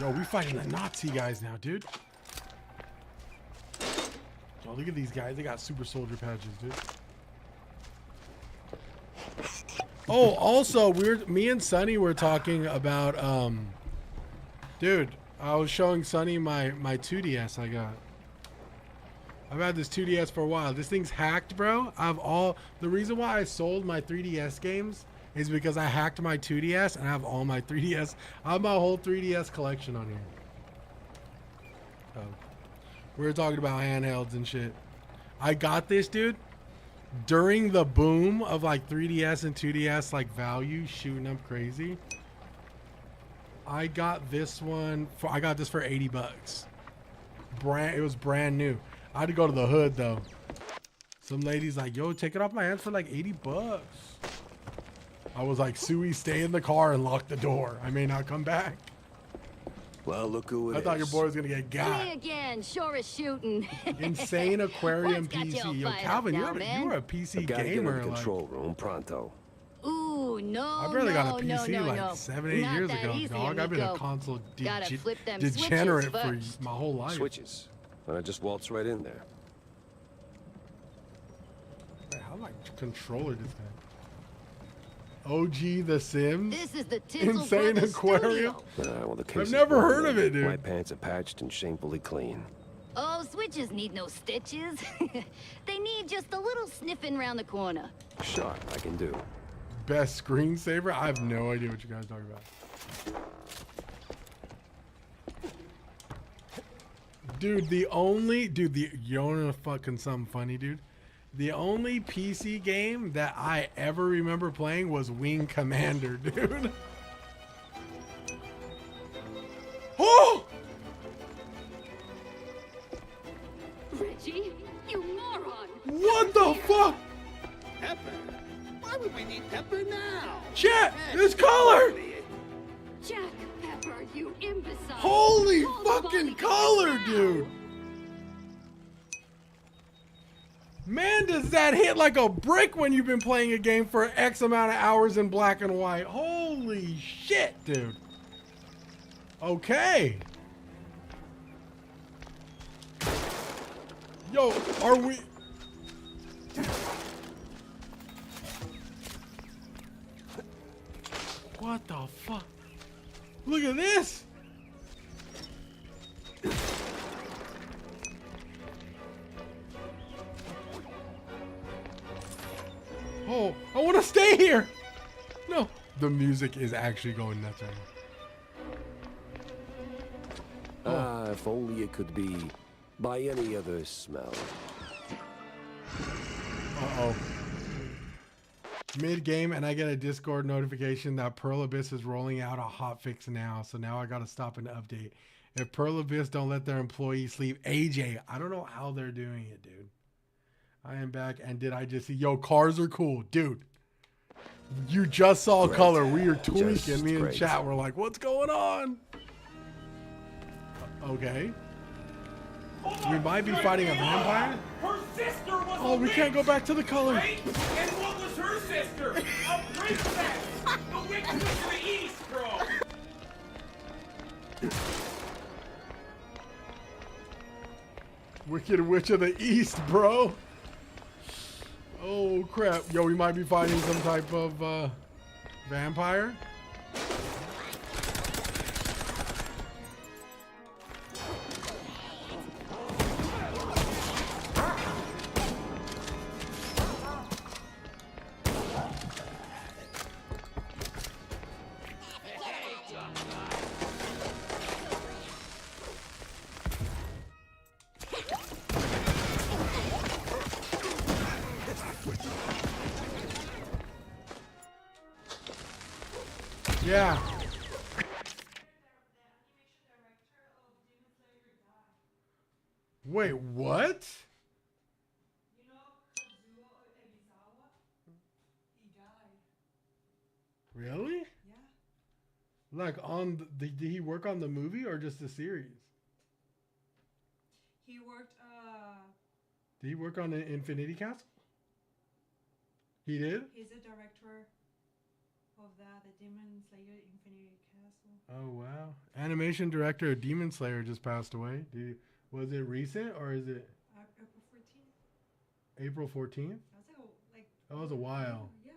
Yo, we fighting the Nazi guys now, dude. Yo, look at these guys. They got super soldier patches, dude. Oh, also, me and Sonny were talking about, dude, I was showing Sonny my 2DS I got. I've had this 2DS for a while. This thing's hacked, bro. The reason why I sold my 3DS games is because I hacked my 2DS and I have all my 3DS. I have my whole 3DS collection on here. Oh. We were talking about handhelds and shit. I got this, dude, during the boom of like 3DS and 2DS like value shooting up crazy. I got this one I got this for 80 bucks. It was brand new. I had to go to the hood though. Some lady's like, yo, take it off my hands for like 80 bucks. I was like, Sui, stay in the car and lock the door. I may not come back. Well, look who it is. I thought your boy was gonna get got. Me again, sure as shooting. Insane Aquarium What's got you all PC. Yo, fired Calvin, up you're, now, man? you're a PC I've got to get in gamer. the Like, control room pronto. Ooh, no, I barely got a PC no, like no. 7-8 Not years that ago, easy, dog. I've been a amigo. console Gotta flip them degenerate switches for first. my whole life. Switches. And I just waltz right in there. Wait, how do I controller this guy? OG The Sims? This is the Tinsel Insane Brothers Aquarium? studio. Well, the case I've is never one heard of thing. it, dude. My pants are patched and shamefully clean. Oh, switches need no stitches. They need just a little sniffing round the corner. Sure, I can do. Best screensaver? I have no idea what you guys are talking about. Dude, you know fucking something funny, dude? The only PC game that I ever remember playing was Wing Commander, dude. Oh! Reggie, you moron. What the fuck? Pepper? Why would we need Pepper now? Chat, this color! Jack Pepper, you imbecile. Holy Call the fucking bodyguard color, now. dude! Man, does that hit like a brick when you've been playing a game for X amount of hours in black and white. Holy shit, dude. Okay. Yo, are we... What the fuck? Look at this. Oh, I want to stay here. No, the music is actually going nuts right now. Ah, if only it could be by any other smell. Uh-oh. Mid-game, and I get a Discord notification that Pearl Abyss is rolling out a hotfix now. So now I got to stop and update. If Pearl Abyss don't let their employees sleep, AJ, I don't know how they're doing it, dude. I am back, and did I just see? Yo, cars are cool, dude. You just saw Great. color. We are tweaking. Just Me and great. chat were like, "What's going on?" Okay. We might be fighting a vampire. Her sister was Oh, we can't go back to the color. right? And what was her sister? A princess! The witch of the east, bro! Wicked Witch of the East, bro. Oh crap. Yo, we might be fighting some type of vampire. Yeah. Wait, what? Really? Yeah. Like on the, did he work on the movie or just the series? He worked Did he work on the Infinity Castle? He did? He's a director of that, the Demon Slayer Infinity Castle. Oh wow. Animation director of Demon Slayer just passed away. Was it recent or is it April 14th? April 14th? That was a while. Yeah.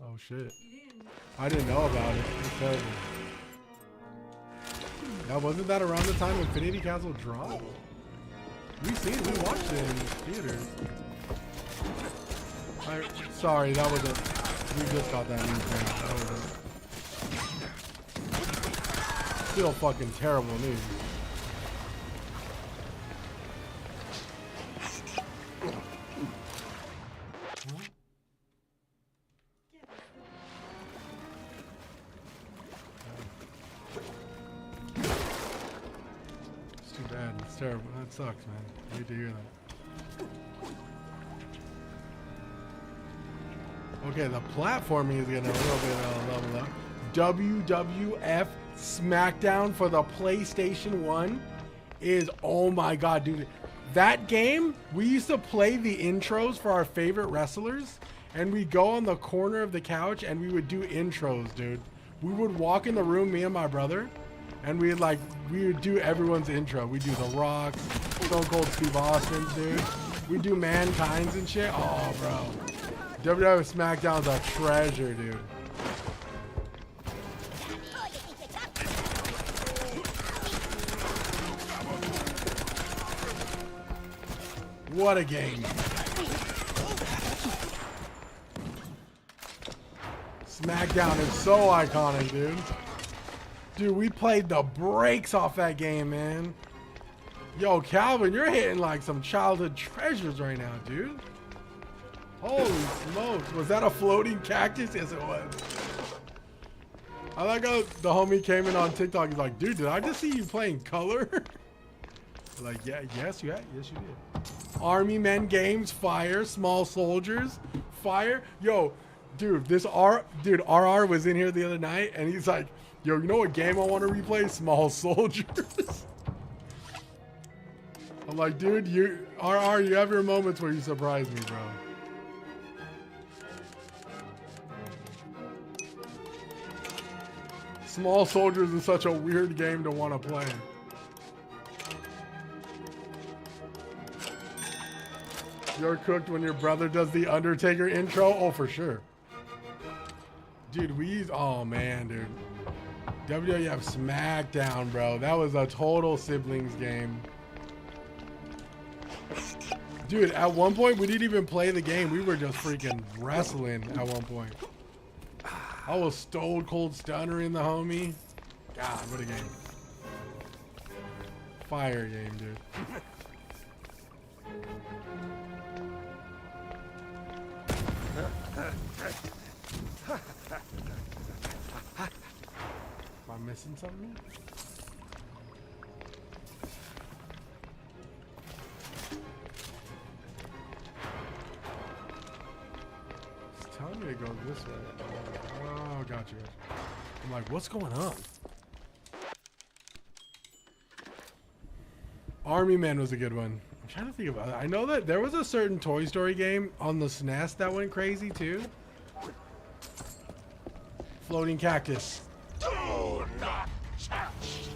Oh shit. You didn't. I didn't know about it. It's terrible. Now wasn't that around the time Infinity Castle dropped? We watched it in theaters. Sorry, that was we just got that news thing. That was still fucking terrible news. It's too bad. It's terrible. That sucks, man. I hate to hear that. Okay, the platforming is getting a little bit level up. WWF SmackDown for the PlayStation 1 is, oh my god, dude. That game, we used to play the intros for our favorite wrestlers, and we'd go on the corner of the couch and we would do intros, dude. We would walk in the room, me and my brother, and we would do everyone's intro. We do The Rock, Stone Cold Steve Austin, dude. We do Mankind's and shit. Oh, bro. WWF SmackDown's a treasure, dude. What a game. SmackDown is so iconic, dude. Dude, we played the brakes off that game, man. Yo, Calvin, you're hitting like some childhood treasures right now, dude. Holy smokes. Was that a floating cactus? Yes, it was. I like how the homie came in on TikTok. He's like, dude, did I just see you playing Color? Like, yeah, yes, you had. Yes, you did. Army Men Games, fire. Small Soldiers, fire. Yo, dude, RR was in here the other night, and he's like, yo, you know what game I want to replay? Small Soldiers. I'm like, dude, RR, you have your moments where you surprise me, bro. Small Soldiers is such a weird game to want to play. You're cooked when your brother does the Undertaker intro? Oh, for sure. Dude, oh man, dude. WWF SmackDown, bro. That was a total siblings game. Dude, at one point, we didn't even play the game. We were just freaking wrestling at one point. I was Stone Cold Stunner in the homie. God, what a game. Fire game, dude. Am I missing something? It's telling me to go this way. Oh, gotcha. I'm like, what's going on? Army Men was a good one. I'm trying to think about it. I know that there was a certain Toy Story game on the SNES that went crazy too. Floating cactus. Do not touch.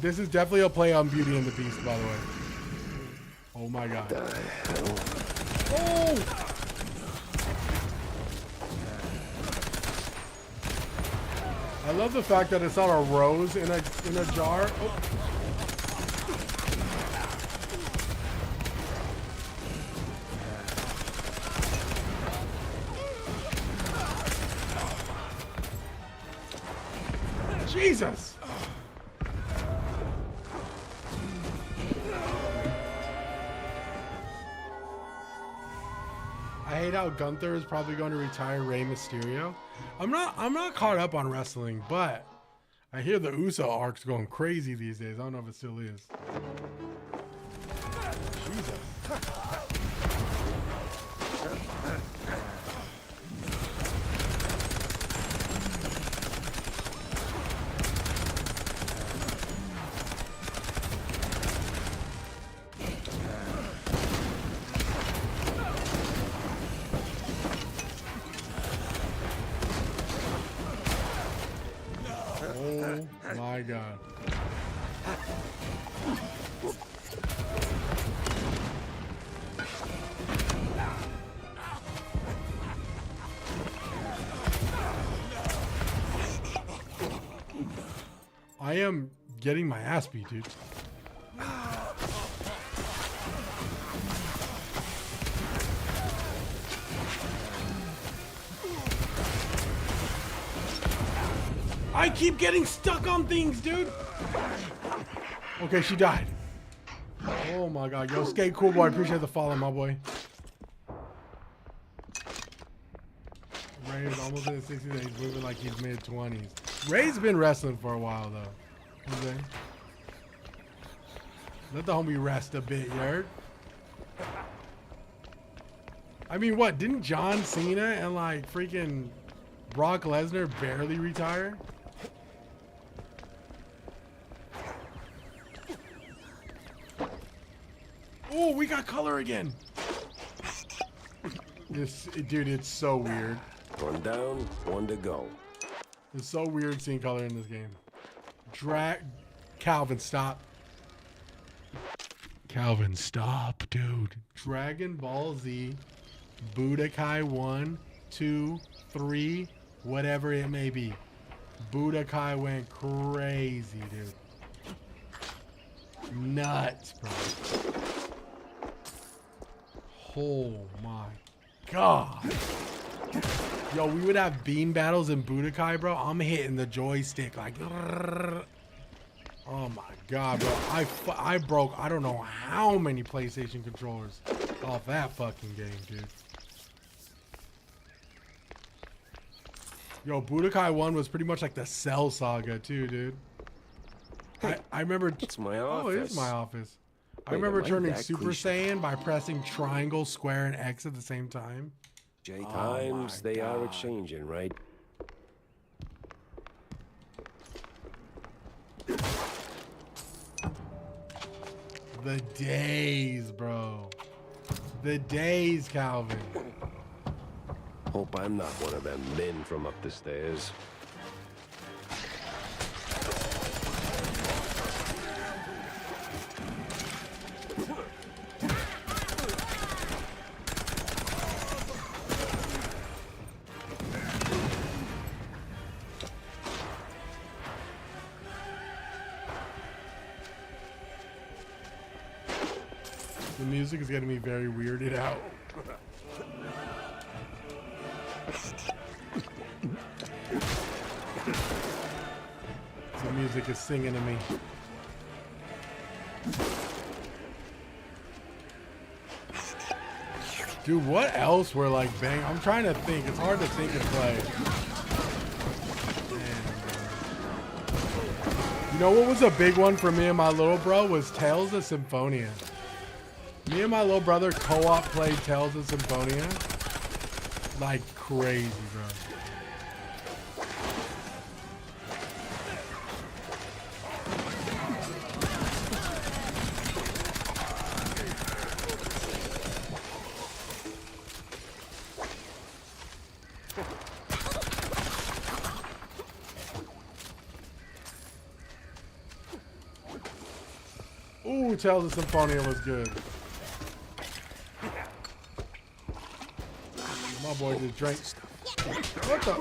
This is definitely a play on Beauty and the Beast, by the way. Oh my god. Oh! I love the fact that it's not a rose in a jar. Oh. Jesus! I hate how Gunther is probably going to retire Rey Mysterio. I'm not caught up on wrestling, but I hear the Uso arc's going crazy these days. I don't know if it still is. Jesus. Oh my god. I am getting my ass beat, dude. I keep getting stuck on things, dude. Okay, she died. Oh my god. Yo, Skate Cool Boy, appreciate the follow, my boy. Ray is almost in his 60s. He's moving like he's mid-20s. Ray's been wrestling for a while, though. Okay. Let the homie rest a bit, you heard? I mean, what? Didn't John Cena and, like, freaking Brock Lesnar barely retire? Oh, we got color again. Dude, it's so weird. One down, one to go. It's so weird seeing color in this game. Calvin, stop. Calvin, stop, dude. Dragon Ball Z, Budokai 1, 2, 3, whatever it may be. Budokai went crazy, dude. Nuts, bro. Oh my god. Yo, we would have beam battles in Budokai, bro. I'm hitting the joystick like... Oh my god, bro. I broke I don't know how many PlayStation controllers off that fucking game, dude. Yo, Budokai 1 was pretty much like the Cell Saga too, dude. I remember... It's my office. Oh, it is my office. I Wait, remember am I turning that Super cliche? Saiyan by pressing triangle, square, and X at the same time. Times they are exchanging, right? The days, bro. The days, Calvin. Hope I'm not one of them men from up the stairs. The music is getting me very weirded out. The music is singing to me. Dude, what else were like bang? I'm trying to think. It's hard to think and play. You know what was a big one for me and my little bro was Tales of Symphonia. Me and my little brother co-op played Tales of Symphonia like crazy, bro. Ooh, Tales of Symphonia was good. My boy just drank. What the?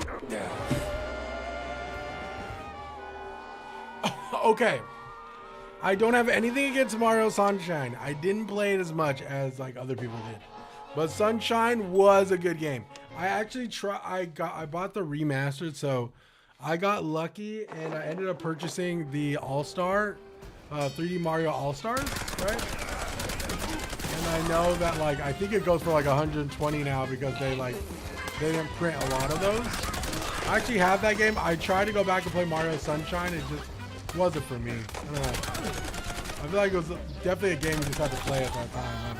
Okay. I don't have anything against Mario Sunshine. I didn't play it as much as like other people did. But Sunshine was a good game. I actually I bought the remastered, so I got lucky and I ended up purchasing the All-Star 3D Mario All-Stars, right? And I know that like I think it goes for like 120 now because they didn't print a lot of those. I actually have that game. I tried to go back and play Mario Sunshine. It just wasn't for me. I don't know. I feel like it was definitely a game you just had to play at that time. I don't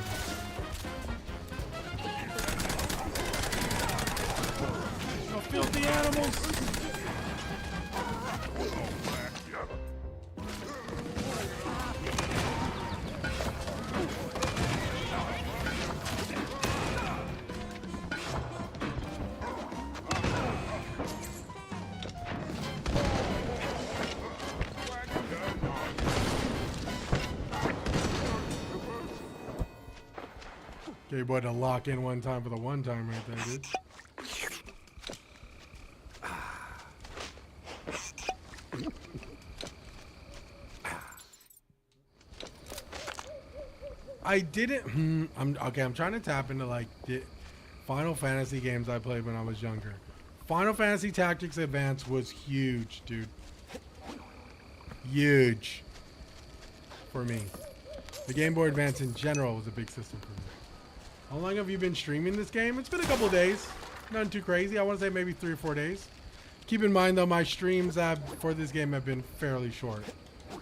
know. Oh, filthy animals. Okay, boy, to lock in one time for the one time right there, dude. I didn't. I'm trying to tap into like the Final Fantasy games I played when I was younger. Final Fantasy Tactics Advance was huge, dude. Huge for me. The Game Boy Advance in general was a big system for me. How long have you been streaming this game? It's been a couple days. Nothing too crazy. I want to say maybe 3 or 4 days. Keep in mind though, my streams for this game have been fairly short.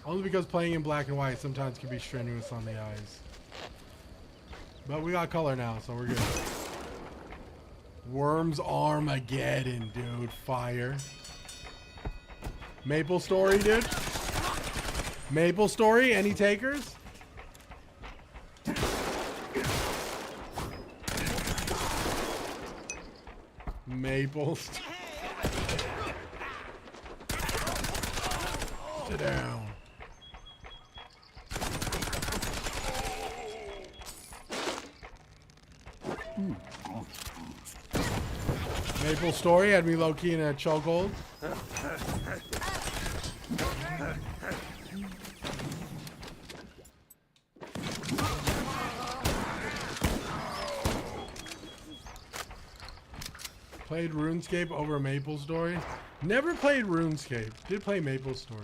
Only because playing in black and white sometimes can be strenuous on the eyes. But we got color now, so we're good. Worms Armageddon, dude. Fire. Maple Story, dude. Maple Story, any takers? Maple. Sit down. Maple Story had me low-key in a chokehold. Played RuneScape over Maple Story. Never played RuneScape. Did play Maple Story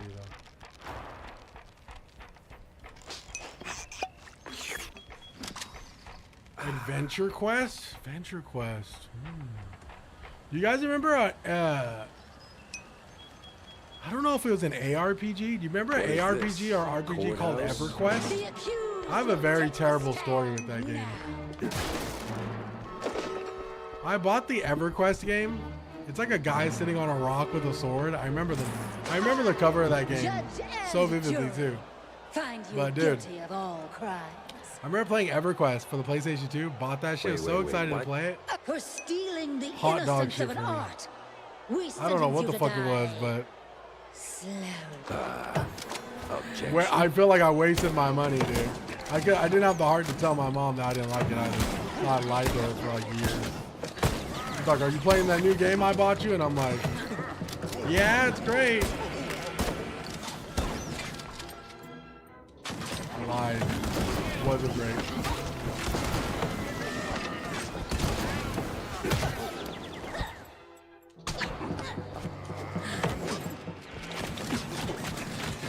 though. Adventure Quest? Adventure Quest. You guys remember I don't know if it was an ARPG. Do you remember an ARPG or RPG called EverQuest? I have a very terrible story with that game. I bought the EverQuest game. It's like a guy sitting on a rock with a sword. I remember the cover of that game so vividly too. But dude, I remember playing EverQuest for the PlayStation 2. Bought that shit. So excited to play it. For stealing the Hot dog innocence shit of for an me. art. We I don't know what the fuck it was, but where I feel like I wasted my money, dude. I didn't have the heart to tell my mom that I didn't like it either. I lied to her for like years. She's like, "Are you playing that new game I bought you?" And I'm like, "Yeah, it's great." Lied. Wasn't great.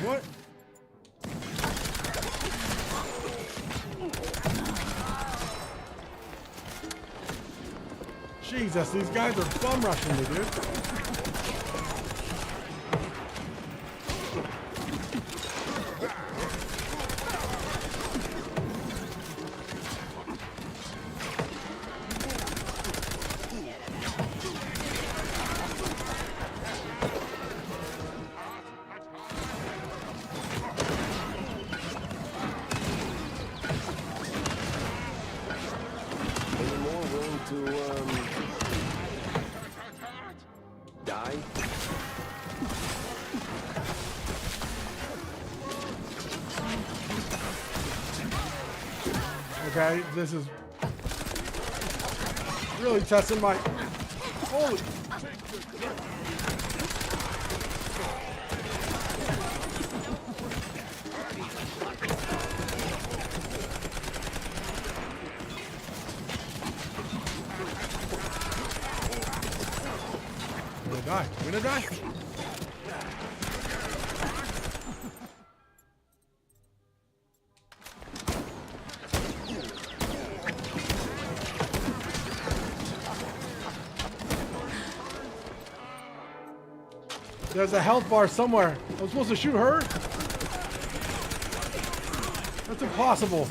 What? Jesus, these guys are bum rushing me, dude. Any more willing to, die? Okay, this is really testing my... Holy... I'm gonna die. I'm gonna die. There's a health bar somewhere. I'm supposed to shoot her? That's impossible.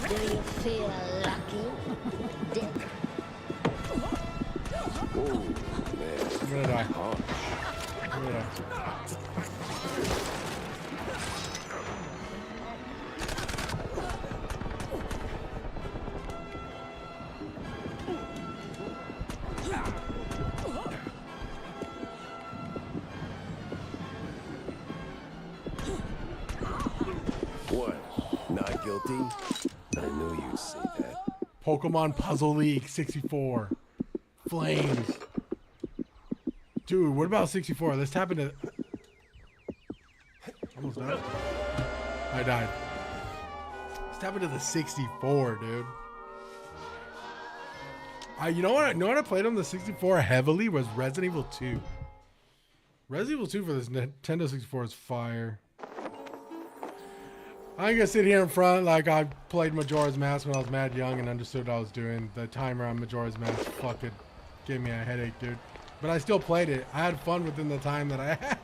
Do you feel lucky, Dick? Oh, man. I'm gonna die. I'm gonna die. What? Not guilty? I knew you'd say that. Pokemon Puzzle League 64. Flames. Dude, what about 64? Let's tap into... Almost died. I died. Let's tap into the 64, dude. You know what I played on the 64 heavily was Resident Evil 2. Resident Evil 2 for this Nintendo 64 is fire. I ain't gonna sit here in front like I played Majora's Mask when I was mad young and understood what I was doing. The timer on Majora's Mask fucking gave me a headache, dude. But I still played it. I had fun within the time that I had.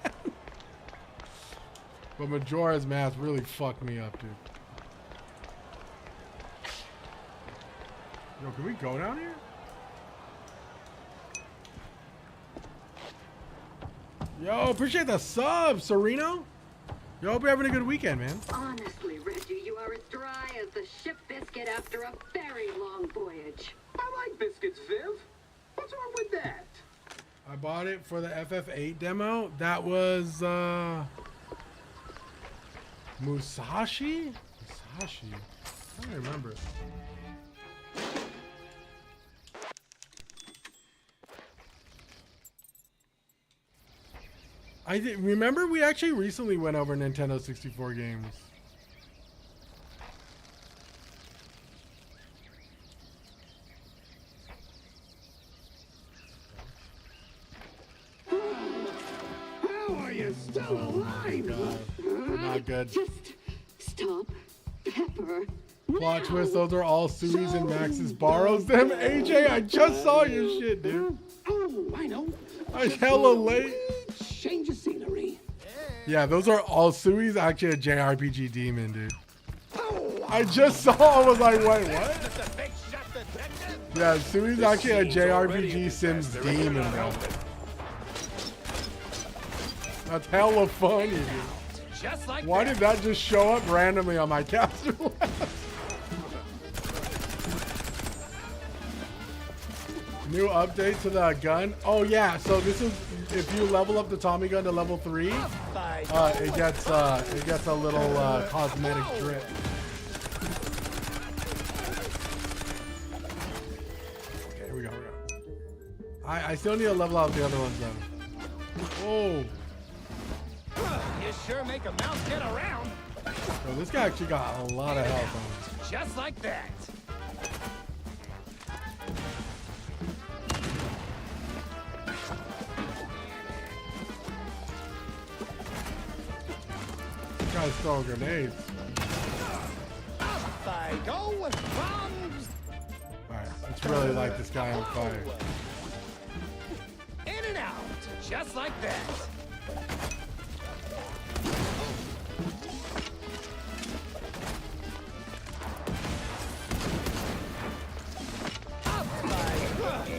But Majora's Mask really fucked me up, dude. Yo, can we go down here? Yo, appreciate the sub, Sereno. Yo, hope you're having a good weekend, man. Honestly, Reggie, you are as dry as the ship biscuit after a very long voyage. I like biscuits, Viv. What's wrong with that? I bought it for the FF8 demo. That was Musashi? Musashi? I don't remember. Remember we actually recently went over Nintendo 64 games. How are you still alive? Not good. Just stop, Pepper. Plot twist, those are all Sui's and Max's borrows them. AJ, I just saw your shit, dude. Oh, I know. I'm hella late. Change of scenery. Yeah, those are all Sui's actually a JRPG demon, dude. I just saw, I was like, wait, what? Yeah, Sui's actually a JRPG Sims demon, bro. That's hella funny, dude. Just like Why did that just show up randomly on my caster list? New update to the gun. Oh yeah, so this is if you level up the Tommy gun to level 3, it gets a little cosmetic drip. Okay, here we go. I still need to level out the other ones though. Whoa. You sure make a mouse get around. Bro, this guy actually got a lot of health on him. Just like that. This guy's throwing grenades. Up I go with bombs. Alright, let's really light this guy on fire. In and out. Just like that.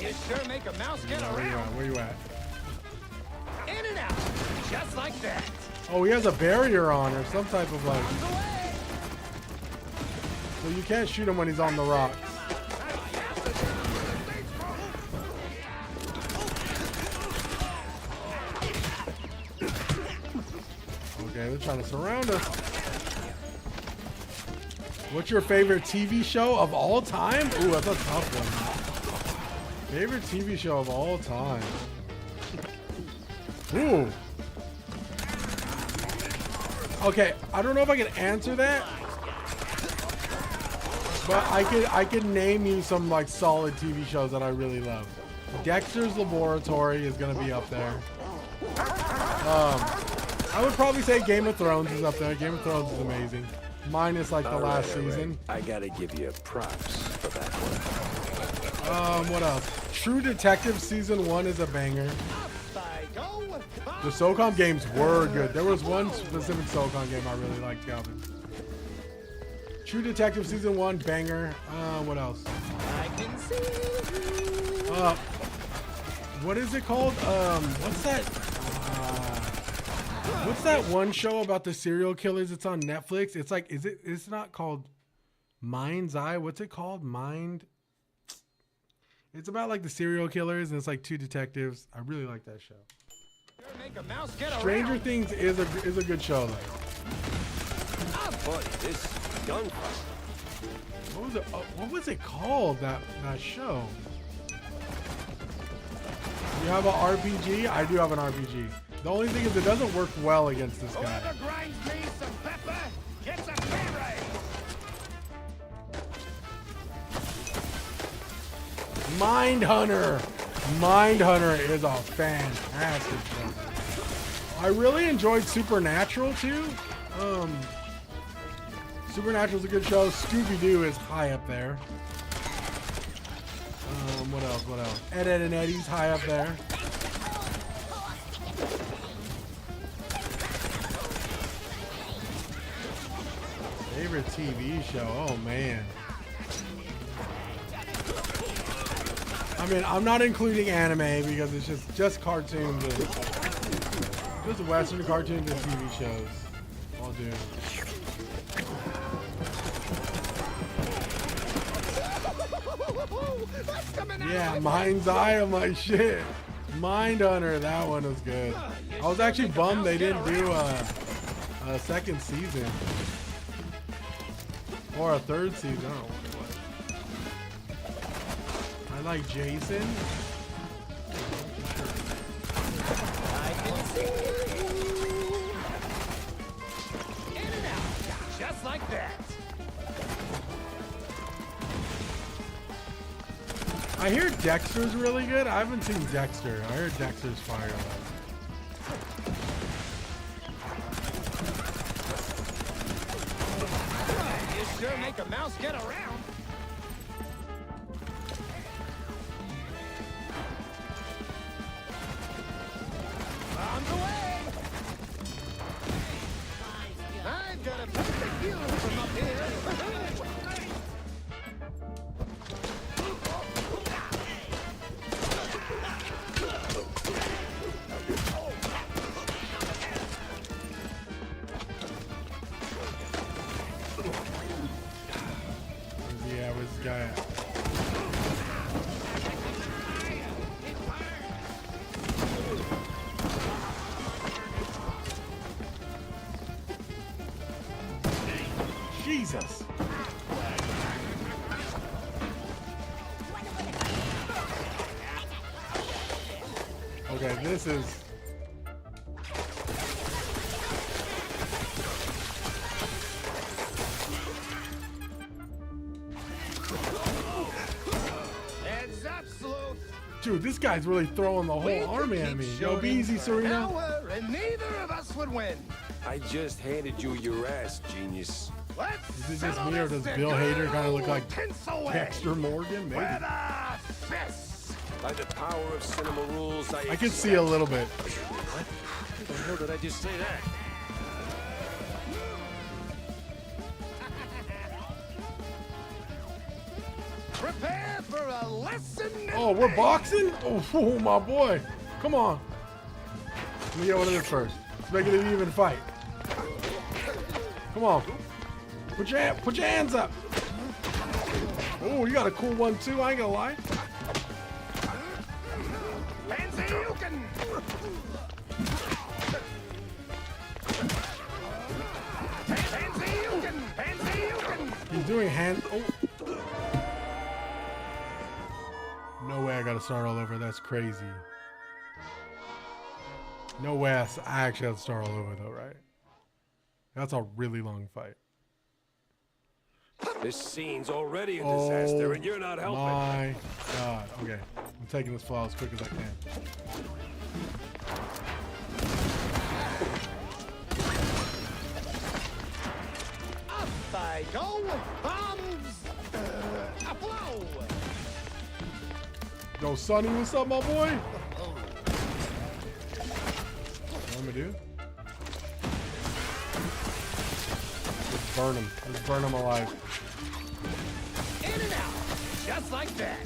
You sure make a mouse get around. Where you at? In and out. Just like that. Oh, he has a barrier on or some type of like. So you can't shoot him when he's on the rocks. Okay, they're trying to surround us. What's your favorite TV show of all time? Ooh, that's a tough one. Favorite TV show of all time. Ooh. Okay, I don't know if I can answer that, but I could name you some like solid TV shows that I really love. Dexter's Laboratory is gonna be up there. I would probably say Game of Thrones is up there. Game of Thrones is amazing. Minus like the last season. I gotta give you props for that one. What else? True Detective Season 1 is a banger. The SOCOM games were good. There was one specific SOCOM game I really liked, Calvin. True Detective Season 1, banger. What else? What is it called? What's that one show about the serial killers? It's on Netflix. It's like, it's not called Mind's Eye. What's it called? It's about like the serial killers and it's like two detectives. I really like that show. Stranger Things is a good show though. Buddy, this gunfight. What was it called, that show? You have an RPG? I do have an RPG. The only thing is it doesn't work well against this guy. Mindhunter. Mindhunter is a fantastic show. I really enjoyed Supernatural too. Supernatural's a good show. Scooby-Doo is high up there. What else? Ed, Edd n Eddy's high up there. Favorite TV show? Oh man. I mean, I'm not including anime because it's just cartoons and just Western cartoons and TV shows. I'll do. Yeah, Mind's Eye, I'm like, shit. Mindhunter, that one was good. I was actually bummed they didn't do a second season. Or a third season, I don't know what. I like Jason. In and out, just like that. I hear Dexter's really good. I haven't seen Dexter. I heard Dexter's fire. You sure make a mouse get around. On the way. I've got a perfect view from up here. Jesus. Okay, this is... Heads up, sleuth. Dude, this guy's really throwing the whole army at me. Yo, be easy, Serena. And neither of us would win. I just handed you your ass, genius. Is it just me or does Bill Hader kind of look like Dexter Morgan? Maybe. By the power of cinema rules, I can see a little bit. What the hell did I just say that? Prepare for a lesson. Oh, we're boxing? Oh, my boy. Come on. Let me get one of this first. Let's make it an even fight. Come on. Put your hands up. Oh, you got a cool one too, I ain't gonna lie. he's doing hand. Oh. No way I gotta start all over. That's crazy. No way I actually have to start all over though, right? That's a really long fight. This scene's already a disaster, and you're not helping. My God. Okay, I'm taking this file as quick as I can. Up I go. Bombs. Applaud. Yo, Sonny, what's up, my boy? What am I do? Just burn him. Just burn him alive. In and out, just like that.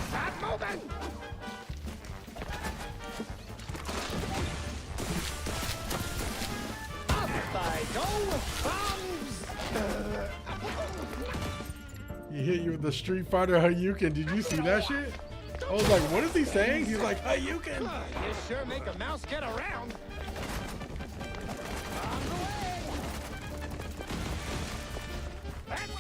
Stop moving. Up I go. Bombs. He hit you with the Street Fighter Hadouken. Did you see that shit? I was like, what is he saying? He's like, Hadouken. You sure make a mouse get around. On the way. That's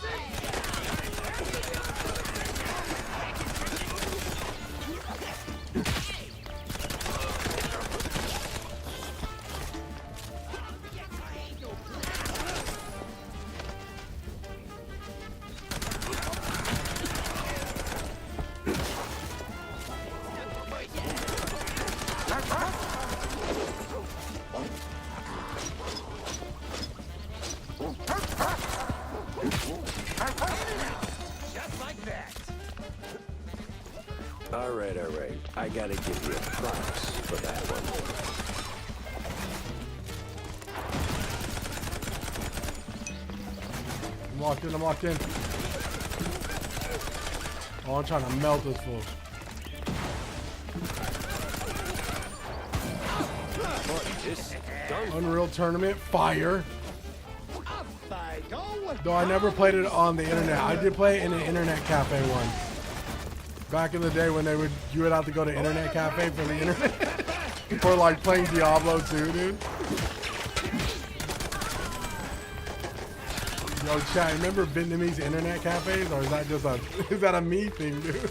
just like that. All right. I gotta give you props for that one. I'm locked in. Oh, I'm trying to melt this fool. Unreal Tournament, fire. Though I never played it on the internet. I did play it in an internet cafe once. Back in the day when you would have to go to internet cafe for the internet. For like playing Diablo 2, dude. Yo, chat, remember Vietnamese internet cafes? Or is that just is that a me thing, dude?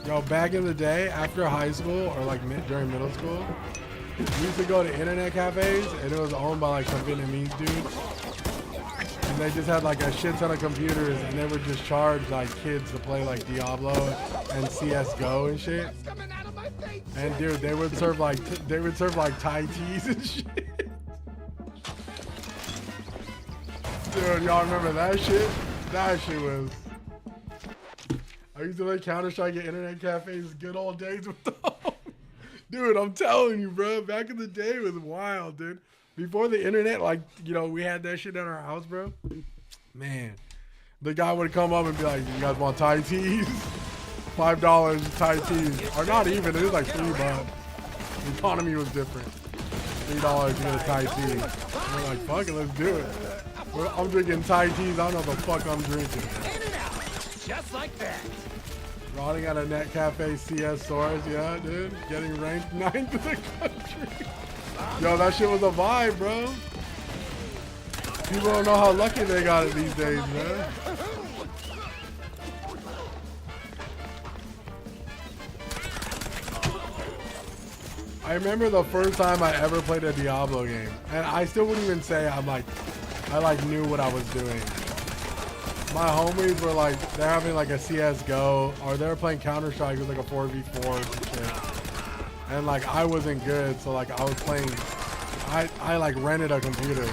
Yo, back in the day, after high school or like during middle school, we used to go to internet cafes and it was owned by like some Vietnamese dudes. And they just had like a shit ton of computers and they would just charge like kids to play like Diablo and CSGO and shit. And dude, they would serve like Thai teas and shit. Dude, y'all remember that shit? That shit was... I used to play Counter-Strike at internet cafes, good old days with them. Dude, I'm telling you, bro. Back in the day, it was wild, dude. Before the internet, like, you know, we had that shit in our house, bro. Man, the guy would come up and be like, you guys want Thai teas? $5 Thai teas. Or not even, it was like $3. The economy was different. $3 to get a Thai tea. And we're like, fuck it, let's do it. I'm drinking Thai teas, I don't know what the fuck I'm drinking. Just like that. Rotting at a net cafe CS Soares, yeah, dude. Getting ranked 9th in the country. Yo, that shit was a vibe, bro. People don't know how lucky they got it these days, man. I remember the first time I ever played a Diablo game, and I still wouldn't even say I knew what I was doing. My homies were like, they're having like a CSGO, or they were playing Counter-Strike, it was like a 4v4 and shit. And like, I wasn't good, so like I was playing, I like rented a computer.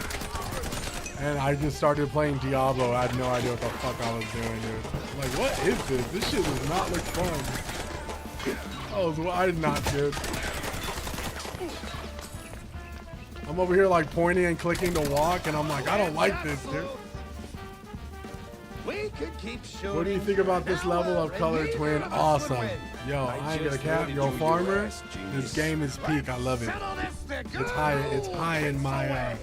And I just started playing Diablo. I had no idea what the fuck I was doing, dude. Like, what is this? This shit does not look fun. I did not, dude. I'm over here like pointing and clicking to walk, and I'm like, I don't like this, dude. We could keep shooting. What do you think about this level of color twin? Awesome. Yo, I ain't gonna cap. Yo, Farmer, this game is peak. I love it. It's high. It's high in my.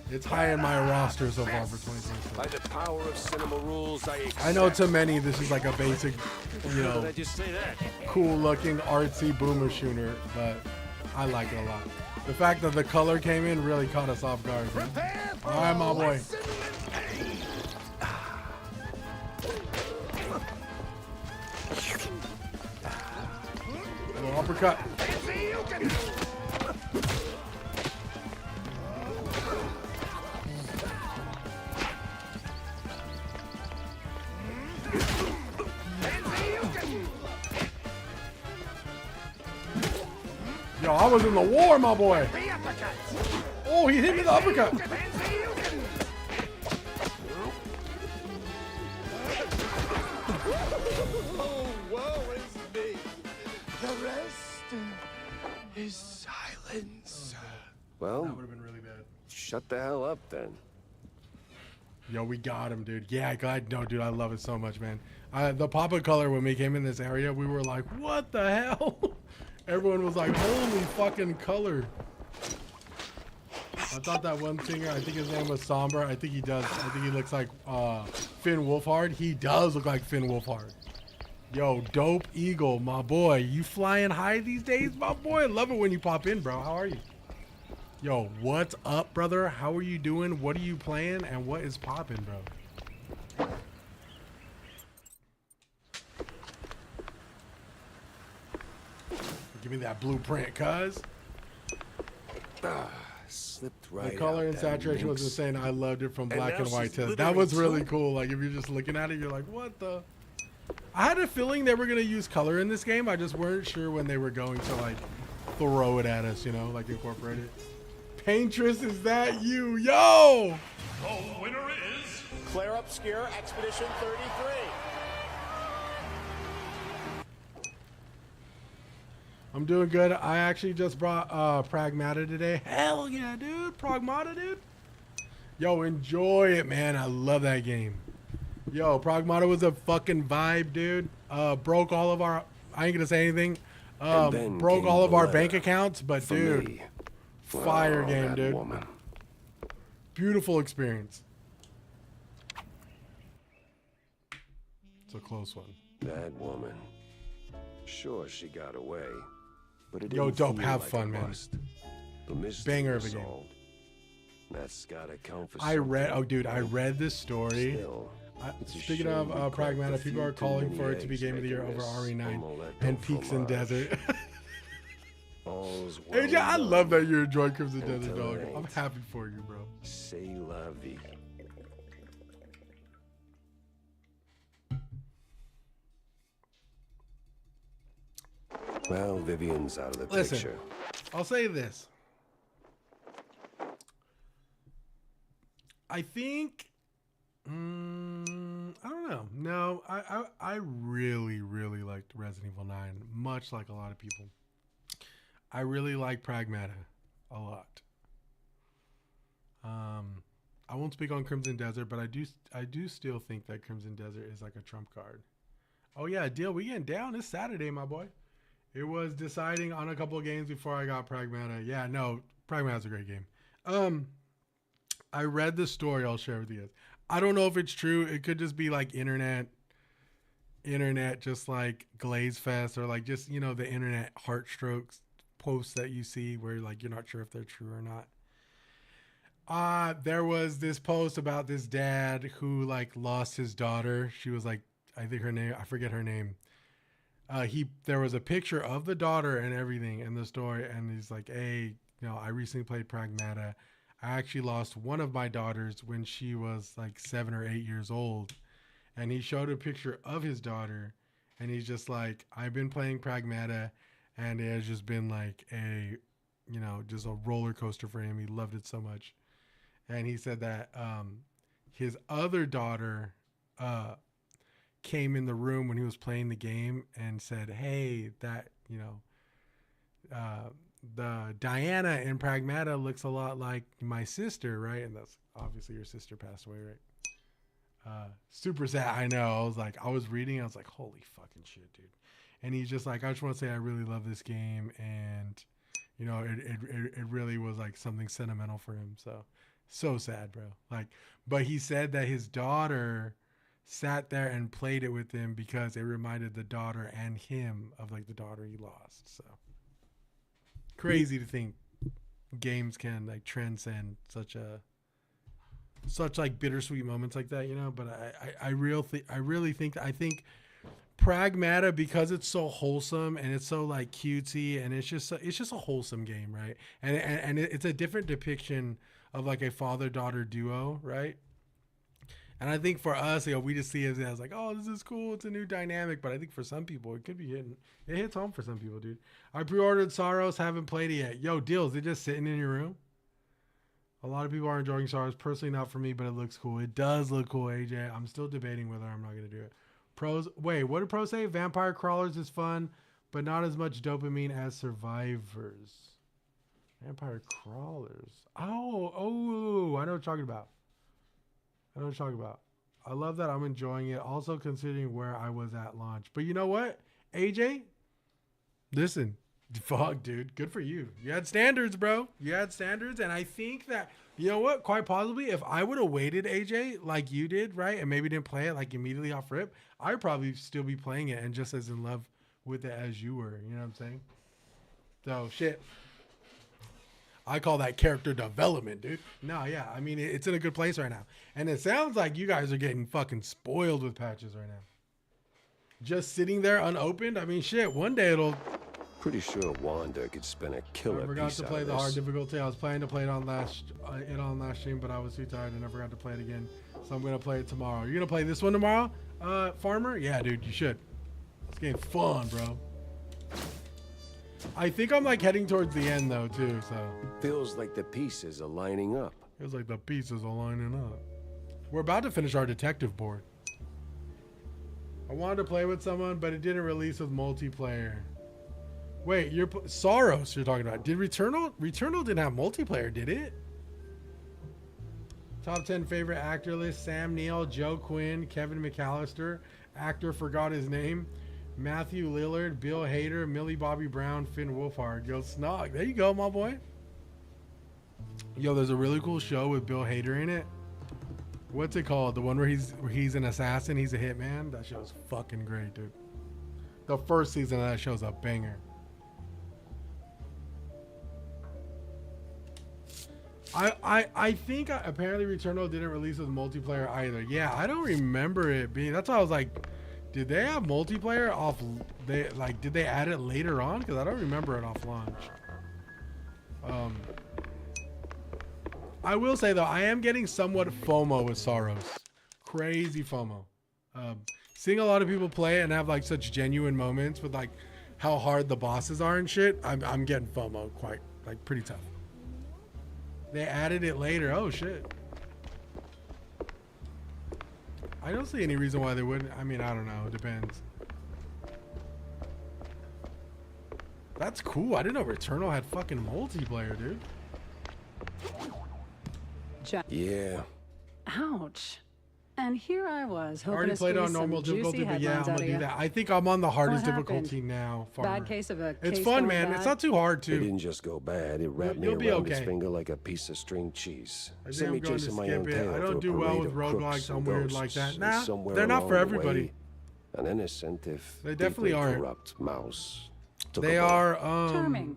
It's high in my roster so far for 2024. By the power of cinema rules, I know to many this is like a basic, you know, cool looking artsy boomer shooter, but I like it a lot. The fact that the color came in really caught us off guard. All right, my boy. Little uppercut. Yo, I was in the war, my boy. Oh, he hit me with the uppercut. Oh, woe is me. The rest is silence. Well, That would have been really bad. shut the hell up then. Yo, we got him, dude. Yeah, God, no, dude, I love it so much, man. The pop-up color when we came in this area, we were like, what the hell? Everyone was like, holy fucking color. I thought that one singer, I think his name was Somber. I think he does. I think he looks like Finn Wolfhard. He does look like Finn Wolfhard. Yo, Dope Eagle, my boy. You flying high these days, my boy? Love it when you pop in, bro. How are you? Yo, what's up, brother? How are you doing? What are you playing? And what is popping, bro? Give me that blueprint, cuz. Slipped right The color out and that saturation was minx. insane. I loved it from And black now and white she's test. That littering was really too. cool. Like, if you're just looking at it, you're like, what the? I had a feeling they were going to use color in this game. I just weren't sure when they were going to, like, throw it at us, you know, like incorporate it. Paintress, is that you? Yo! The winner is Claire Obscure, Expedition 33. I'm doing good. I actually just brought Pragmata today. Hell yeah, dude. Pragmata, dude. Yo, enjoy it, man. I love that game. Yo, Pragmata was a fucking vibe, dude. Broke all of our... I ain't gonna say anything. then Broke came all of the our bank letter accounts, but for dude, me. fire Oh, game, that dude. woman. Beautiful experience. It's a close one. That woman. Sure, she got away. But it Yo, didn't dope, feel have like fun, a man. bust. The mystery Banger of was a game. solved. That's gotta count for I read... something. Oh, dude, I read this story. Still, it's a Speaking shame of we cracked Pragmata, a people few are too calling many for it to be eggs Game of the Year making over this RE9 omelette and au Peaks and fromage. Desert. All's well AJ, I done. love that you enjoy Crimson Until Desert, dog. it I'm ain't. happy for you, bro. C'est la vie. Well, Vivian's out of the Listen, picture. I'll say this. I think, I don't know. No, I really, really liked Resident Evil 9, much like a lot of people. I really like Pragmata a lot. I won't speak on Crimson Desert, but I do still think that Crimson Desert is like a trump card. Oh yeah, deal. We getting down this Saturday, my boy. It was deciding on a couple of games before I got Pragmata. Yeah, no, Pragmata's a great game. I read the story. I'll share with you guys. I don't know if it's true. It could just be like internet, just like Glaze Fest, or like just, you know, the internet heartstrokes posts that you see where like you're not sure if they're true or not. There was this post about this dad who like lost his daughter. She was like, I think her name, I forget her name. There was a picture of the daughter and everything in the story, and he's like, hey, you know, I recently played Pragmata. I actually lost one of my daughters when she was like 7 or 8 years old. And he showed a picture of his daughter, and he's just like, I've been playing Pragmata, and it has just been like a, you know, just a roller coaster for him. He loved it so much. And he said that his other daughter came in the room when he was playing the game and said, hey, that, you know, the Diana in Pragmata looks a lot like my sister, right? And that's obviously your sister passed away, right? Super sad. I know. I was reading, I was like, holy fucking shit, dude. And he's just like, I just want to say I really love this game, and you know, it really was like something sentimental for him. So sad, bro. Like, but he said that his daughter sat there and played it with him because it reminded the daughter and him of like the daughter he lost. So crazy to think games can like transcend such like bittersweet moments like that, you know. But I really think Pragmata, because it's so wholesome and it's so like cutesy and it's just a wholesome game, right? And it's a different depiction of like a father-daughter duo, right? And I think for us, you know, we just see it as like, oh, this is cool, it's a new dynamic. But I think for some people, it could be hitting. It hits home for some people, dude. I pre-ordered Saros, haven't played it yet. Yo, Deals, it just sitting in your room? A lot of people are enjoying Saros. Personally, not for me, but it looks cool. It does look cool, AJ. I'm still debating whether I'm not going to do it. Pros, wait, what did pros say? Vampire Crawlers is fun, but not as much dopamine as Survivors. Vampire Crawlers. Oh, I know what you're talking about. I love that. I'm enjoying it. Also considering where I was at launch. But you know what, AJ? Listen, fuck, dude. Good for you. You had standards, bro. You had standards. And I think that, you know what, quite possibly, if I would have waited, AJ, like you did, right, and maybe didn't play it like immediately off rip, I'd probably still be playing it and just as in love with it as you were. You know what I'm saying? So, shit. I call that character development, dude. No, yeah. I mean, it's in a good place right now. And it sounds like you guys are getting fucking spoiled with patches right now. Just sitting there unopened? I mean, shit, one day it'll... Pretty sure Wanda could spin a killer piece out of this. I forgot to play the hard difficulty. I was planning to play it on last stream, but I was too tired and I forgot to play it again. So I'm going to play it tomorrow. You're going to play this one tomorrow, Farmer? Yeah, dude, you should. This game's fun, bro. I think I'm like heading towards the end though too, so. Feels like the pieces are lining up. Feels like the pieces are lining up. We're about to finish our detective board. I wanted to play with someone, but it didn't release with multiplayer. Wait, Saros you're talking about. Did Returnal didn't have multiplayer, did it? Top 10 favorite actor list: Sam Neill, Joe Quinn, Kevin McAllister. Actor forgot his name. Matthew Lillard, Bill Hader, Millie Bobby Brown, Finn Wolfhard. Yo, Snog. There you go, my boy. Yo, there's a really cool show with Bill Hader in it. What's it called? The one where he's an assassin, he's a hitman? That show's fucking great, dude. The first season of that show's a banger. I think apparently Returnal didn't release with multiplayer either. Yeah, I don't remember it being. That's why I was like, did they have multiplayer off? Did they add it later on? Because I don't remember it off launch. I will say though, I am getting somewhat FOMO with Saros. Crazy FOMO. Seeing a lot of people play it and have like such genuine moments with like how hard the bosses are and shit. I'm getting FOMO quite like pretty tough. They added it later. Oh shit. I don't see any reason why they wouldn't. I mean, I don't know. It depends. That's cool. I didn't know Returnal had fucking multiplayer, dude. Yeah. Ouch. And here I was hoping I already to played on squeeze normal some difficulty, juicy but yeah, I'm headlines gonna do out of that. I think I'm on the hardest What happened? difficulty now. Farmer. Bad case of a It's case fun, going man. bad? It's not too hard It too. didn't just go bad. It wrapped me You'll be around his okay. finger like a piece of string cheese. I Sent me think I'm going to chasing my skip own it. tail I through don't a do well parade with of roguelikes. crooks I'm and weird like ghosts, that. and Nah, somewhere they're not for along the everybody. way, an innocent, if They definitely deeply aren't. corrupt mouse took They a bite. are Charming.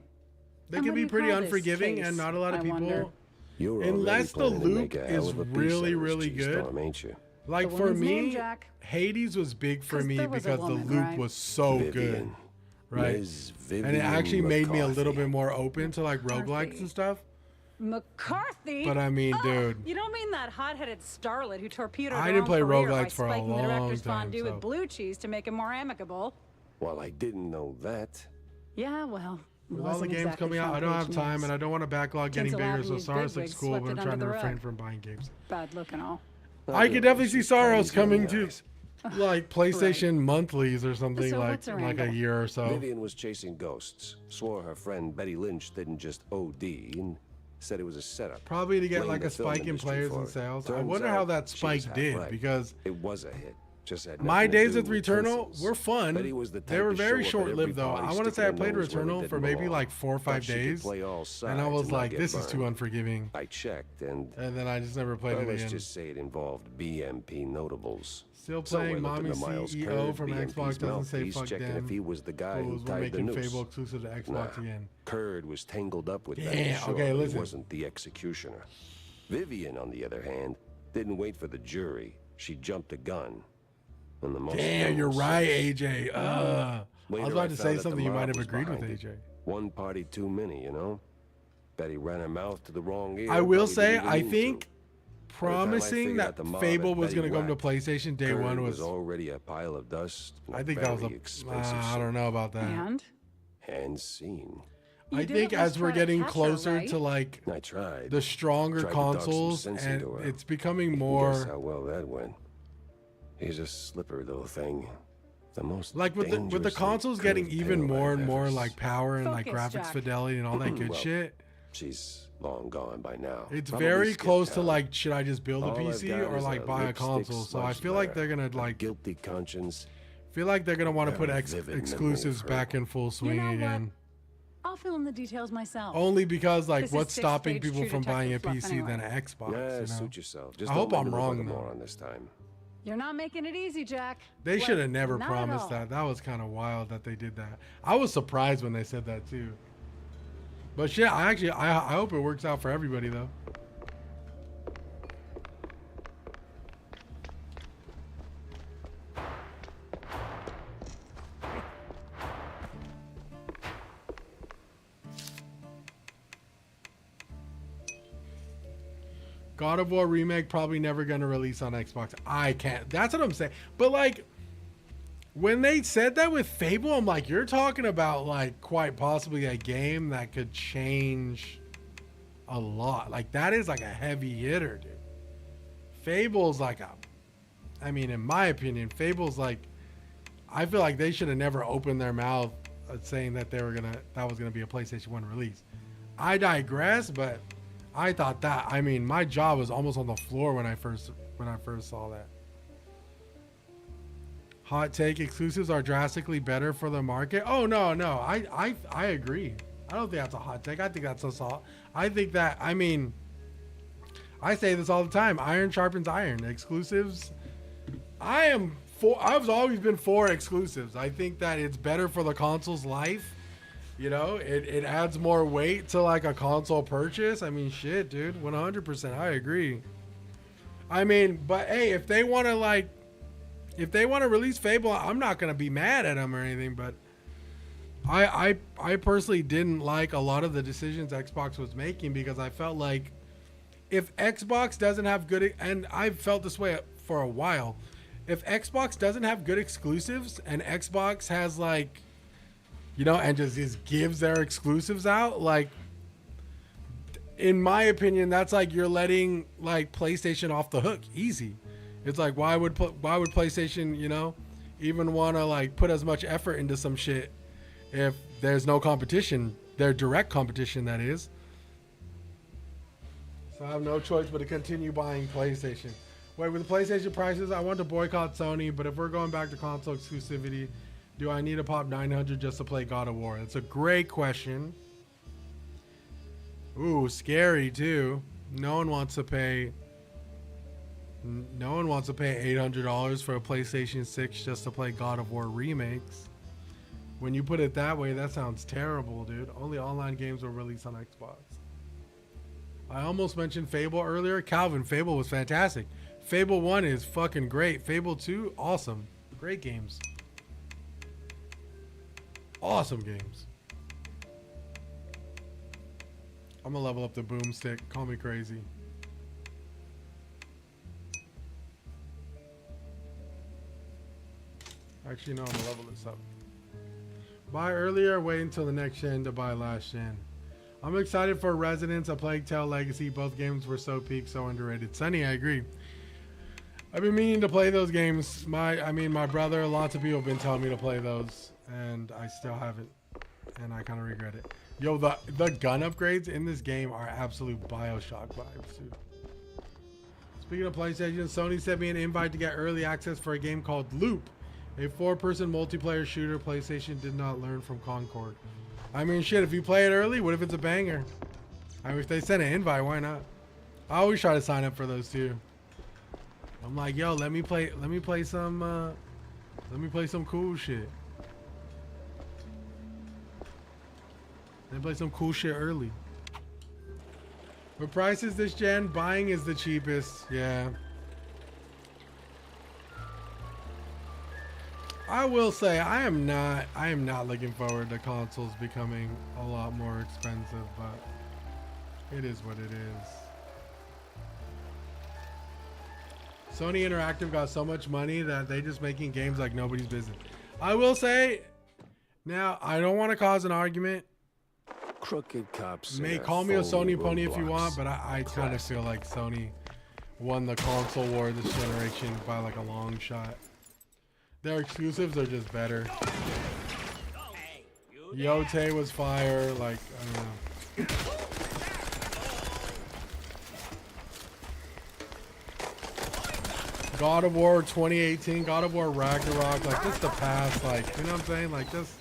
they And can what do be you pretty call this unforgiving case, and not a lot of I people wonder? You're already unless the planning to loop make a hell is of a piece really out of this really cheese good. storm, ain't you? Like The for woman's name, me, Jack? Hades was big for 'Cause me there was a because the woman, loop right? was so good, Vivian. right? Ms. And it Vivian actually made me a little McCarthy. bit more open to like roguelikes McCarthy. and stuff. McCarthy? But I mean, Oh, dude. You don't mean that hot-headed starlet who torpedoed I her didn't own play career by roguelikes for a spiking the long director's time, fondue so- with blue cheese to make him more amicable. Well, I didn't know that. Yeah, well, With all the wasn't games exactly coming out, I don't front have page time news. and I don't want to backlog getting Tinsel bigger, so Avenue's Saros looks bigwigs cool, but swept I'm it trying under to the refrain rug. from buying games. Bad look and all. I could definitely see Saros coming too. like PlayStation monthlies or something, So like what's her a angle? year or so. Vivian was chasing ghosts. Swore her friend Betty Lynch didn't just OD and said it was a setup. Probably to get Blamed like the a film spike in industry players for and it. sales. I Turns wonder how out that she was spike half did right. because it was a hit. Just had my nothing to days do with Returnal pencils. were fun. Betty was the They type were to very show up at short lived though. every I party, want to say I sticking played her nose where it Returnal didn't for maybe belong. like 4 or 5 Thought she could days, play all and I sides was not like, get this is too burned. unforgiving. I checked, and then I just never played well, it let's again. just say it involved BMP notables. Still So playing we're looking Mommy to Miles CEO Kurd, from BMP's Xbox doesn't say mouthpiece, fuck checking them. if he was the guy who Fools were tied the making noose. Fable exclusive to Xbox again. Kurd was tangled up with Damn, that. Sure, okay, he listen. wasn't the executioner. Vivian, on the other hand, didn't wait for the jury. She jumped the gun. And the most Damn, you're normal right, sense. AJ. I was Later, about to found say that something the you mob might have was agreed with, behind it. AJ. One party too many, you know? Betty ran her mouth to the wrong ear. I will probably say, didn't even I mean to. think By the time I promising figured that out the mob Fable had was Betty going to come to whacked, PlayStation day Kurd one was was. already a pile of dust. and I think that was very a. expensive I don't know about that. And seen. I did think at least as we're try to getting catch her, closer right? to like I tried. the stronger Tried to talk some consoles, sense and into her. it's becoming Guess more how well that went. He's a slippery little thing. The most like with the dangerously consoles getting curved even payload more I've and more ever like power and like Focus, graphics Jack. fidelity and all that good Well, shit. She's long gone by now. It's Probably very skipped close to town. like, should I just build a All I've PC got or is like a buy a lipstick console? So I smudged feel like letter, they're gonna a like guilty conscience. feel like they're gonna want to put Very vivid memory exclusives of back her. in full swing know what? again. I'll fill in the details myself. Only because like This is what's stopping 6-page people True from buying a Detective PC fluff than an anyway. Xbox? Yeah, you know? suit yourself. Just I don't hope make I'm me look like wrong a though. moron this time. You're not making it easy, Jack. They Like, should have never not at promised all. that. That was kind of wild that they did that. I was surprised when they said that too. But shit, I hope it works out for everybody though. God of War remake probably never gonna release on Xbox. I can't. That's what I'm saying. But like, when they said that with Fable, I'm like, you're talking about like quite possibly a game that could change a lot. Like that is like a heavy hitter, dude. Fable's like a, I mean, in my opinion, Fable's like, I feel like they should have never opened their mouth saying that that was gonna be a PlayStation 1 release. I digress, but I thought that, I mean, my jaw was almost on the floor when I first saw that. Hot take: exclusives are drastically better for the market. Oh no, I agree. I don't think that's a hot take. I think that's assault. I think that, I mean, I say this all the time. Iron sharpens iron. Exclusives. I've always been for exclusives. I think that it's better for the console's life. You know, it adds more weight to like a console purchase. I mean, shit, dude, 100%. I agree. I mean, but hey, if they want to release Fable, I'm not gonna be mad at them or anything. But I personally didn't like a lot of the decisions Xbox was making because I felt like if Xbox doesn't have good, and I've felt this way for a while, if Xbox doesn't have good exclusives and Xbox has like, you know, and just gives their exclusives out, like, in my opinion, that's like you're letting like PlayStation off the hook easy. It's like, why would PlayStation, you know, even want to like put as much effort into some shit if there's no competition, their direct competition, that is. So I have no choice but to continue buying PlayStation. Wait, with the PlayStation prices, I want to boycott Sony, but if we're going back to console exclusivity, do I need to pop 900 just to play God of War? It's a great question. Ooh, scary too. No one wants to pay $800 for a PlayStation 6 just to play God of War remakes. When you put it that way, that sounds terrible, dude. Only online games will release on Xbox. I almost mentioned Fable earlier. Calvin, Fable was fantastic. Fable 1 is fucking great. Fable 2, awesome. Great games. Awesome games. I'm gonna level up the boomstick. Call me crazy. Actually, no, I'm gonna level this up. Buy earlier, wait until the next gen to buy last gen. I'm excited for Resonance, A Plague Tale Legacy. Both games were so peak, so underrated. Sunny, I agree. I've been meaning to play those games. My brother, lots of people have been telling me to play those, and I still haven't, and I kind of regret it. Yo, the gun upgrades in this game are absolute BioShock vibes, dude. Speaking of PlayStation, Sony sent me an invite to get early access for a game called Loop, a 4-person multiplayer shooter PlayStation did not learn from Concord. I mean, shit, if you play it early, what if it's a banger? I mean, if they send an invite, why not? I always try to sign up for those too. I'm like, yo, let me play some cool shit. Let me play some cool shit early. What price is this gen? Buying is the cheapest. Yeah. I will say I am not looking forward to consoles becoming a lot more expensive, but it is what it is. Sony Interactive got so much money that they just making games like nobody's business. I will say, now I don't want to cause an argument. Crooked cops. Call me a Sony pony if you want, but I kind of feel like Sony won the console war this generation by like a long shot. Their exclusives are just better. Yote was fire, like, I don't know. God of War 2018, God of War Ragnarok, like just the past, like, you know what I'm saying? Like just...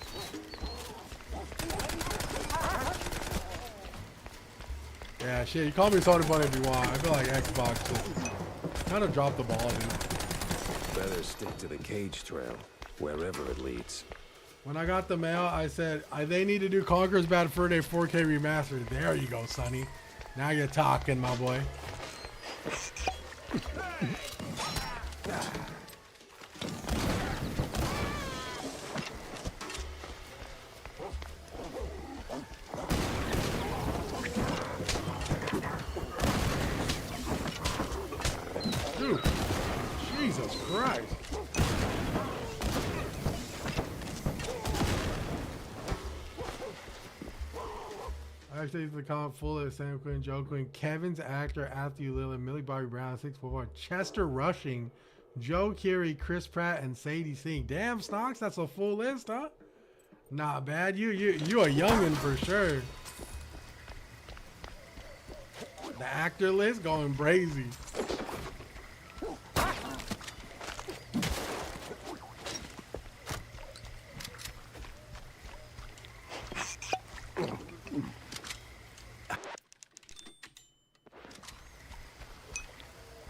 Yeah, shit, you call me Sony Pony if you want. I feel like Xbox just kind of dropped the ball, dude. Better stick to the cage trail, wherever it leads. When I got the mail, I said, they need to do Conker's Bad Fur Day 4K remastered. There you go, Sonny. Now you're talking, my boy. Dude, Jesus Christ. I actually the comment full of Sam Quinn, Joe Quinn, Kevin's actor, Matthew Lillard, Millie Bobby Brown, 644, Chester Rushing, Joe Keery, Chris Pratt, and Sadie Sink. Damn, Stocks, that's a full list, huh? Not bad. You a youngin' for sure. The actor list going crazy.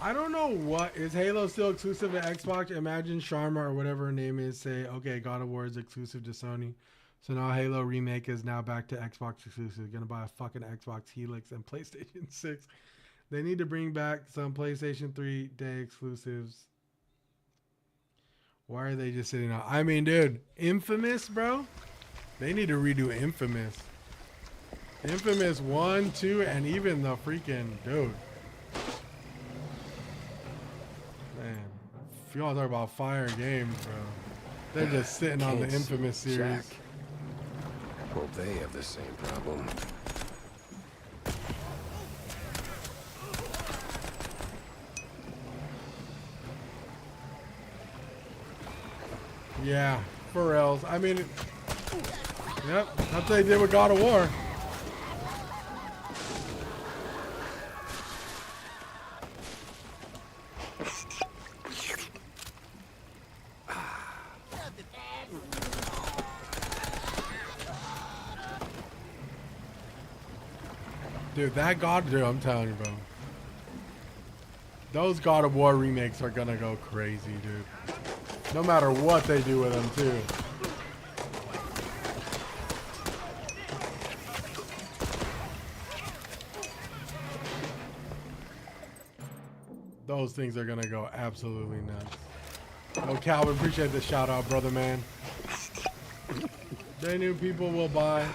I don't know what is Halo still exclusive to Xbox. Imagine Sharma or whatever her name is say, okay, God of War is exclusive to Sony, so now Halo remake is now back to Xbox exclusive. Gonna buy a fucking Xbox Helix and PlayStation 6. They need to bring back some PlayStation 3 day exclusives. Why are they just sitting out? I mean, dude, Infamous, bro. They need to redo Infamous. Infamous 1, 2, and even the freaking dude. Man, if you all talk about fire games, bro, they're just sitting on the Infamous series. Jack. Hope they have the same problem. Yeah, for reals. I mean, yep, that's what they did with God of War. Dude, I'm telling you, bro. Those God of War remakes are gonna go crazy, dude. No matter what they do with them, too. Those things are gonna go absolutely nuts. Oh, Calvin, appreciate the shout out, brother, man. They knew people will buy.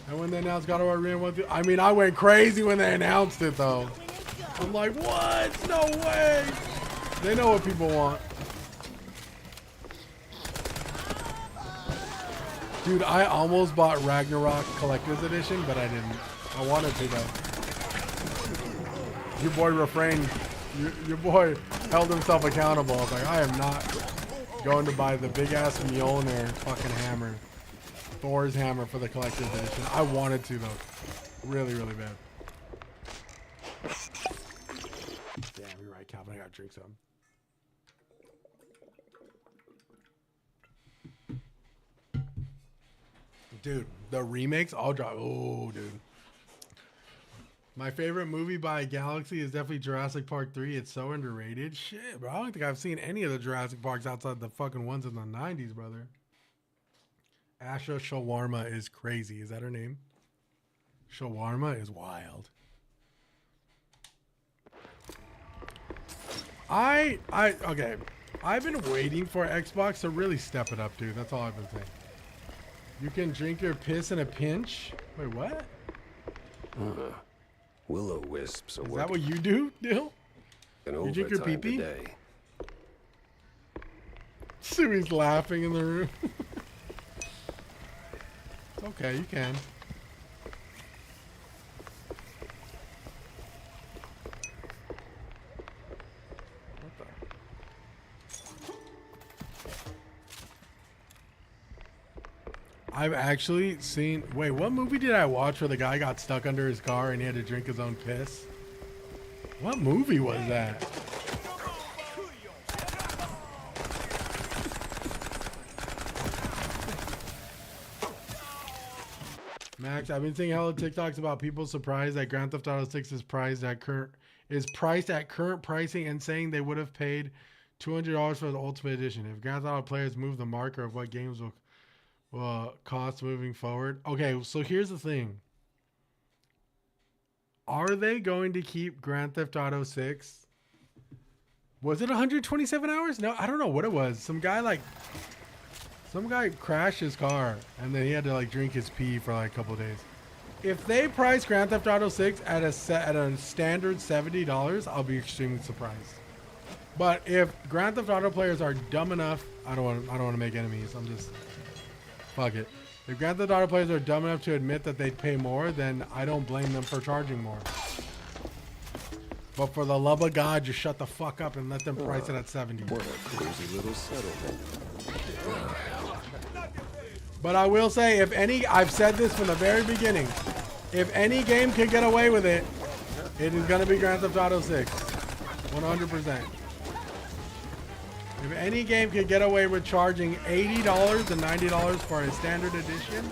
And when they announced God of War Remake, I mean, I went crazy when they announced it, though. I'm like, what? No way. They know what people want. Dude, I almost bought Ragnarok Collector's Edition, but I didn't. I wanted to, though. Your boy refrained. Your boy held himself accountable. I was like, I am not going to buy the big ass Mjolnir fucking hammer, Thor's hammer for the collector's edition. I wanted to though, really, really bad. Damn, you're right, Calvin. I gotta drink some. Dude, the remakes all drop. Oh, dude. My favorite movie by Galaxy is definitely Jurassic Park 3. It's so underrated. Shit, bro. I don't think I've seen any of the Jurassic Parks outside the fucking ones in the 90s, brother. Asha Shawarma is crazy. Is that her name? Shawarma is wild. Okay. I've been waiting for Xbox to really step it up, dude. That's all I've been saying. You can drink your piss in a pinch. Wait, what? Will-o-wisps. Is that what you do, Dill? You drink your pee-pee? Sui's laughing in the room. Okay, you can. I've actually seen... Wait, what movie did I watch where the guy got stuck under his car and he had to drink his own piss? What movie was that? Max, I've been seeing hella TikToks about people surprised that Grand Theft Auto 6 is priced at current pricing and saying they would have paid $200 for the Ultimate Edition. If Grand Theft Auto players move the marker of what games will cost moving forward. Okay, so here's the thing. Are they going to keep Grand Theft Auto 6? Was it 127 hours? No, I don't know what it was. Some guy crashed his car and then he had to like drink his pee for like a couple of days. If they price Grand Theft Auto 6 at a standard $70, I'll be extremely surprised. But if Grand Theft Auto players are dumb enough, I don't want to make enemies. I'm just fuck it. If Grand Theft Auto players are dumb enough to admit that they'd pay more, then I don't blame them for charging more. But for the love of God, just shut the fuck up and let them price it at 70. What a cozy little settlement. But I will say, I've said this from the very beginning. If any game can get away with it, it is going to be Grand Theft Auto 6. 100%. If any game can get away with charging $80 and $90 for a standard edition,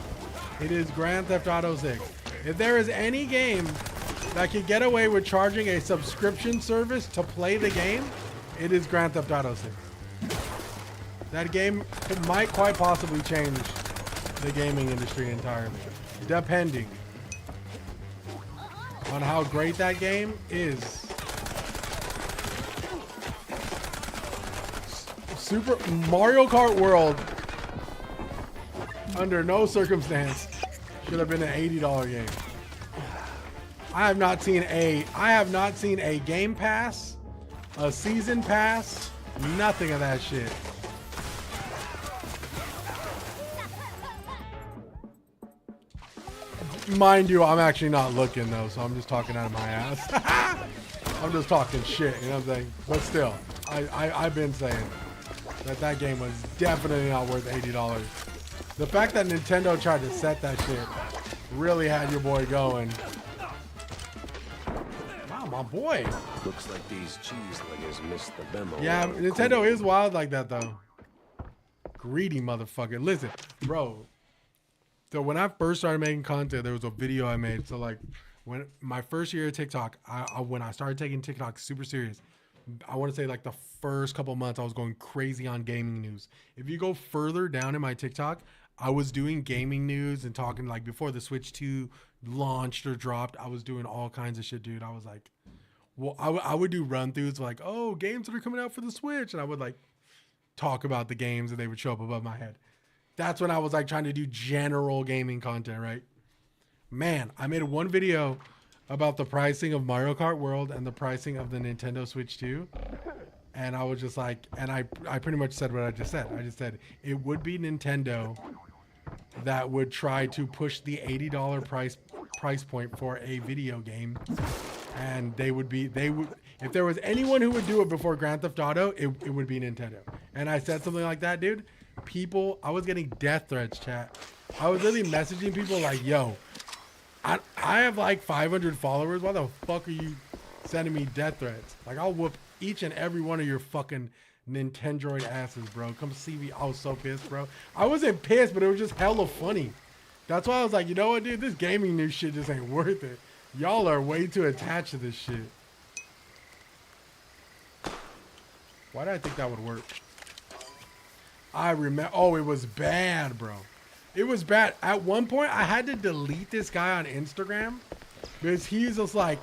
it is Grand Theft Auto 6. If there is any game that can get away with charging a subscription service to play the game, it is Grand Theft Auto 6. That game might quite possibly change the gaming industry entirely, depending on how great that game is. Super Mario Kart World, under no circumstance, should have been an $80 game. I have not seen a Game Pass, a Season Pass, nothing of that shit. Mind you, I'm actually not looking though, so I'm just talking out of my ass. I'm just talking shit, you know what I'm saying? But still, I've been saying that game was definitely not worth $80. The fact that Nintendo tried to set that shit really had your boy going. Wow, my boy. Looks like these cheeselegers missed the memo. Yeah, Nintendo is wild like that though. Greedy motherfucker. Listen, bro. So when I first started making content, there was a video I made. So like when my first year of TikTok, when I started taking TikTok super serious, I want to say like the first couple months I was going crazy on gaming news. If you go further down in my TikTok, I was doing gaming news and talking like before the Switch 2 launched or dropped, I was doing all kinds of shit, dude. I was like, well, I would do run throughs like, oh, games that are coming out for the Switch. And I would like talk about the games and they would show up above my head. That's when I was like trying to do general gaming content, right? Man, I made one video about the pricing of Mario Kart World and the pricing of the Nintendo Switch 2. And I was just like, and I pretty much said what I just said. I just said it would be Nintendo that would try to push the $80 price point for a video game and they would, if there was anyone who would do it before Grand Theft Auto, it would be Nintendo. And I said something like that, dude. I was getting death threats, chat. I was literally messaging people like, yo, I have like 500 followers. Why the fuck are you sending me death threats? Like, I'll whoop each and every one of your fucking Nintendroid asses, bro. Come see me. I was so pissed, bro. I wasn't pissed, but it was just hella funny. That's why I was like, you know what, dude? This gaming news shit just ain't worth it. Y'all are way too attached to this shit. Why did I think that would work? I remember. Oh, it was bad, bro. It was bad. At one point, I had to delete this guy on Instagram because he's just like,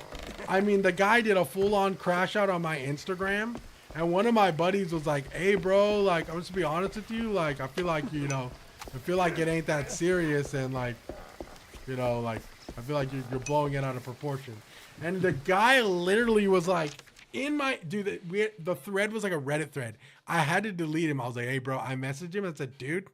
I mean, the guy did a full-on crash out on my Instagram, and one of my buddies was like, hey, bro, like, I'm just to be honest with you, like, I feel like, you know, I feel like it ain't that serious, and like, you know, like, I feel like you're blowing it out of proportion. And the guy literally was like, in my, dude, the thread was like a Reddit thread. I had to delete him. I was like, hey, bro, I messaged him and said, dude,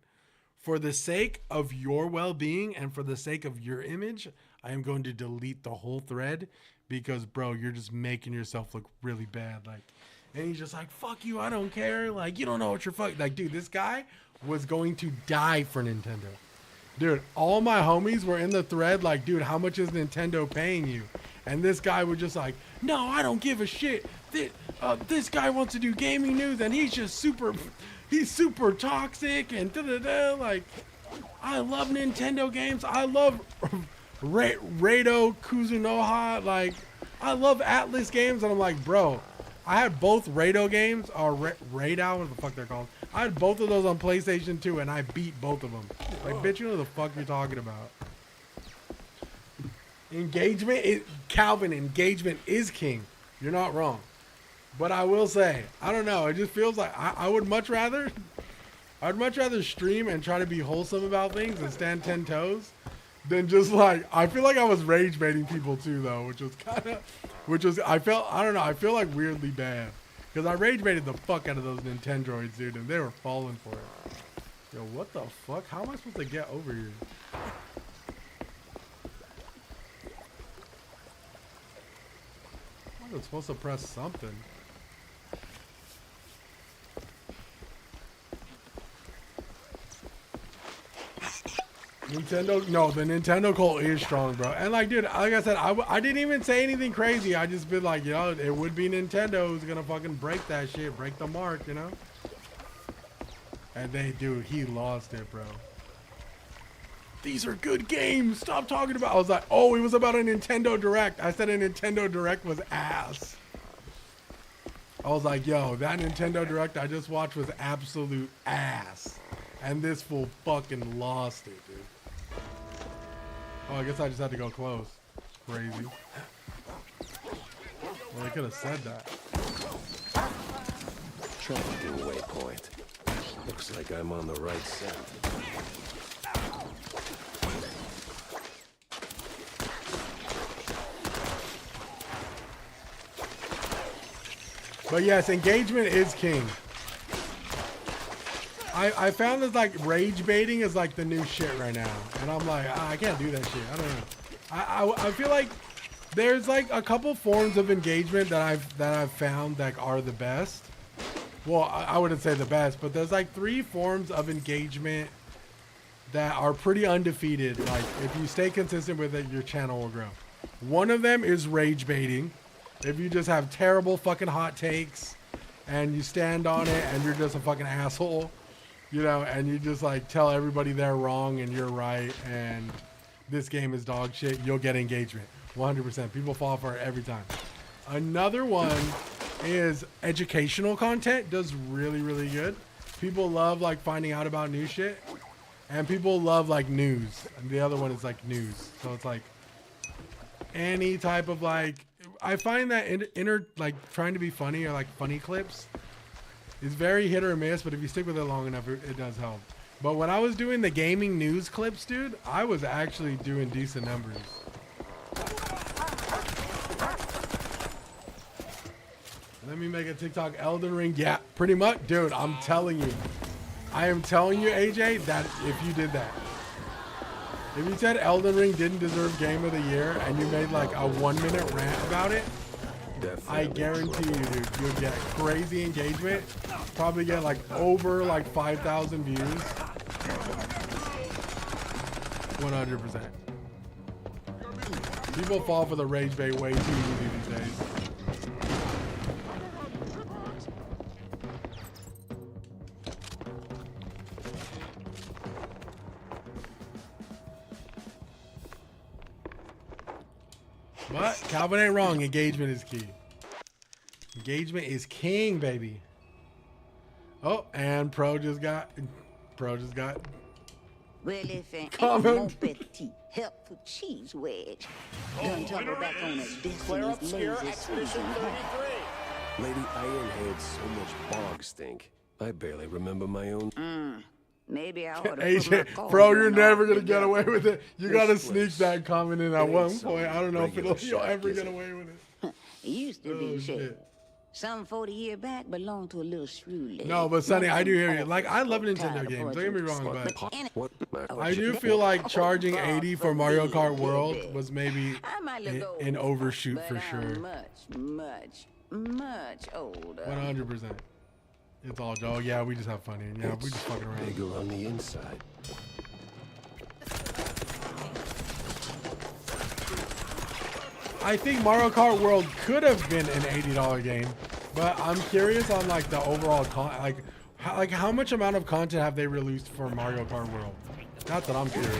for the sake of your well-being and for the sake of your image, I am going to delete the whole thread because, bro, you're just making yourself look really bad. Like, and he's just like, fuck you, I don't care. Like, you don't know what you're fucking. Like, dude, this guy was going to die for Nintendo. Dude, all my homies were in the thread like, dude, how much is Nintendo paying you? And this guy was just like, no, I don't give a shit. This guy wants to do gaming news and he's just he's super toxic and da-da-da. Like, I love Nintendo games. I love Rado Kuzunoha. Like, I love Atlas games. And I'm like, bro, I had both Rado games, or Rado, what the fuck they're called. I had both of those on PlayStation 2 and I beat both of them. Like, bitch, you know what the fuck you're talking about. Calvin, engagement is king. You're not wrong. But I will say, I don't know. It just feels like I'd much rather stream and try to be wholesome about things and stand 10 toes than just like, I feel like I was rage baiting people too though, I feel like weirdly bad. Because I rage baited the fuck out of those Nintendroids, dude, and they were falling for it. Yo, what the fuck? How am I supposed to get over here? I was supposed to press something. No, the Nintendo cult is strong, bro. And like, dude, like I said, I didn't even say anything crazy. I just been like, you know, it would be Nintendo who's gonna fucking break that shit, break the mark, you know? And dude, he lost it, bro. These are good games. Stop talking about. I was like, oh, it was about a Nintendo Direct. I said a Nintendo Direct was ass. I was like, yo, that Nintendo Direct I just watched was absolute ass. And this fool fucking lost it, dude. Oh, I guess I just had to go close. Crazy. Well, they could have said that. Tracking waypoint. Looks like I'm on the right scent. But yes, engagement is king. I found this like rage baiting is like the new shit right now, and I'm like, I can't do that shit. I don't know. I feel like there's like a couple forms of engagement that I've found that are the best. Well, I wouldn't say the best, but there's like 3 forms of engagement that are pretty undefeated. Like, if you stay consistent with it, your channel will grow. One of them is rage baiting. If you just have terrible fucking hot takes and you stand on it and you're just a fucking asshole, you know, and you just like tell everybody they're wrong and you're right and this game is dog shit, you'll get engagement. 100%. People fall for it every time. Another one is educational content. Does really, really good. People love like finding out about new shit, and people love like news. And the other one is like news. So it's like any type of like, I find that like trying to be funny or like funny clips is very hit or miss, but if you stick with it long enough, it does help. But when I was doing the gaming news clips, dude, I was actually doing decent numbers. Let me make a TikTok Elden Ring. Yeah, pretty much. Dude, I'm telling you. I am telling you, AJ, that if you did that. If you said Elden Ring didn't deserve Game of the Year and you made like a 1-minute rant about it, I guarantee you, dude, you'll get crazy engagement. Probably get like over like 5,000 views. 100%. People fall for the rage bait way too easy these days. But Calvin ain't wrong. Engagement is key. Engagement is king, baby. Oh, and Pro just got. Well, if it ain't Comment. mon petit helpful cheese wedge, done tumble back on his destiny's lazy Susan. Lady Ironhead, so much bog stink. I barely remember my own. Maybe I ought to put my AJ, call bro, you're on never off gonna the get gut. away with it. You This gotta sneak place. that comment in at It one ain't point. some I don't know if regular you'll shack, ever is get it? away with it. It used to be Oh, shit. shit. Some 40 years back belonged to a little shrew lady. No, but Sonny, I do hear you. Nothing Like, I love awful Nintendo tired games. of Don't get me wrong, but but any- What? I do feel like charging 80 for Mario Kart World was maybe I might look old, an overshoot for but sure. I'm much older. 100%. It's all Joe. Yeah, we just have fun here. Yeah, we just fucking around. Bigger on the inside. I think Mario Kart World could have been an $80 game, but I'm curious on like the overall how much amount of content have they released for Mario Kart World? That's what I'm curious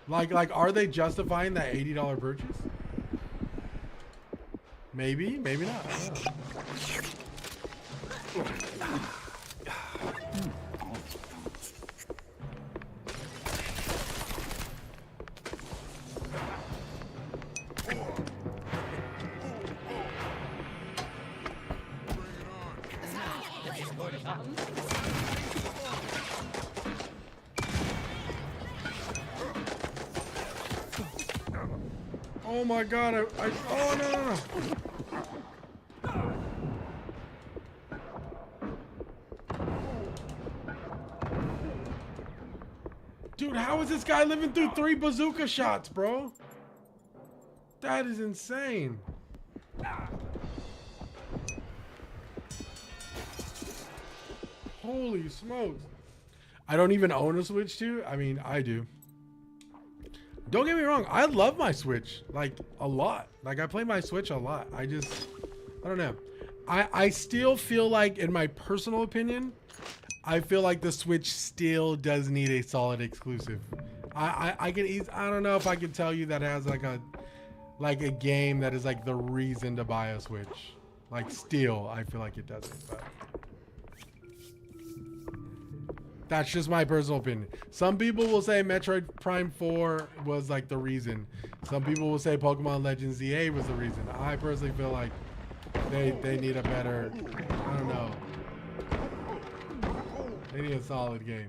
about. Like, are they justifying that $80 purchase? Maybe, maybe not. I don't know. Oh my god, oh no. Dude, how is this guy living through 3 bazooka shots, bro? That is insane. Holy smokes. I don't even own a Switch 2. I mean, I do. Don't get me wrong. I love my Switch, like, a lot. Like, I play my Switch a lot. I don't know. I still feel like, in my personal opinion, I feel like the Switch still does need a solid exclusive. I don't know if I can tell you that it has like a game that is like the reason to buy a Switch. Like, still, I feel like it doesn't. But that's just my personal opinion. Some people will say Metroid Prime 4 was like the reason. Some people will say Pokemon Legends ZA was the reason. I personally feel like they need a better, I don't know. They need a solid game.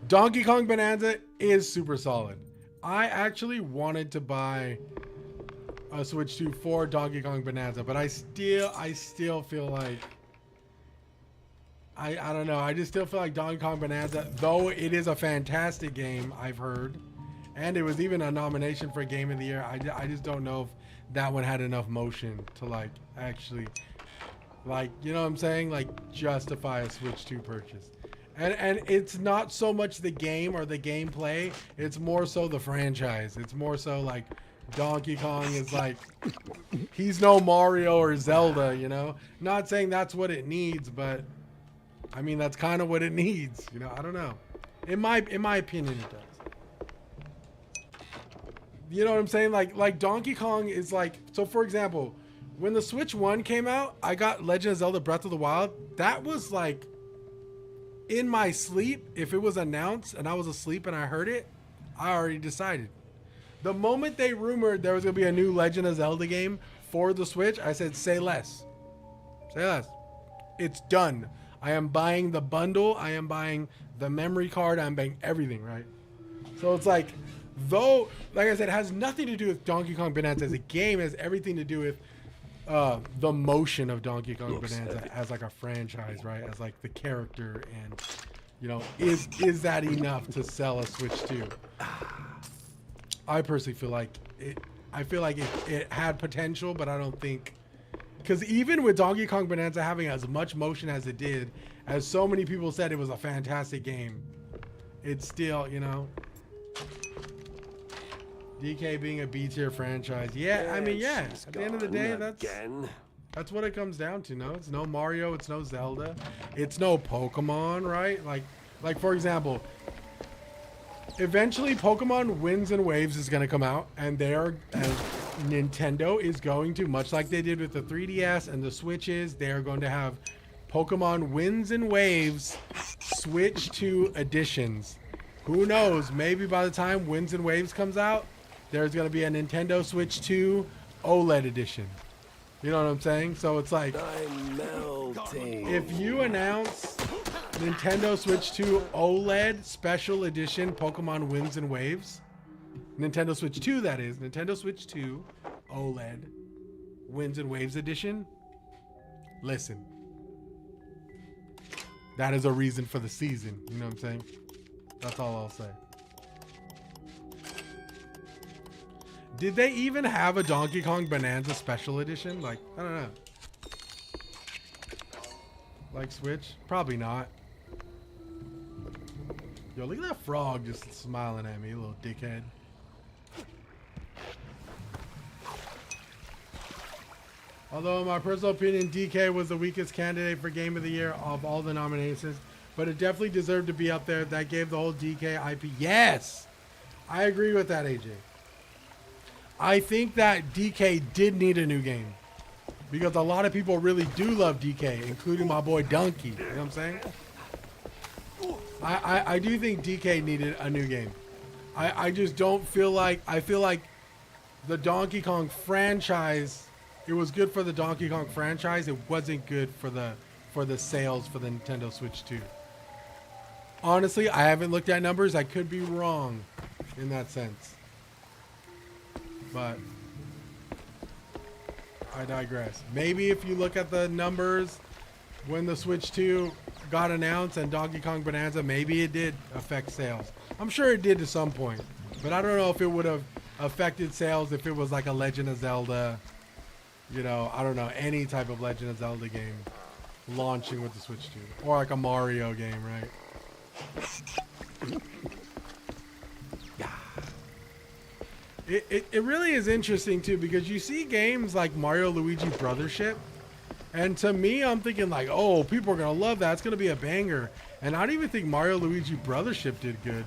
Donkey Kong Bonanza is super solid. I actually wanted to buy a Switch 2 for Donkey Kong Bonanza, but I still feel like I don't know. I just still feel like Donkey Kong Bonanza, though it is a fantastic game, I've heard, and it was even a nomination for Game of the Year. I just don't know if that one had enough motion to like actually, like, you know what I'm saying, like justify a Switch 2 purchase. And it's not so much the game or the gameplay, it's more so the franchise. It's more so like Donkey Kong is like, he's no Mario or Zelda, you know? Not saying that's what it needs, but I mean, that's kind of what it needs, you know? I don't know. In my opinion, it does. You know what I'm saying? Like Donkey Kong is like, so for example, when the Switch 1 came out, I got Legend of Zelda Breath of the Wild. That was like, in my sleep, if it was announced and I was asleep and I heard it, I already decided. The moment they rumored there was going to be a new Legend of Zelda game for the Switch, I said, say less. Say less. It's done. I am buying the bundle. I am buying the memory card. I'm buying everything, right? So it's like, though, like I said, it has nothing to do with Donkey Kong Bonanza as a game. It has everything to do with the motion of Donkey Kong Bonanza as like a franchise, right? As like the character, and you know, is that enough to sell a Switch 2? I personally feel like it. I feel like it had potential, but I don't think, because even with Donkey Kong Bonanza having as much motion as it did, as so many people said it was a fantastic game, it's still, you know, DK being a B tier franchise. Yeah, I mean, yeah. At the end of the day, that's what it comes down to. No, it's no Mario, it's no Zelda, it's no Pokemon, right? Like for example, eventually Pokemon Winds and Waves is going to come out, and Nintendo is going to, much like they did with the 3DS and the Switches, they are going to have Pokemon Winds and Waves Switch 2 editions. Who knows? Maybe by the time Winds and Waves comes out, there's going to be a Nintendo Switch 2 OLED edition. You know what I'm saying? So it's like, I'm melting. If you announce Nintendo Switch 2 OLED Special Edition Pokemon Winds and Waves, Nintendo Switch 2 that is, Nintendo Switch 2 OLED Winds and Waves Edition, listen, that is a reason for the season. You know what I'm saying? That's all I'll say. Did they even have a Donkey Kong Bonanza Special Edition? Like, I don't know. Like Switch? Probably not. Yo, look at that frog just smiling at me, you little dickhead. Although in my personal opinion, DK was the weakest candidate for Game of the Year of all the nominations, but it definitely deserved to be up there. That gave the whole DK IP. Yes! I agree with that, AJ. I think that DK did need a new game, because a lot of people really do love DK, including my boy Donkey. You know what I'm saying? I do think DK needed a new game. I just don't feel like, I feel like the Donkey Kong franchise, it was good for the Donkey Kong franchise. It wasn't good for the sales for the Nintendo Switch 2. Honestly, I haven't looked at numbers. I could be wrong in that sense. But I digress. Maybe if you look at the numbers when the Switch 2 got announced and Donkey Kong Bonanza, maybe it did affect sales. I'm sure it did to some point, but I don't know if it would have affected sales if it was like a Legend of Zelda, you know, I don't know, any type of Legend of Zelda game launching with the Switch 2, or like a Mario game, right? It really is interesting too, because you see games like Mario Luigi Brothership, and to me I'm thinking like, oh, people are gonna love that, it's gonna be a banger, and I don't even think Mario Luigi Brothership did good.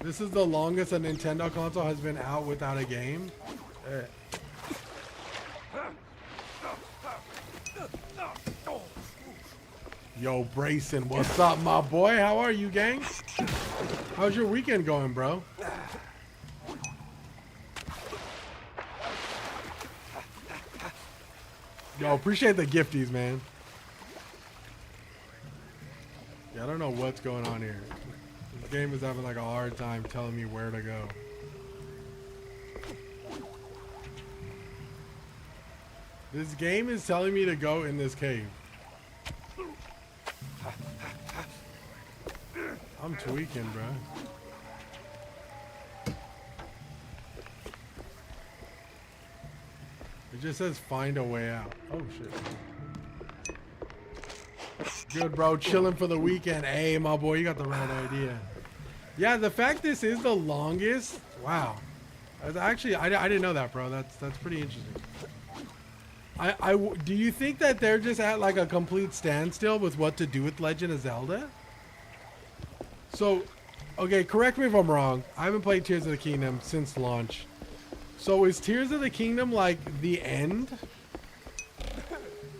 This is the longest a Nintendo console has been out without a game. Yo, Brayson, what's up, my boy? How are you, gang? How's your weekend going, bro? Yo, appreciate the gifties, man. Yeah, I don't know what's going on here. This game is having like a hard time telling me where to go. This game is telling me to go in this cave. I'm tweaking, bro. It just says find a way out. Oh shit. Good, bro. Chilling for the weekend. Hey, my boy, you got the right idea. Yeah, the fact this is the longest. Wow. Actually, I didn't know that, bro. That's pretty interesting. Do you think that they're just at like a complete standstill with what to do with Legend of Zelda? So, okay, correct me if I'm wrong. I haven't played Tears of the Kingdom since launch. So is Tears of the Kingdom like the end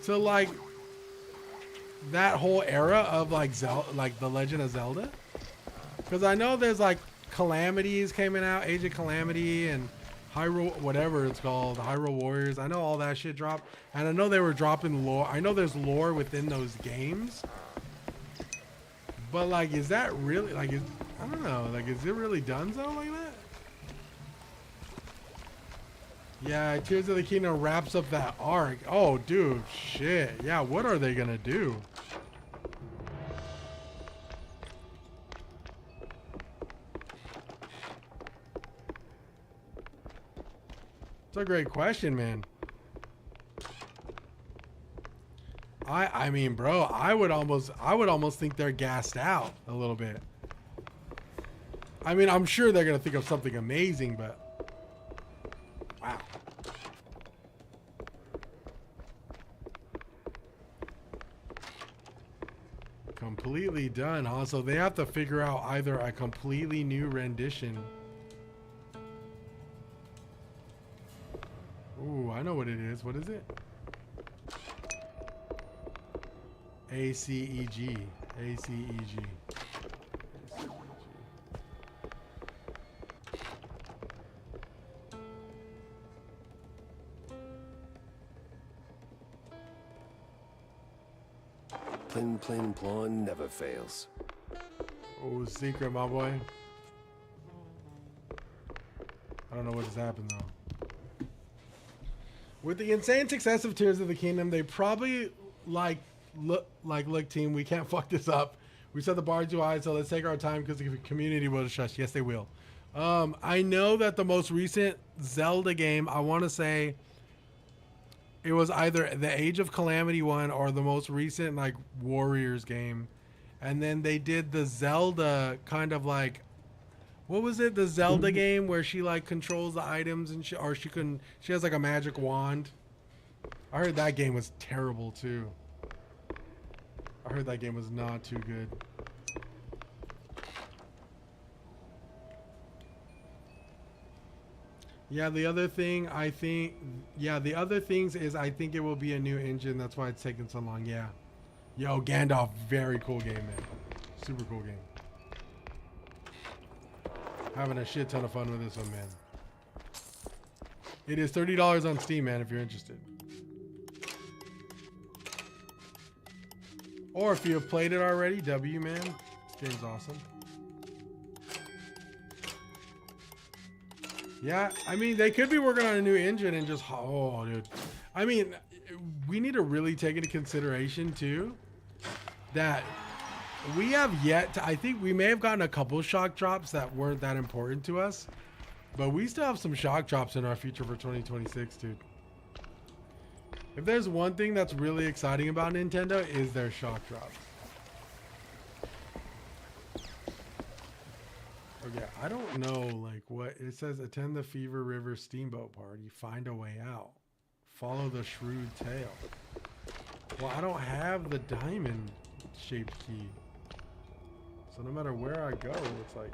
to like that whole era of like like the Legend of Zelda? Because I know there's like Calamities coming out, Age of Calamity and Hyrule, whatever it's called, Hyrule Warriors. I know all that shit dropped, and I know they were dropping lore. I know there's lore within those games, but like, is that really like? I don't know. Like, is it really done so like that? Yeah, Tears of the Kingdom wraps up that arc. Oh, dude, shit. Yeah, what are they gonna do? It's a great question, man. I mean, bro, I would almost think they're gassed out a little bit. I mean, I'm sure they're gonna think of something amazing, but wow. Completely done, huh? So they have to figure out either a completely new rendition. Ooh, I know what it is. What is it? ACEG. ACEG. Plin Plin Plon never fails. Oh, secret, my boy. I don't know what has happened though. With the insane success of Tears of the Kingdom, they probably look team, we can't fuck this up. We set the bar too high, so let's take our time because the community will shush. Yes, they will. I know that the most recent Zelda game, I want to say it was either the Age of Calamity one or the most recent like Warriors game. And then they did the Zelda kind of like, what was it? The Zelda game where she like controls the items and she has like a magic wand. I heard that game was terrible too. I heard that game was not too good. Yeah, the other thing I think, the other things is I think it will be a new engine. That's why it's taking so long. Yeah. Yo, Gandalf, very cool game, man. Super cool game. Having a shit ton of fun with this one, man. It is $30 on Steam, man, if you're interested. Or if you have played it already, W, man. This game's awesome. Yeah, I mean, they could be working on a new engine and just, oh, dude. I mean, we need to really take into consideration, too, that we have yet to, I think we may have gotten a couple shock drops that weren't that important to us, but we still have some shock drops in our future for 2026, dude. If there's one thing that's really exciting about Nintendo is their shock drops. Okay, I don't know like what it says. Attend the Fever River Steamboat Party. Find a way out. Follow the shrewd tail. Well, I don't have the diamond shaped key. So no matter where I go, it's like...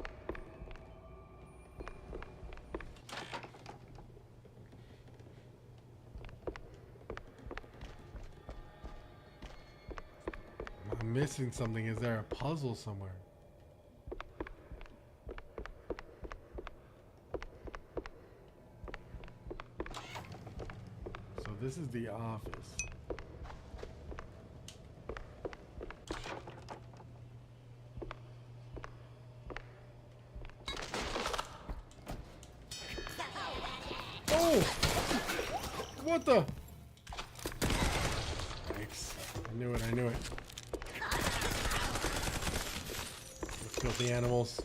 I'm missing something. Is there a puzzle somewhere? So this is the office. Oh! What the? Thanks. I knew it, I knew it. Let's kill the animals.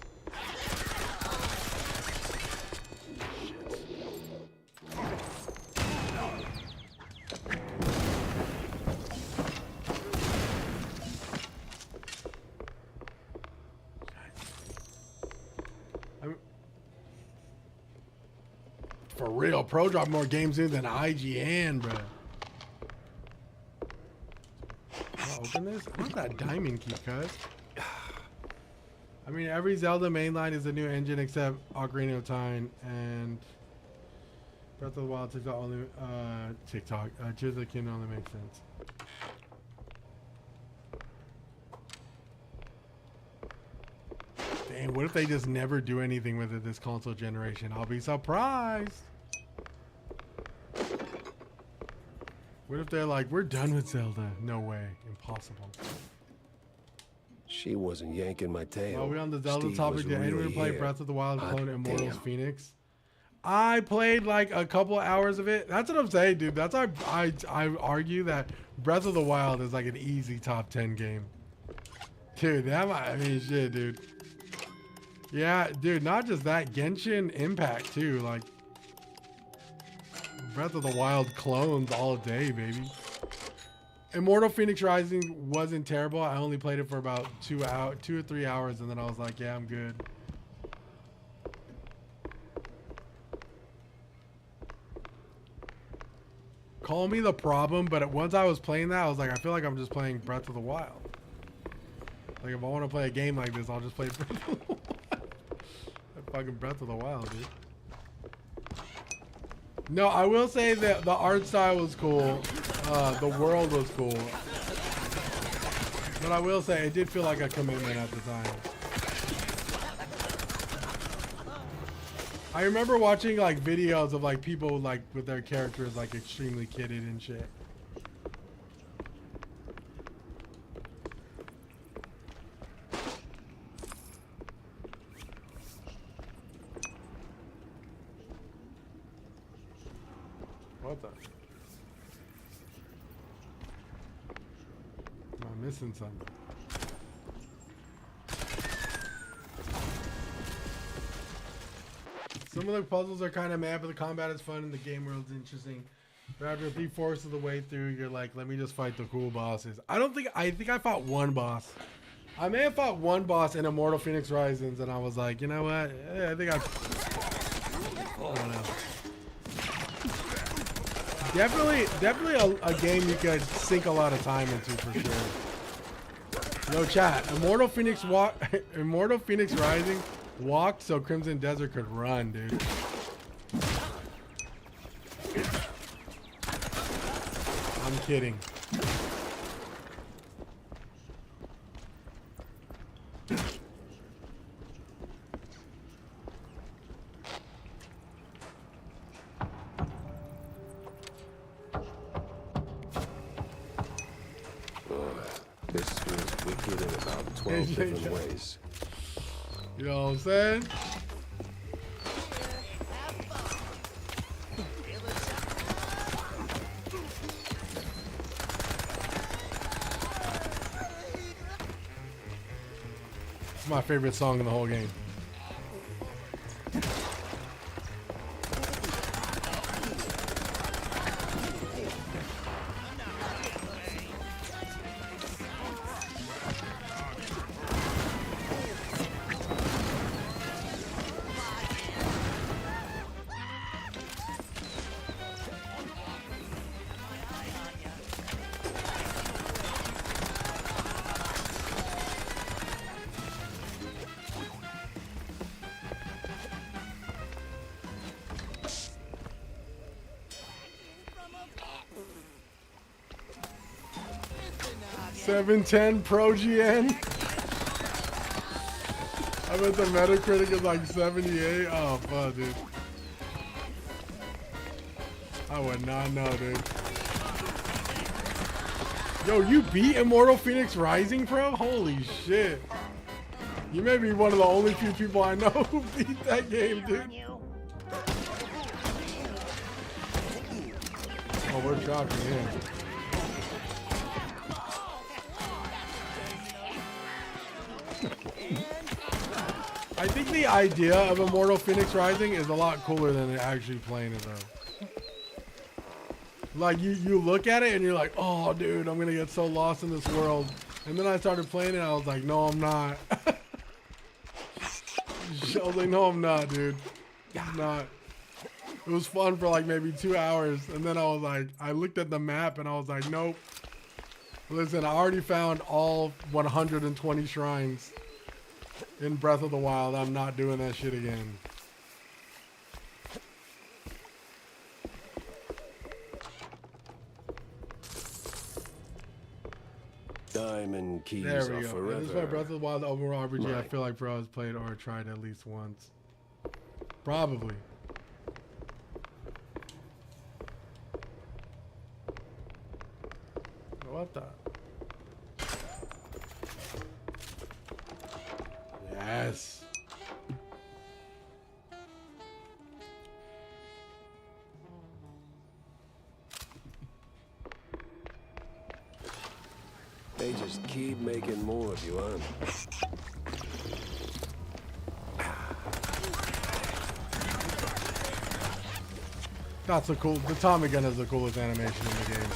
For real, Pro drop more games in than IGN, bro. Can I open this? I want that diamond key, cuz. I mean, every Zelda mainline is a new engine except Ocarina of Time and Breath of the Wild. TikTok only. Tears of the Kingdom only makes sense. Dang, what if they just never do anything with it this console generation? I'll be surprised. What if they're like, we're done with Zelda? No way. Impossible. She wasn't yanking my tail. While we're on the Zelda Steve topic, was did anyone really play here. Breath of the Wild Hot clone Immortals damn. Phoenix? I played like a couple hours of it. That's what I'm saying, dude. That's why I argue that Breath of the Wild is like an easy top 10 game. Dude, that might, I mean, shit, dude. Yeah, dude, not just that. Genshin Impact, too. Like, Breath of the Wild clones all day, baby. Immortal Phoenix Rising wasn't terrible. I only played it for about 2 or 3 hours, and then I was like, yeah, I'm good. Call me the problem, but once I was playing that, I was like, I feel like I'm just playing Breath of the Wild. Like, if I want to play a game like this, I'll just play Breath of the Wild. Fucking Breath of the Wild, dude. No, I will say that the art style was cool. The world was cool. But I will say, it did feel like a commitment at the time. I remember watching like videos of like people like with their characters like extremely kitted and shit. What the? Am I missing something? Some of the puzzles are kind of mad, but the combat is fun and the game world's interesting. But after 3/4 of the way through, you're like, let me just fight the cool bosses. I think I fought one boss. I may have fought one boss in Immortal Phoenix Rising, and I was like, you know what? I think I don't know. Definitely a game you could sink a lot of time into for sure. Yo, chat, Immortal Phoenix Rising walked so Crimson Desert could run, dude. I'm kidding. This feels wicked in about 12 different ways. You know what I'm saying? It's my favorite song in the whole game. $710 Pro GN. I bet the Metacritic is like 78. Oh, fuck, dude. I would not know, dude. Yo, you beat Immortal Phoenix Rising, bro? Holy shit. You may be one of the only few people I know who beat that game, dude. Oh, we're dropping in. I think the idea of Immortal Phoenix Rising is a lot cooler than actually playing it though. Like you look at it and you're like, oh dude, I'm gonna get so lost in this world. And then I started playing it and I was like, no I'm not. I was like, no I'm not, dude. I'm not. It was fun for like maybe 2 hours and then I was like, I looked at the map and I was like, nope. Listen, I already found all 120 shrines in Breath of the Wild. I'm not doing that shit again. Diamond keys There are we go. forever. This is why Breath of the Wild overall RPG I Right. feel like bro has played or tried at least once. Probably. What the? Yes. They just keep making more of you, huh? That's the cool. The Tommy gun is the coolest animation in the game.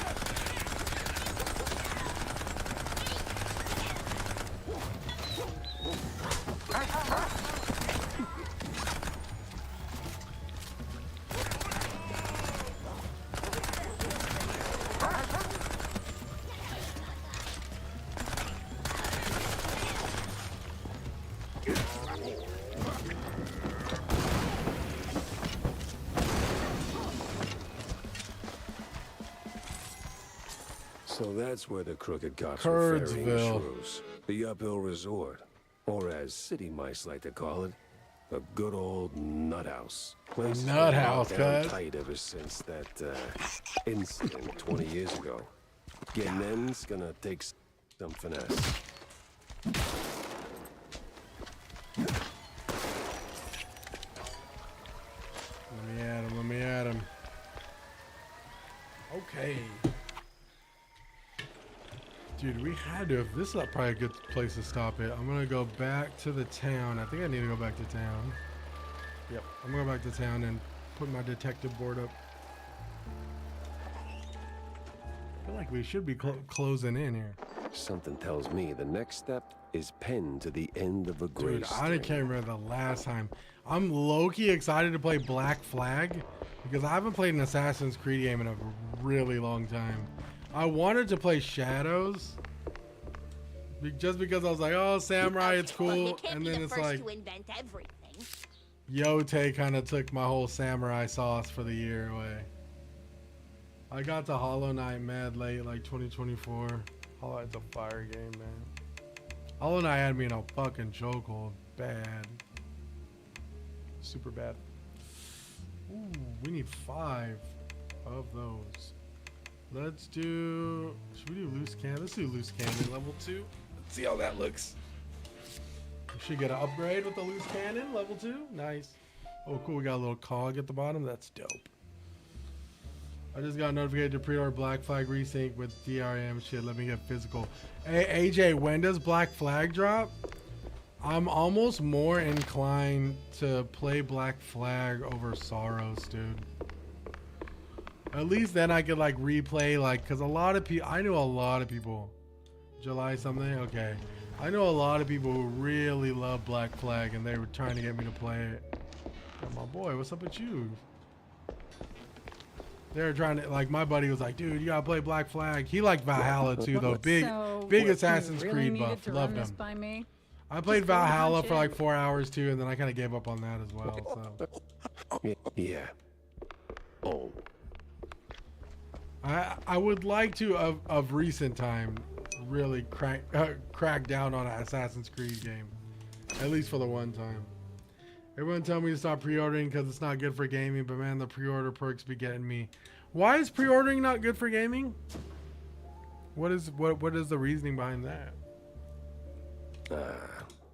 So that's where the crooked cops were ferrying the Curdsville. shrews. The uphill resort. Or as city mice like to call it, a good old nut house. Place has been Nut locked house, down cuz. tight ever since that incident 20 years ago. Getting in's gonna take some finesse. Let me at him. Okay. Dude, we had to. This is probably a good place to stop it. I'm gonna go back to the town. I think I need to go back to town. Yep, I'm gonna go back to town and put my detective board up. I feel like we should be closing in here. Something tells me the next step is pinned to the end of a gray Dude, I string. can't remember the last time. I'm low-key excited to play Black Flag because I haven't played an Assassin's Creed game in a really long time. I wanted to play Shadows just because I was like, oh, Samurai, it's cool. And then it's like, to invent everything. Yote kind of took my whole Samurai sauce for the year away. I got to Hollow Knight mad late, like 2024. Hollow Knight's a fire game, man. Hollow Knight had me in a fucking chokehold. Bad. Super bad. Ooh, we need 5 of those. Let's do... Should we do loose cannon? Let's do loose cannon level 2. Let's see how that looks. We should get an upgrade with the loose cannon level 2. Nice. Oh, cool. We got a little cog at the bottom. That's dope. I just got notified to pre-order Black Flag Resync with DRM shit. Let me get physical. Hey, AJ, when does Black Flag drop? I'm almost more inclined to play Black Flag over Sorrows, dude. At least then I could like replay, like, because a lot of people, I know a lot of people. July something? Okay. I know a lot of people who really love Black Flag and they were trying to get me to play it. Oh, my boy, what's up with you? They were trying to, like, my buddy was like, dude, you gotta play Black Flag. He liked Valhalla too, though. Big Assassin's Creed buff. Loved him. By me? I played Valhalla for like 4 hours too, and then I kind of gave up on that as well. So. Yeah. Oh. I would like to, of recent time, really crack down on an Assassin's Creed game. At least for the one time. Everyone tell me to stop pre-ordering because it's not good for gaming, but man, the pre-order perks be getting me. Why is pre-ordering not good for gaming? What is the reasoning behind that?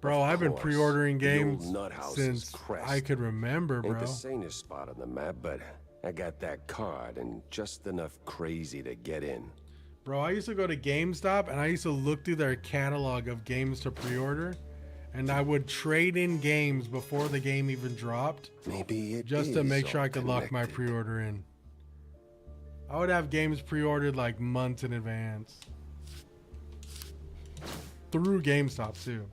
Bro, I've been pre-ordering games since I could remember, bro. Ain't the sanest spot on the map, but I got that card and just enough crazy to get in. Bro, I used to go to GameStop and I used to look through their catalog of games to pre-order, and I would trade in games before the game even dropped. Maybe it just to make sure I could lock my pre-order in. I would have games pre-ordered like months in advance. Through GameStop too.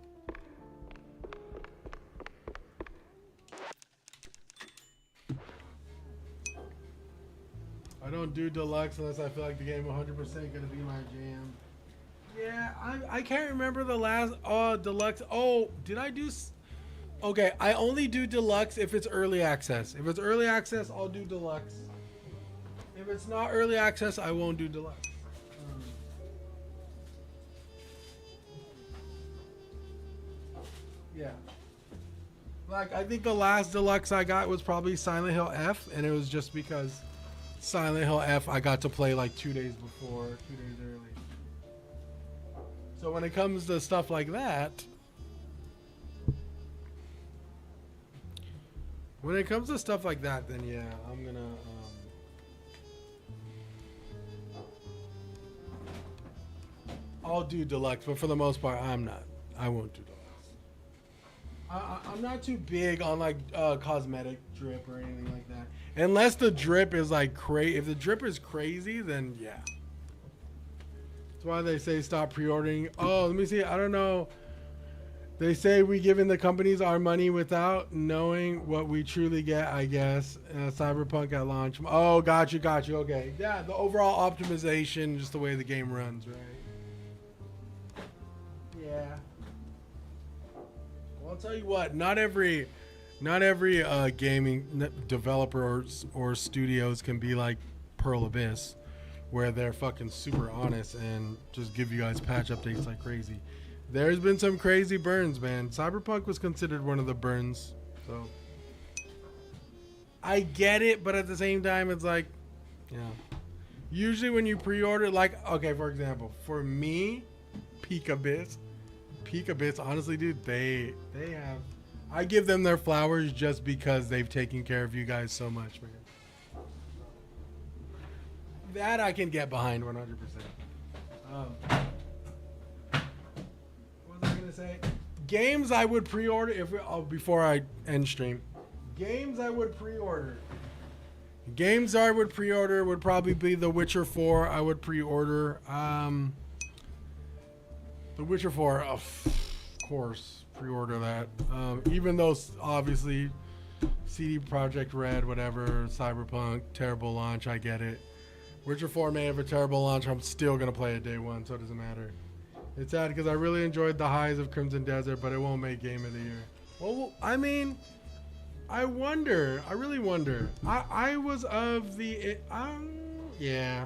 I don't do deluxe unless I feel like the game 100% gonna be my jam. Yeah, I can't remember the last deluxe. Oh, did I do? Okay, I only do deluxe if it's early access. If it's early access, I'll do deluxe. If it's not early access, I won't do deluxe. Yeah. Like, I think the last deluxe I got was probably Silent Hill F, and it was just because Silent Hill F I got to play like 2 days before, 2 days early. So when it comes to stuff like that, then yeah, I'm gonna. I'll do deluxe, but for the most part, I'm not. I won't do deluxe. I'm not too big on like cosmetic drip or anything like that. Unless the drip is like crazy. If the drip is crazy, then yeah. That's why they say stop pre-ordering. Oh, let me see. I don't know. They say we giving the companies our money without knowing what we truly get, I guess. Cyberpunk at launch. Oh, got you. Okay. Yeah, the overall optimization, just the way the game runs, right? Yeah. Well, I'll tell you what. Not every gaming developer or studios can be like Pearl Abyss, where they're fucking super honest and just give you guys patch updates like crazy. There's been some crazy burns, man. Cyberpunk was considered one of the burns, so I get it, but at the same time, it's like, yeah. Usually when you pre-order, like, okay, for example, for me, Peak Abyss, honestly, dude, they have, I give them their flowers just because they've taken care of you guys so much, man. That I can get behind 100%. What was I gonna say? Games I would pre-order before I end stream. Games I would pre-order. Would probably be The Witcher 4. I would pre-order. The Witcher 4, of course, pre-order that. Even though obviously CD Projekt Red, whatever, Cyberpunk, terrible launch, I get it. Witcher 4 may have a terrible launch. I'm still going to play it day one, so it doesn't matter. It's sad because I really enjoyed the highs of Crimson Desert, but it won't make Game of the Year. Well, I mean, I really wonder. I was of the... yeah,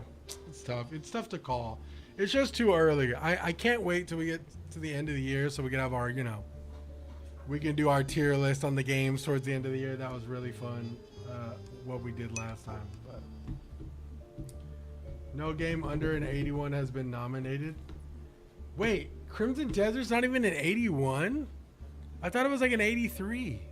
it's tough. It's tough to call. It's just too early. I can't wait till we get to the end of the year so we can have our, we can do our tier list on the games towards the end of the year. That was really fun, what we did last time. But no game under an 81 has been nominated. Wait, Crimson Desert's not even an 81? I thought it was like an 83.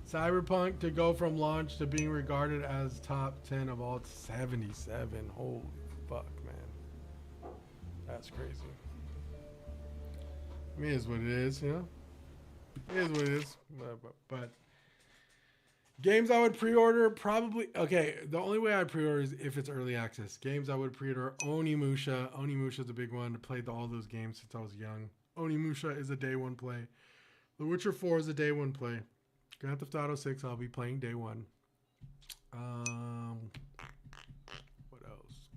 Cyberpunk to go from launch to being regarded as top 10 of all 77. Holy fuck, man. That's crazy. I mean, it is what it is, It is what it is. But games I would pre-order, probably... Okay, the only way I'd pre-order is if it's early access. Games I would pre-order, Onimusha. Onimusha's a big one. I played all those games since I was young. Onimusha is a day one play. The Witcher 4 is a day one play. Grand Theft Auto 6, I'll be playing day one. What else?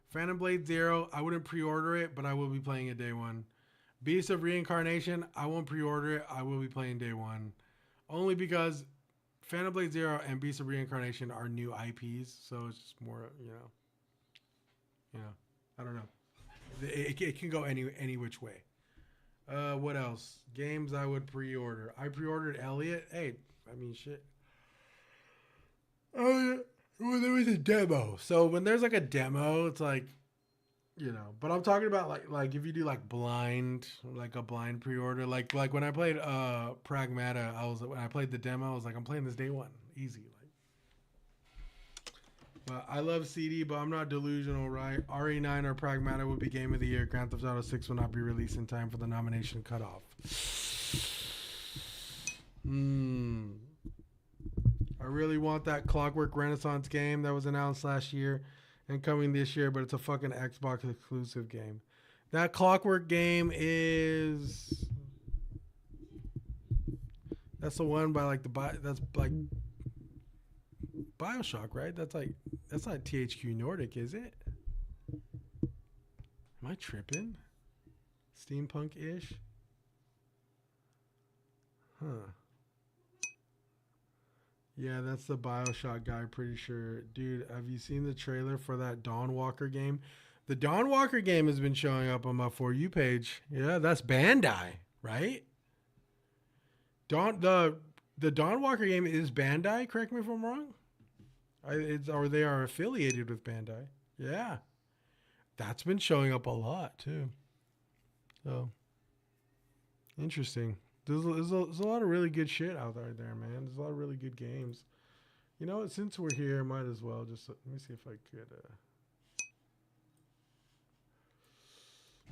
Phantom Blade Zero, I wouldn't pre-order it, but I will be playing it day one. Beast of Reincarnation, I won't pre-order it. I will be playing day one. Only because Phantom Blade Zero and Beast of Reincarnation are new IPs, so it's just more, I don't know. It can go any which way. What else? Games I would pre-order. I pre-ordered Elliot. Hey, I mean, shit. Oh, yeah. Well, there was a demo. So when there's like a demo, it's like, but I'm talking about like if you do like a blind pre-order, like when I played Pragmata, when I played the demo, I was like, I'm playing this day one, easy. But I love CD, but I'm not delusional, right? RE9 or Pragmata would be Game of the Year. Grand Theft Auto 6 will not be released in time for the nomination cutoff. I really want that Clockwork Renaissance game that was announced last year and coming this year, but it's a fucking Xbox exclusive game. That Clockwork game is... That's the one by that's like BioShock, right? That's not THQ Nordic, is it? Am I tripping? Steampunk-ish? Huh. Yeah, that's the BioShock guy, pretty sure. Dude, have you seen the trailer for that Dawnwalker game? The Dawnwalker game has been showing up on my For You page. Yeah, that's Bandai, right? The Dawnwalker game is Bandai, correct me if I'm wrong? Or they are affiliated with Bandai. Yeah. That's been showing up a lot too. So interesting. There's a lot of really good shit out there, man. There's a lot of really good games. You know what? Since we're here, might as well just let me see if I could.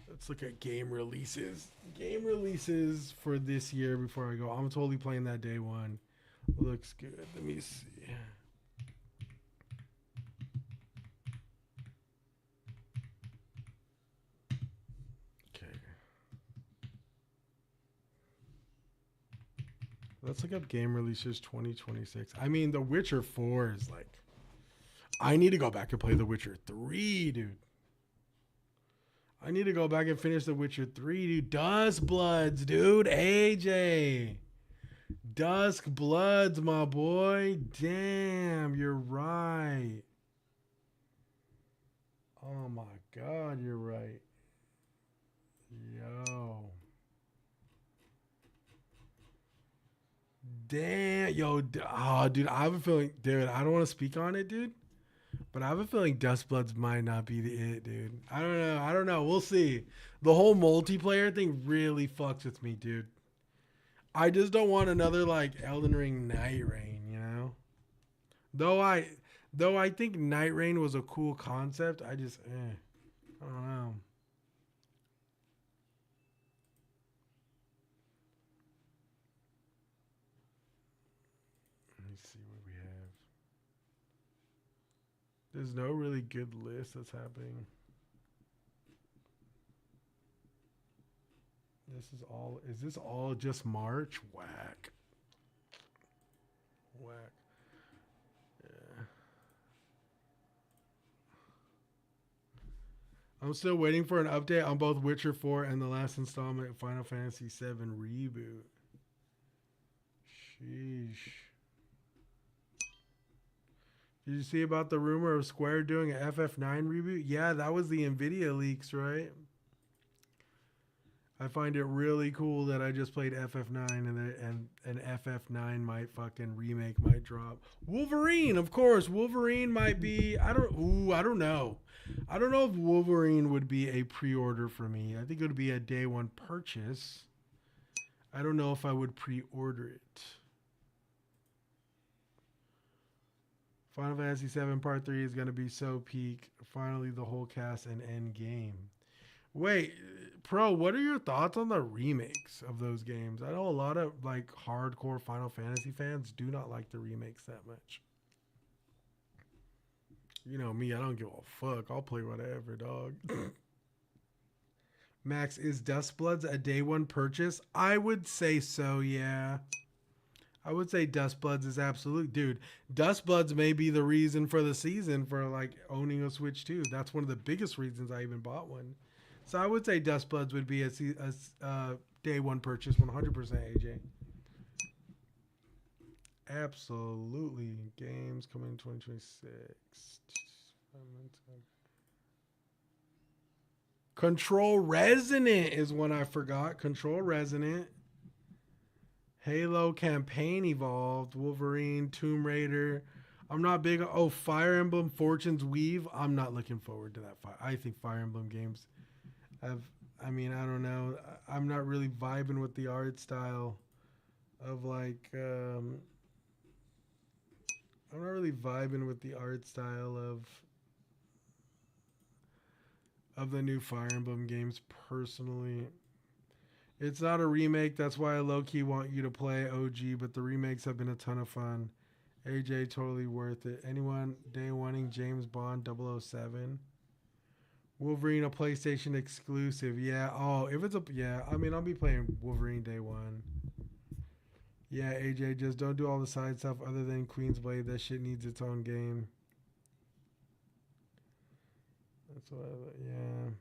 Let's look at game releases. Game releases for this year before I go. I'm totally playing that day one. Looks good. Let me see. Let's look up game releases 2026. I mean, The Witcher 4 is like... I need to go back and play The Witcher 3, dude. I need to go back and finish The Witcher 3, dude. Dusk Bloods, dude. AJ. Dusk Bloods, my boy. Damn, you're right. Oh, my God, you're right. Yo. Damn, yo, oh, dude, I have a feeling, dude, I don't want to speak on it, dude, but I have a feeling Dustbloods might not be it, dude. I don't know. We'll see. The whole multiplayer thing really fucks with me, dude. I just don't want another, like, Elden Ring Night Rain, you know? Though I think Night Rain was a cool concept, I just, I don't know. See what we have. There's no really good list that's happening. Is this all just March? Whack. Whack. Yeah. I'm still waiting for an update on both Witcher 4 and the last installment of Final Fantasy VII Reboot. Sheesh. Did you see about the rumor of Square doing an FF9 reboot? Yeah, that was the Nvidia leaks, right? I find it really cool that I just played FF9 and an FF9 remake might drop. Wolverine, of course. Wolverine might be. I don't know. I don't know if Wolverine would be a pre-order for me. I think it would be a day one purchase. I don't know if I would pre-order it. Final Fantasy VII Part 3 is going to be so peak. Finally, the whole cast and end game. Wait, Pro, what are your thoughts on the remakes of those games? I know a lot of like hardcore Final Fantasy fans do not like the remakes that much. You know me, I don't give a fuck. I'll play whatever, dog. Max, is Dustbloods a day one purchase? I would say so, yeah. I would say Dustbloods is absolute. Dude, Dustbloods may be the reason for the season for like owning a Switch 2. That's one of the biggest reasons I even bought one. So I would say Dustbloods would be a day one purchase, 100% AJ. Absolutely. Games coming in 2026. Control Resonant is one I forgot. Control Resonant. Halo Campaign Evolved, Wolverine, Tomb Raider. I'm not big. Oh, Fire Emblem Fortune's Weave. I'm not looking forward to that. I think Fire Emblem games have. I mean, I don't know. I'm not really vibing with the art style of like. I'm not really vibing with the art style of the new Fire Emblem games personally. It's not a remake. That's why I low-key want you to play OG, but the remakes have been a ton of fun. AJ, totally worth it. Anyone day wanting James Bond 007? Wolverine, a PlayStation exclusive. Yeah. Oh, if it's a... Yeah, I mean, I'll be playing Wolverine day one. Yeah, AJ, just don't do all the side stuff other than Queen's Blade. That shit needs its own game. That's what yeah.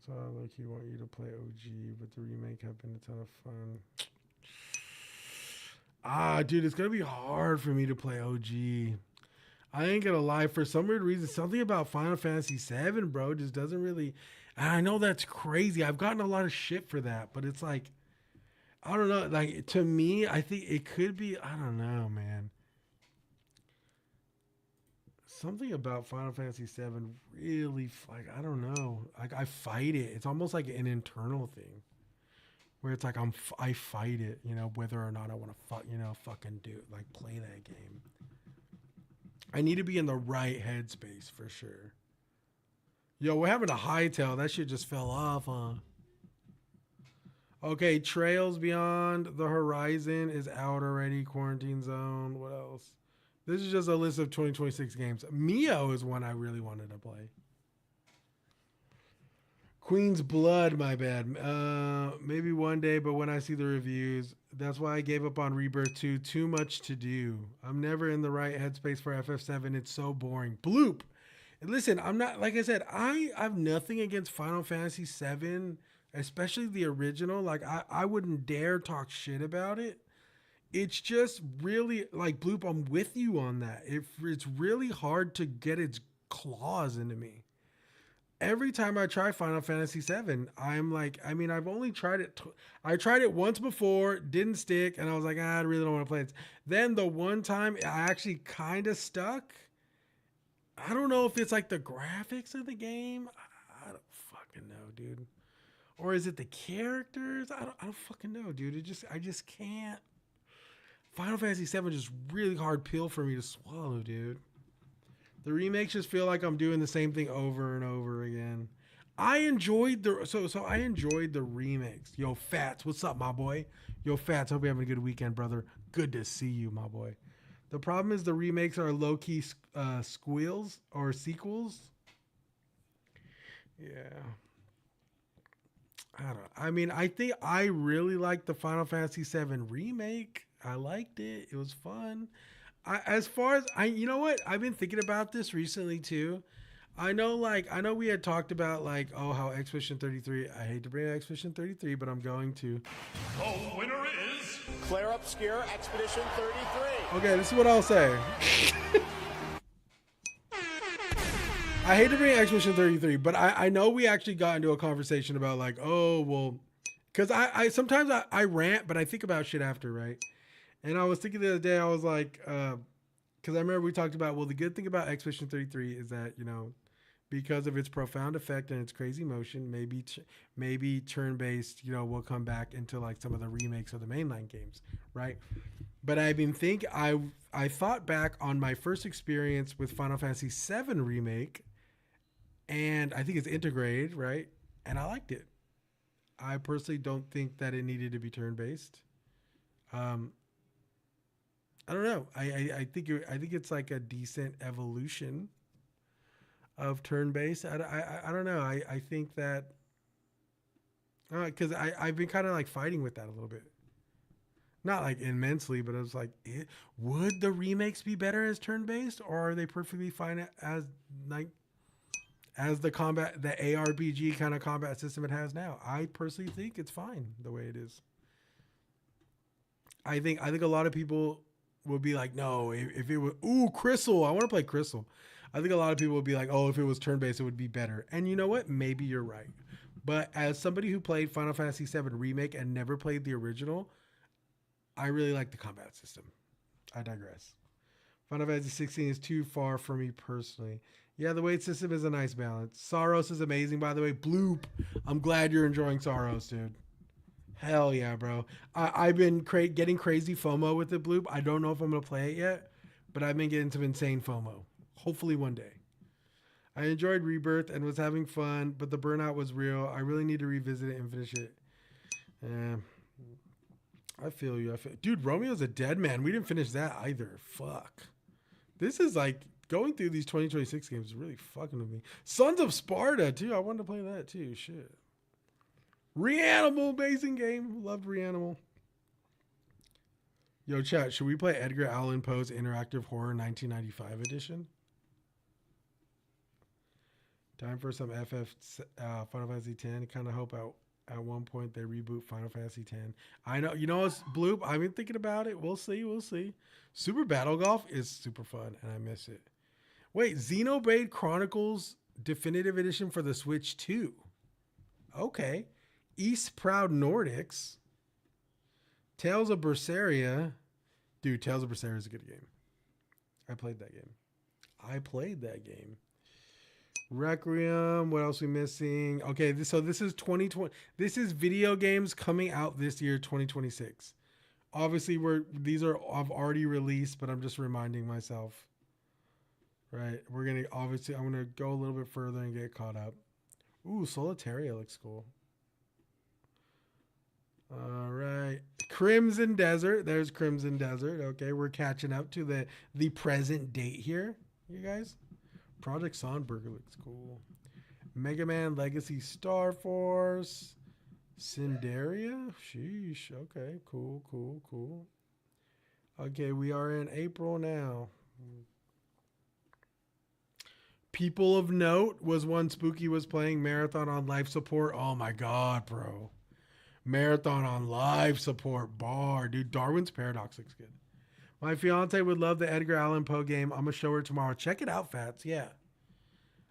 So I like you want you to play OG, but the remake have been a ton of fun. Dude, it's gonna be hard for me to play OG. I ain't gonna lie, for some weird reason, something about Final Fantasy VII, bro, just doesn't really. And I know that's crazy. I've gotten a lot of shit for that, but it's like, I don't know. Like to me, I think it could be. I don't know, man. something about Final Fantasy VII really, like, I don't know. Like, I fight it. It's almost like an internal thing where it's like I fight it, you know, whether or not I want to fucking do it, like play that game. I need to be in the right headspace for sure. Yo, we're having a hightail. That shit just fell off, huh? Okay, Trails Beyond the Horizon is out already. Quarantine Zone. What else? This is just a list of 2026 games. Mio is one I really wanted to play. Queen's Blood, my bad. Maybe one day, but when I see the reviews, that's why I gave up on Rebirth 2. Too much to do. I'm never in the right headspace for FF7. It's so boring. Bloop. And listen, I'm not, like I said, I have nothing against Final Fantasy VII, especially the original. Like, I wouldn't dare talk shit about it. It's just really, like, Bloop, I'm with you on that. It's really hard to get its claws into me. Every time I try Final Fantasy VII, I'm like, I mean, I've only tried it. I tried it once before, didn't stick, and I was like, I really don't want to play it. Then the one time I actually kind of stuck. I don't know if it's like the graphics of the game. I don't fucking know, dude. Or is it the characters? I don't fucking know, dude. I just can't. Final Fantasy VII is just really hard pill for me to swallow, dude. The remakes just feel like I'm doing the same thing over and over again. I enjoyed the remakes. Yo, Fats, what's up, my boy? Yo, Fats, hope you're having a good weekend, brother. Good to see you, my boy. The problem is the remakes are low-key squeals or sequels. Yeah. I mean, I think I really liked the Final Fantasy VII remake. I liked it. It was fun. You know what? I've been thinking about this recently too. I know we had talked about like, oh, how Expedition 33, I hate to bring up Expedition 33, but I'm going to. The winner is Claire Obscure, Expedition 33. Okay, this is what I'll say. I hate to bring Expedition 33, but I know we actually got into a conversation about like, oh, well, because I sometimes I rant, but I think about shit after, right? And I was thinking the other day, I was like, because I remember we talked about, well, the good thing about Expedition 33 is that, you know, because of its profound effect and its crazy motion, maybe turn-based, you know, will come back into like some of the remakes of the mainline games, right? But I thought back on my first experience with Final Fantasy VII Remake, and I think it's integrated, right? And I liked it. I personally don't think that it needed to be turn-based. I don't know. I think it's like a decent evolution of turn-based. I don't know. I think that because I've been kind of like fighting with that a little bit. Not like immensely, but I was like, would the remakes be better as turn-based, or are they perfectly fine as the combat, the ARPG kind of combat system it has now? I personally think it's fine the way it is. I think a lot of people will be like, no, if it was, Crystal, I want to play Crystal. I think a lot of people would be like, oh, if it was turn-based, it would be better. And you know what? Maybe you're right. But as somebody who played Final Fantasy VII Remake and never played the original, I really like the combat system. I digress. Final Fantasy 16 is too far for me personally. Yeah, the weight system is a nice balance. Saros is amazing, by the way. Bloop. I'm glad you're enjoying Saros, dude. Hell yeah, bro. I've been getting crazy FOMO with the Bloop. I don't know if I'm going to play it yet, but I've been getting some insane FOMO. Hopefully one day. I enjoyed Rebirth and was having fun, but the burnout was real. I really need to revisit it and finish it. I feel you. Dude, Romeo's a Dead Man. We didn't finish that either. Fuck. This is like going through these 2026 games is really fucking with me. Sons of Sparta, too. I wanted to play that, too. Shit. Reanimal, amazing game. Loved Reanimal. Yo, chat, should we play Edgar Allan Poe's Interactive Horror 1995 edition? Time for some Final Fantasy X. Kind of hope at one point they reboot Final Fantasy X. I know, you know, it's Bloop. I've been thinking about it. We'll see. Super Battle Golf is super fun, and I miss it. Wait, Xenoblade Chronicles Definitive Edition for the Switch 2. Okay. East Proud Nordics. Tales of Berseria. Dude, Tales of Berseria is a good game. I played that game. I played that game. Requiem. What else we missing? Okay, so this is 2020. This is video games coming out this year, 2026. Obviously, these are I've already released, but I'm just reminding myself. Right, I'm gonna go a little bit further and get caught up. Ooh, Solitaria looks cool. All right, Crimson Desert. There's Crimson Desert. Okay, we're catching up to the present date here, you guys. Project Songbird looks cool. Mega Man Legacy Star Force. Cinderia? Sheesh. Okay, cool. Okay, we are in April now. People of Note was one Spooky was playing. Marathon on life support. Oh my god, bro. Marathon on life support bar. Dude, Darwin's Paradox looks good. My fiance would love the Edgar Allan Poe game. I'm going to show her tomorrow. Check it out, Fats. Yeah.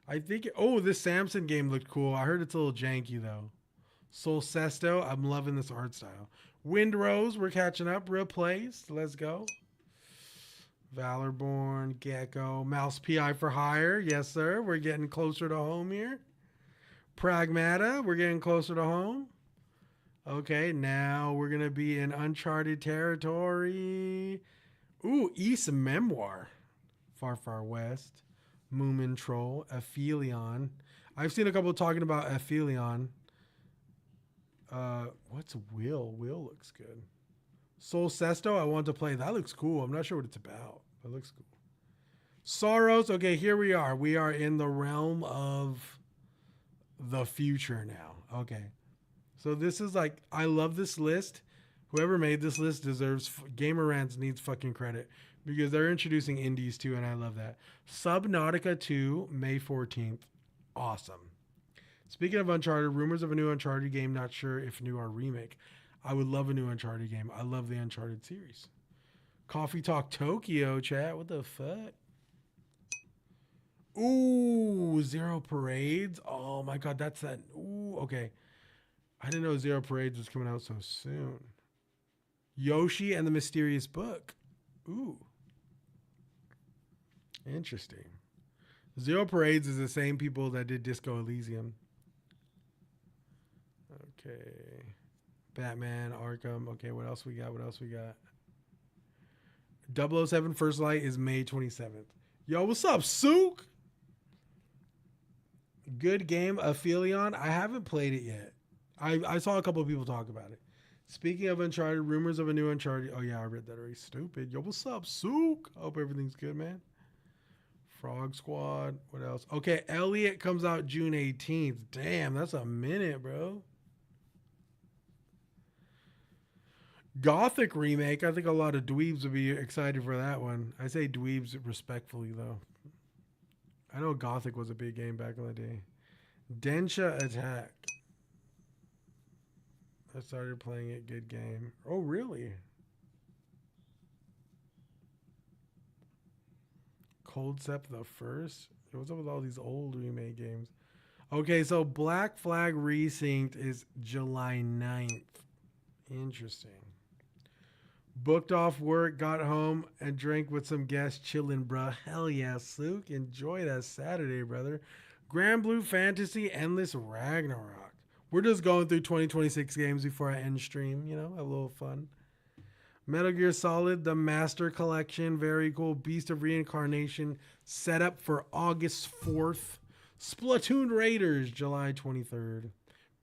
I think... Oh, this Samson game looked cool. I heard it's a little janky, though. Soul Sesto. I'm loving this art style. Wind Rose. We're catching up. Replaced. Let's go. Valorborn. Gecko. Mouse PI for Hire. Yes, sir. We're getting closer to home here. Pragmata. We're getting closer to home. Okay, now we're going to be in uncharted territory. Ooh, East Memoir. Far, Far West. Moomin Troll. Aphelion. I've seen a couple talking about Aphelion. What's Will? Will looks good. Soul Sesto, I want to play. That looks cool. I'm not sure what it's about. That looks cool. Sorrows. Okay, here we are. We are in the realm of the future now. Okay. So this is like, I love this list. Whoever made this list deserves, Gamer Rants needs fucking credit because they're introducing indies too, and I love that. Subnautica 2, May 14th. Awesome. Speaking of Uncharted, rumors of a new Uncharted game, not sure if new or remake. I would love a new Uncharted game. I love the Uncharted series. Coffee Talk Tokyo, chat. What the fuck? Ooh, Zero Parades. Oh my god, that's that. Ooh, okay. I didn't know Zero Parades was coming out so soon. Yoshi and the Mysterious Book. Ooh. Interesting. Zero Parades is the same people that did Disco Elysium. Okay. Batman, Arkham. Okay, what else we got? 007 First Light is May 27th. Yo, what's up, Sook? Good game, Aphelion. I haven't played it yet. I saw a couple of people talk about it. Speaking of Uncharted, rumors of a new Uncharted. Oh, yeah, I read that already. Stupid. Yo, what's up, Sook? Hope everything's good, man. Frog Squad. What else? Okay, Elliot comes out June 18th. Damn, that's a minute, bro. Gothic remake. I think a lot of dweebs would be excited for that one. I say dweebs respectfully, though. I know Gothic was a big game back in the day. Densha Attack. I started playing it. Good game. Oh, really? Coldcept the First? What's up with all these old remake games? Okay, so Black Flag Resynced is July 9th. Interesting. Booked off work, got home, and drank with some guests, chilling, bruh. Hell yeah, Sook. Enjoy that Saturday, brother. Grand Blue Fantasy, Endless Ragnarok. We're just going through 2026 games before I end stream, you know, have a little fun. Metal Gear Solid, the Master Collection, very cool. Beast of Reincarnation, set up for August 4th. Splatoon Raiders, July 23rd.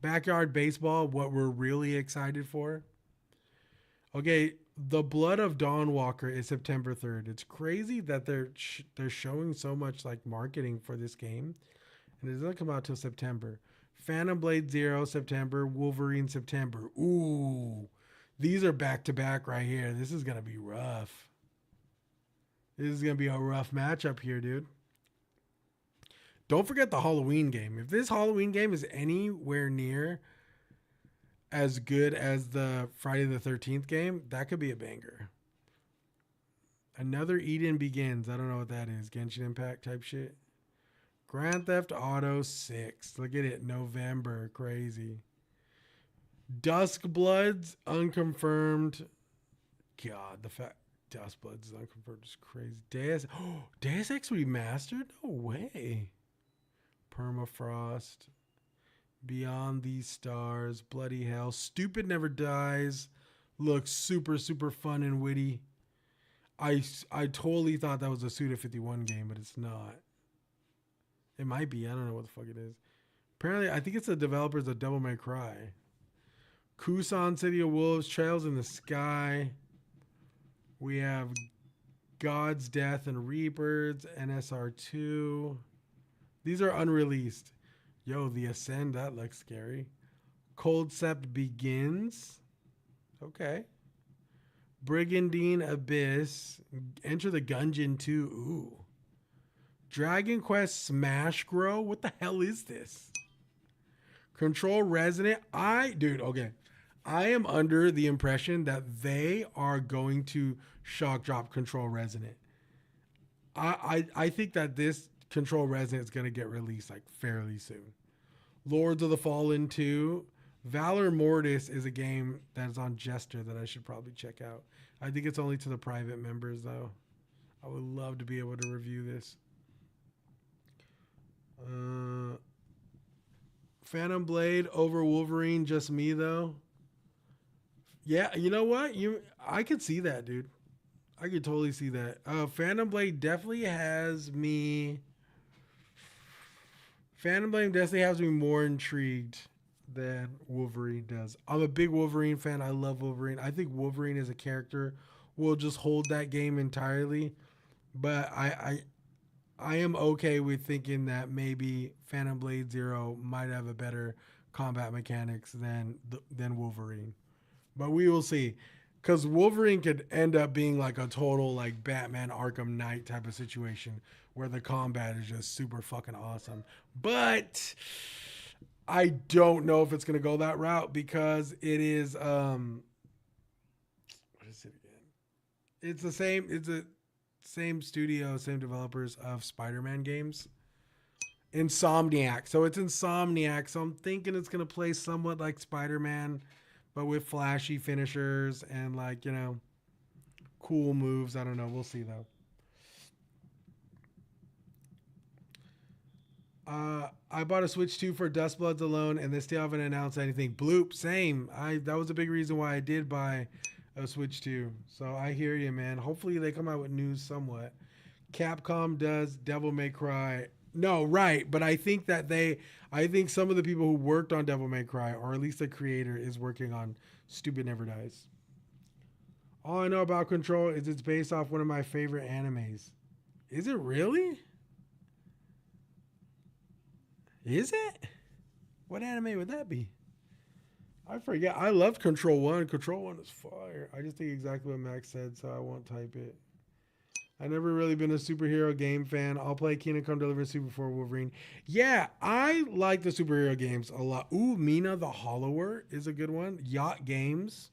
Backyard Baseball, what we're really excited for. Okay, The Blood of Dawnwalker is September 3rd. It's crazy that they're showing so much like marketing for this game, and it doesn't come out till September. Phantom Blade Zero, September. Wolverine, September. Ooh, these are back to back right here. This is gonna be rough. This is gonna be a rough matchup here, dude. Don't forget the Halloween game. If this Halloween game is anywhere near as good as the Friday the 13th game, that could be a banger. Another Eden Begins. I don't know what that is. Genshin Impact type shit. Grand Theft Auto 6. Look at it. November. Crazy. Dusk Bloods. Unconfirmed. God, the fact. Dust Bloods is unconfirmed. Just crazy. Deus Ex Remastered? No way. Permafrost. Beyond These Stars. Bloody Hell. Stupid Never Dies. Looks super, super fun and witty. I totally thought that was a Suda51 game, but it's not. It might be. I don't know what the fuck it is. Apparently, I think it's the developers of Devil May Cry. Kusan, City of Wolves, Trails in the Sky. We have God's Death and Rebirths, NSR2. These are unreleased. Yo, The Ascend, that looks scary. Cold Sept Begins. Okay. Brigandine Abyss. Enter the Gungeon 2. Ooh. Dragon Quest Smash Grow. What the hell is this? Control Resonant. Okay. I am under the impression that they are going to shock drop Control Resonant. I think that this Control Resonant is going to get released like fairly soon. Lords of the Fallen 2. Valor Mortis is a game that is on Jester that I should probably check out. I think it's only to the private members though. I would love to be able to review this. Phantom Blade over Wolverine, just me though. Yeah, you know what? I could see that, dude. I could totally see that. Phantom Blade definitely has me. Phantom Blade definitely has me more intrigued than Wolverine does. I'm a big Wolverine fan. I love Wolverine. I think Wolverine as a character will just hold that game entirely. But I am okay with thinking that maybe Phantom Blade Zero might have a better combat mechanics than Wolverine. But we will see. Because Wolverine could end up being like a total like Batman Arkham Knight type of situation where the combat is just super fucking awesome. But I don't know if it's going to go that route because it is, what is it again? It's the same studio, same developers of Spider-Man games. Insomniac. So it's Insomniac. So I'm thinking it's going to play somewhat like Spider-Man, but with flashy finishers and like, cool moves. I don't know. We'll see though. I bought a Switch 2 for Dust Bloods alone, and they still haven't announced anything. Bloop, same. That was a big reason why I did buy a Switch 2. So I hear you, man. Hopefully they come out with news somewhat. Capcom does Devil May Cry. No, right. But I think some of the people who worked on Devil May Cry, or at least the creator, is working on Stupid Never Dies. All I know about Control is it's based off one of my favorite animes. Is it really? Is it? What anime would that be? I forget. I loved Control 1. Control 1 is fire. I just think exactly what Max said, so I won't type it. I never really been a superhero game fan. I'll play Kingdom Come Deliverance 2 before Wolverine. Yeah, I like the superhero games a lot. Ooh, Mina the Hollower is a good one. Yacht Games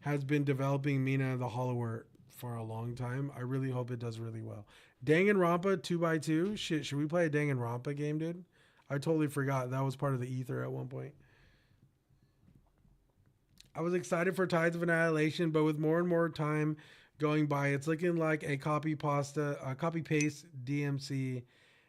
has been developing Mina the Hollower for a long time. I really hope it does really well. Danganronpa 2x2. Shit, should we play a Danganronpa game, dude? I totally forgot. That was part of the ether at one point. I was excited for Tides of Annihilation, but with more and more time going by, it's looking like a copy paste DMC.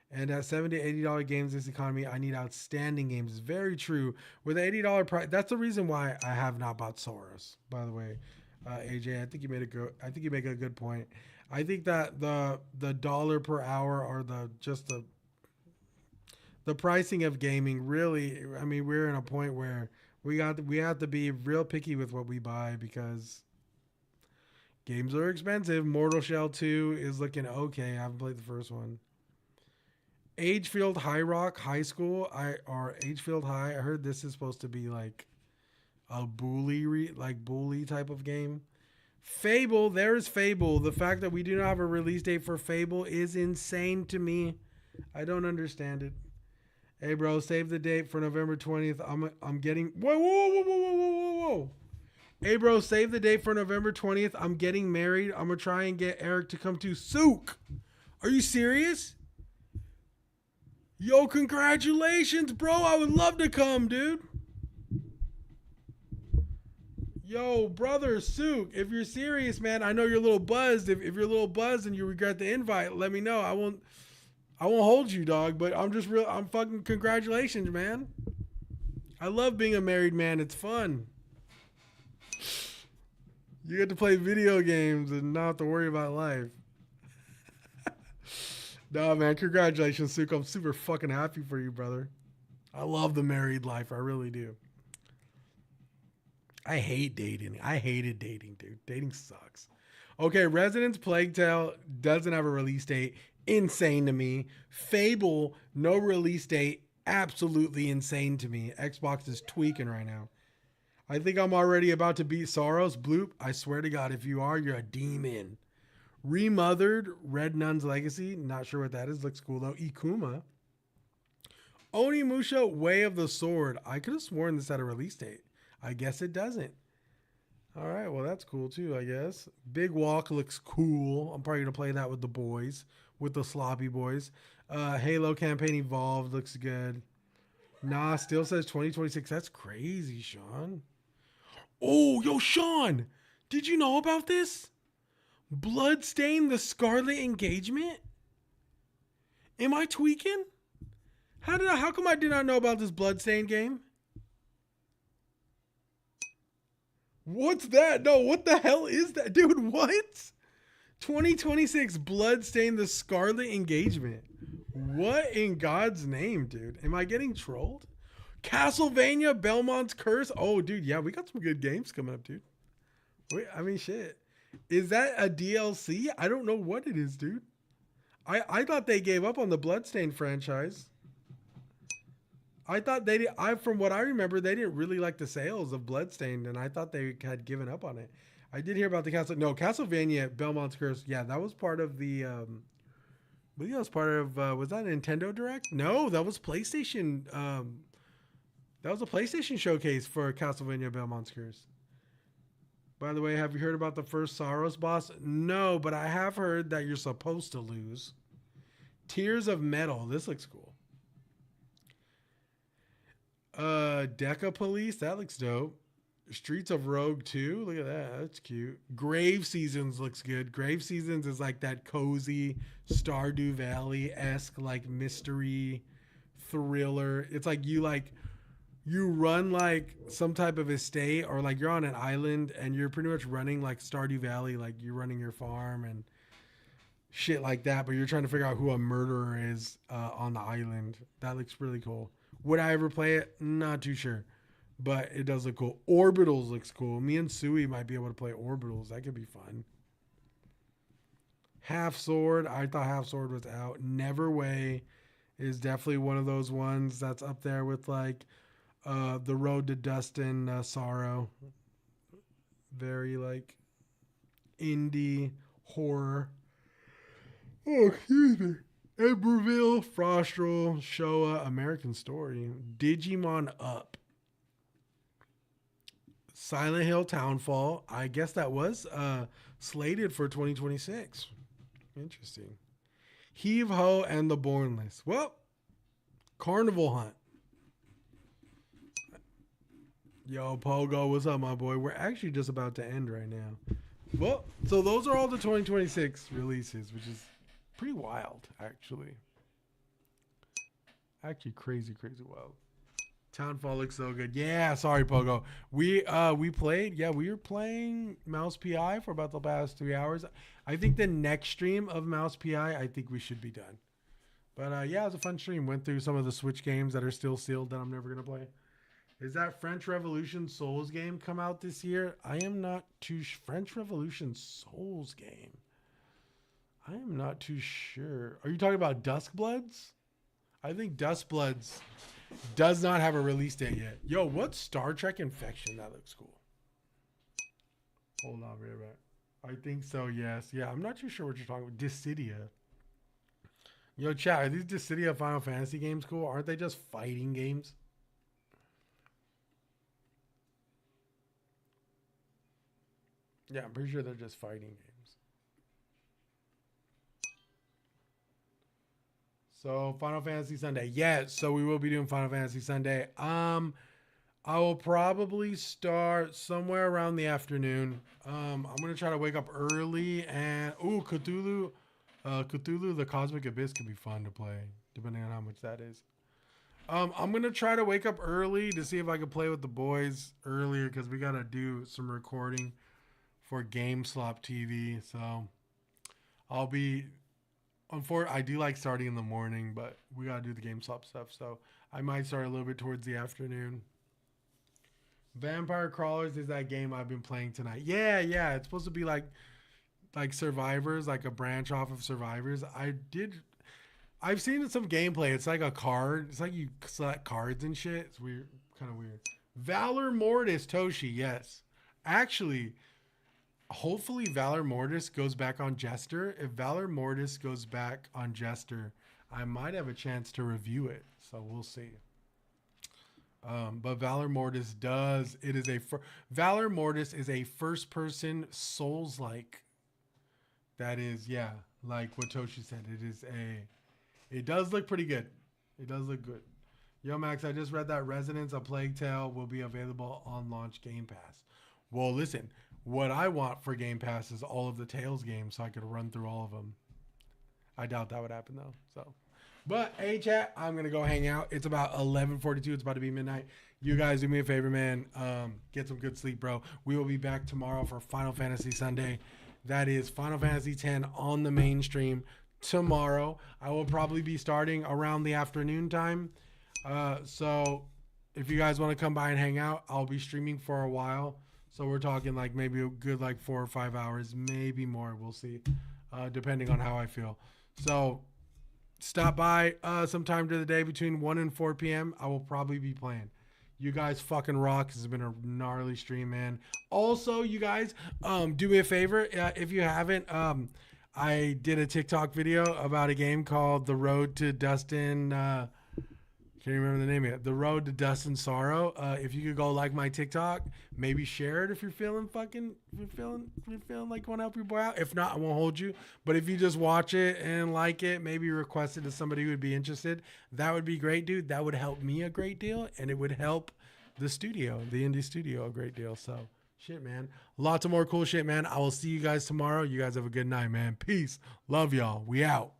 And at $70 to $80 games this economy, I need outstanding games. It's very true. With the $80 price, that's the reason why I have not bought Soros. By the way, AJ, I think you make a good point. I think that the dollar per hour or the pricing of gaming really, I mean, we're in a point where we have to be real picky with what we buy because games are expensive. Mortal Shell 2 is looking okay. I haven't played the first one. Agefield High Rock High School, or Agefield High. I heard this is supposed to be like a bully type of game. Fable, there's Fable. The fact that we do not have a release date for Fable is insane to me. I don't understand it. Hey, bro, save the date for November 20th. I'm getting... Whoa. Hey, bro, save the date for November 20th. I'm getting married. I'm going to try and get Eric to come to Souk. Are you serious? Yo, congratulations, bro. I would love to come, dude. Yo, brother, Sook, if you're serious, man, I know you're a little buzzed. If you're a little buzzed and you regret the invite, let me know. I won't hold you, dog, but I'm fucking congratulations, man. I love being a married man. It's fun. You get to play video games and not have to worry about life. Nah, man, congratulations, Sook. I'm super fucking happy for you, brother. I love the married life. I really do. I hate dating. I hated dating, dude. Dating sucks. Okay, Residence Plague Tale doesn't have a release date. Insane to me. Fable, no release date. Absolutely insane to me. Xbox is tweaking right now. I think I'm already about to beat Soros. Bloop, I swear to God, if you are, you're a demon. Remothered, Red Nun's Legacy. Not sure what that is. Looks cool, though. Ikuma. Onimusha, Way of the Sword. I could have sworn this had a release date. I guess it doesn't. All right, well, that's cool, too, I guess. Big Walk looks cool. I'm probably going to play that with the boys, with the sloppy boys. Halo Campaign Evolved looks good. Nah, still says 2026. That's crazy, Sean. Oh, yo, Sean, did you know about this? Bloodstained the Scarlet Engagement? Am I tweaking? How come I did not know about this Bloodstained game? What's that? No, what the hell is that? Dude, what? 2026 Bloodstained the Scarlet Engagement. What in God's name, dude? Am I getting trolled? Castlevania Belmont's Curse. Oh, dude, yeah, we got some good games coming up, dude. Wait, I mean, shit. Is that a DLC? I don't know what it is, dude. I thought they gave up on the Bloodstained franchise. I thought from what I remember, they didn't really like the sales of Bloodstained, and I thought they had given up on it. I did hear about the Castlevania Belmont's Curse. Yeah, that was part of the, I believe that was part of, was that Nintendo Direct? No, that was PlayStation. That was a PlayStation showcase for Castlevania Belmont's Curse. By the way, have you heard about the first Soros boss? No, but I have heard that you're supposed to lose. Tears of Metal. This looks cool. Deca Police. That looks dope. Streets of Rogue 2. Look at that. That's cute. Grave Seasons looks good. Grave Seasons is like that cozy Stardew Valley-esque like mystery thriller. It's like you run like some type of estate, or like you're on an island and you're pretty much running like Stardew Valley, like you're running your farm and shit like that, but you're trying to figure out who a murderer is on the island. That looks really cool. Would I ever play it? Not too sure, but it does look cool. Orbitals looks cool. Me and Sui might be able to play Orbitals. That could be fun. Half Sword. I thought Half Sword was out. Neverway is definitely one of those ones that's up there with like The Road to Dust and Sorrow. Very like indie horror. Oh, excuse me. Eberville, Frostral, Showa, American Story, Digimon Up, Silent Hill Townfall. I guess that was slated for 2026. Interesting. Heave Ho and the Bornless. Well, Carnival Hunt. Yo, Pogo, what's up, my boy? We're actually just about to end right now. Well, so those are all the 2026 releases, which is pretty wild, actually. Actually, crazy wild. Townfall looks so good. Yeah, sorry, Pogo. We played. Yeah, we were playing Mouse PI for about the past 3 hours. I think the next stream of Mouse PI, I think we should be done. But yeah, it was a fun stream. Went through some of the Switch games that are still sealed that I'm never gonna play. Is that French Revolution Souls game come out this year? I am not too French Revolution Souls game. I am not too sure. Are you talking about Duskbloods? I think Duskbloods does not have a release date yet. Yo, what's Star Trek Infection? That looks cool. Hold on, wait a minute. I think so, yes. Yeah, I'm not too sure what you're talking about. Dissidia. Yo, chat, are these Dissidia Final Fantasy games cool? Aren't they just fighting games? Yeah, I'm pretty sure they're just fighting games. So Final Fantasy Sunday. Yeah, so we will be doing Final Fantasy Sunday. I will probably start somewhere around the afternoon. I'm gonna try to wake up early and Cthulhu, the Cosmic Abyss could be fun to play, depending on how much that is. I'm gonna try to wake up early to see if I can play with the boys earlier because we gotta do some recording for GameSlop TV. So I'll be I do like starting in the morning, but we gotta do the GameSlop stuff. So I might start a little bit towards the afternoon. Vampire Crawlers is that game I've been playing tonight. Yeah, it's supposed to be like Survivors, like a branch off of Survivors. I've seen some gameplay. It's like a card. It's like you select cards and shit. It's weird, kind of weird. Valor Mortis, Toshi, yes. Actually, hopefully Valor Mortis goes back on Jester. If Valor Mortis goes back on Jester, I might have a chance to review it. So we'll see. But Valor Mortis Valor Mortis is a first-person Souls-like. That is, yeah, like what Toshi said. It does look pretty good. It does look good. Yo, Max, I just read that Resonance, A Plague Tale will be available on launch Game Pass. Well, listen, what I want for Game Pass is all of the Tales games so I could run through all of them. I doubt that would happen, though, so... But, hey, chat, I'm going to go hang out. It's about 11:42. It's about to be midnight. You guys do me a favor, man. Get some good sleep, bro. We will be back tomorrow for Final Fantasy Sunday. That is Final Fantasy X on the mainstream tomorrow. I will probably be starting around the afternoon time. So if you guys want to come by and hang out, I'll be streaming for a while. So we're talking like maybe a good like 4 or 5 hours, maybe more. We'll see, depending on how I feel. So... stop by sometime during the day between 1 and 4 p.m. I will probably be playing. You guys fucking rock. This has been a gnarly stream, man. Also, you guys, do me a favor. If you haven't, I did a TikTok video about a game called The Road to Dustin. Can't remember the name of it. The Road to Dust and Sorrow. If you could go like my TikTok, maybe share it if you're feeling like you want to help your boy out. If not, I won't hold you. But if you just watch it and like it, maybe request it to somebody who would be interested. That would be great, dude. That would help me a great deal, and it would help the studio, the indie studio, a great deal. So, shit, man. Lots of more cool shit, man. I will see you guys tomorrow. You guys have a good night, man. Peace. Love y'all. We out.